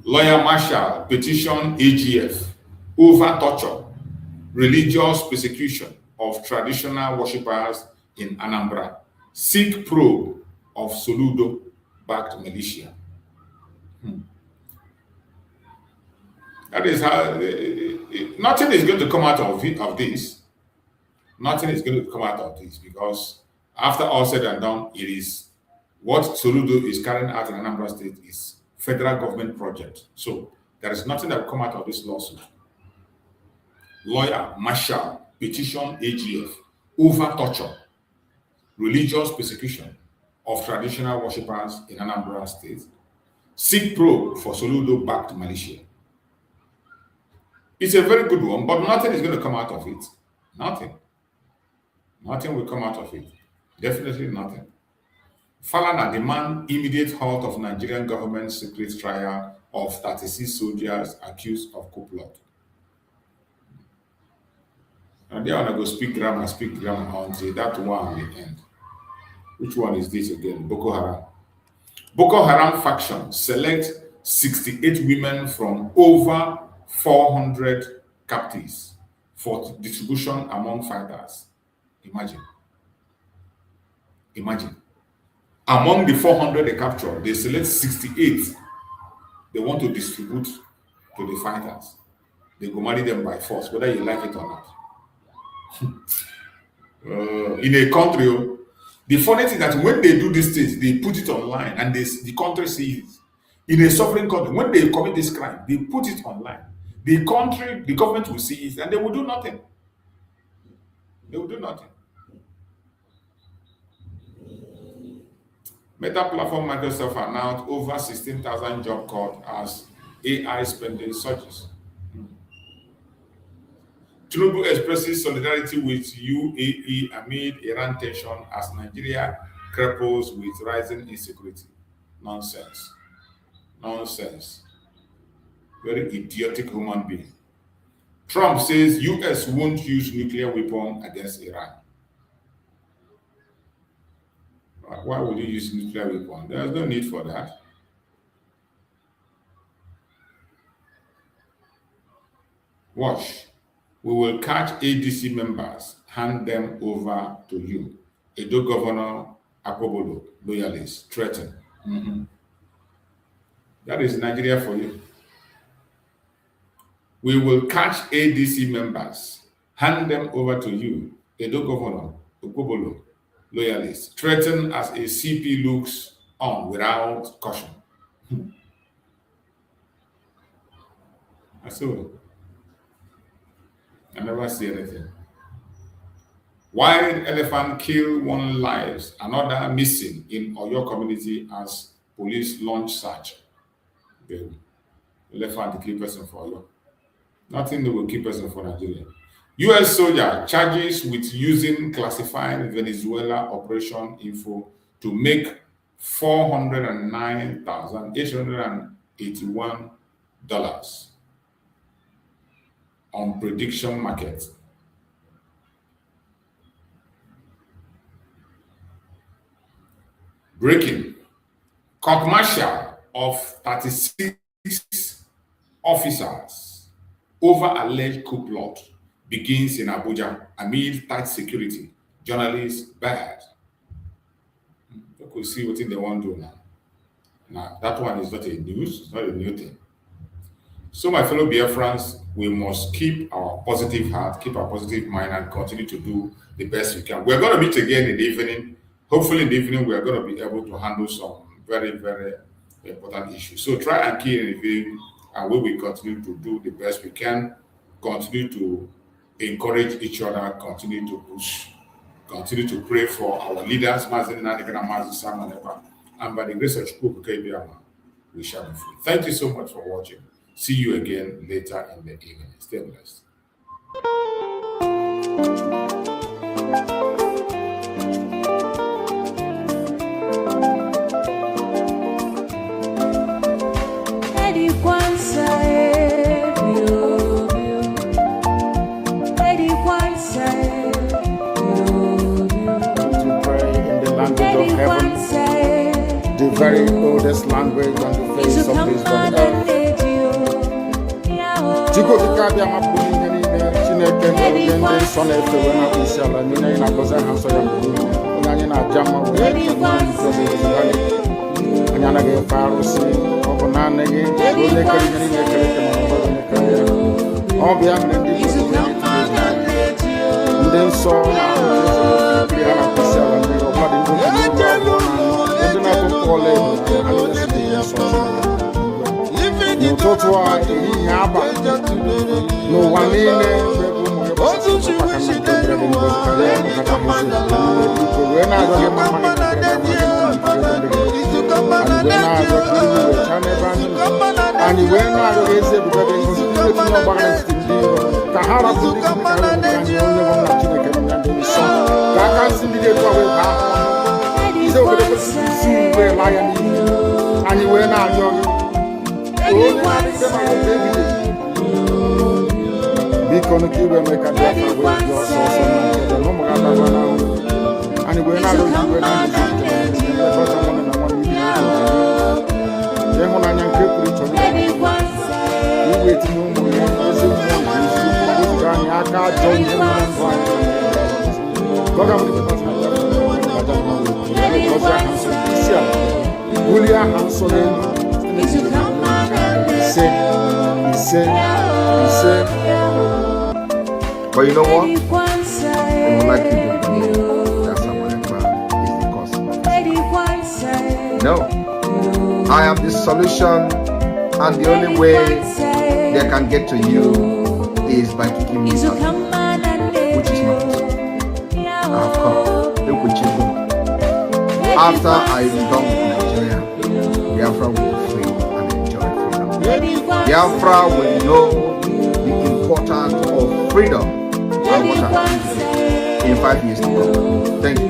Lawyer Marshall petition AGF over torture, religious persecution of traditional worshippers in Anambra, seek probe of Soludo-backed militia. That is how nothing is going to come out of this. Nothing is going to come out of this because after all said and done, it is what Soludo is carrying out in Anambra State is federal government project. So there is nothing that will come out of this lawsuit. Lawyer Marshall petition AGF over torture, religious persecution of traditional worshippers in Anambra State, seek probe for Soludo-backed militia. It's a very good one, but nothing is going to come out of it. Nothing. Nothing will come out of it. Definitely nothing. Fulani demand immediate halt of Nigerian government secret trial of 36 soldiers accused of coup plot. And they want to go speak grammar until that one will end. Which one is this again? Boko Haram. Boko Haram faction select 68 women from over 400 captives for distribution among fighters. Imagine. Among the 400 they captured, they select 68 they want to distribute to the fighters. They go marry them by force, whether you like it or not. In a country, the funny thing that when they do these things, they put it online and the country sees it. In a sovereign country, when they commit this crime, they put it online. The government will see it and they will do nothing. They will do nothing. Meta platform Microsoft announced over 16,000 job cuts as AI spending surges. Tinubu expresses solidarity with UAE amid Iran tension as Nigeria grapples with rising insecurity. Nonsense. Very idiotic human being. Trump says US won't use nuclear weapon against Iran. Why would you use nuclear weapon? There's no need for that. Watch. We will catch ADC members, hand them over to you. Edo Governor Akobolo, loyalists, threaten. That is Nigeria for you. We will catch ADC members, hand them over to you. Edo Governor Akobolo, loyalists, threaten as a CP looks on without caution. I never see anything. Wild elephant kill 1 lives, another missing in Oyo community as police launch search. The elephant kill person for Oyo. Nothing that will keep us for Nigeria. U.S. soldier charges with using classified Venezuela operation info to make $409,881 on prediction market. Breaking. Court-martial of 36 officers over alleged coup plot begins in Abuja amid tight security. Journalists bad. You could see what they want to do now. Now, that one is not a news, it's not a new thing. So, my fellow Biafrans, we must keep our positive heart, keep our positive mind, and continue to do the best we can. We're going to meet again in the evening. Hopefully, in the evening, we're going to be able to handle some very, very important issues. So, try and key in the evening, and we will continue to do the best we can, continue to encourage each other, continue to push, continue to pray for our leaders, and by the grace of God, we shall be free. Thank you so much for watching. See you again later in the evening. Stay blessed. The very oldest language on the face of this very earth. Chiko kikabia mapuni nyani chineke ngende sone fewe na inshallah nina ina koza hanso ya mbuni onanye na jama we kana nzozi zali anyana ge farusi obona nege ole kali nyani nekele kama mbona nekele obia mnendi nden so na ya na inshallah ni obadi ndo ole no toto a yaba no wanene and you were not young. Because you will make a difference with your source and you were not young. But you know what? They would like you to believe that someone is the cause of it. No. I am the solution, and the only way they can get to you is by kicking me out, which is not possible. I have come. Look what you do. After I am done with Nigeria, Biafra will be free and enjoy freedom. Biafra will know the importance of freedom and what I in 5 years to come. Thank you.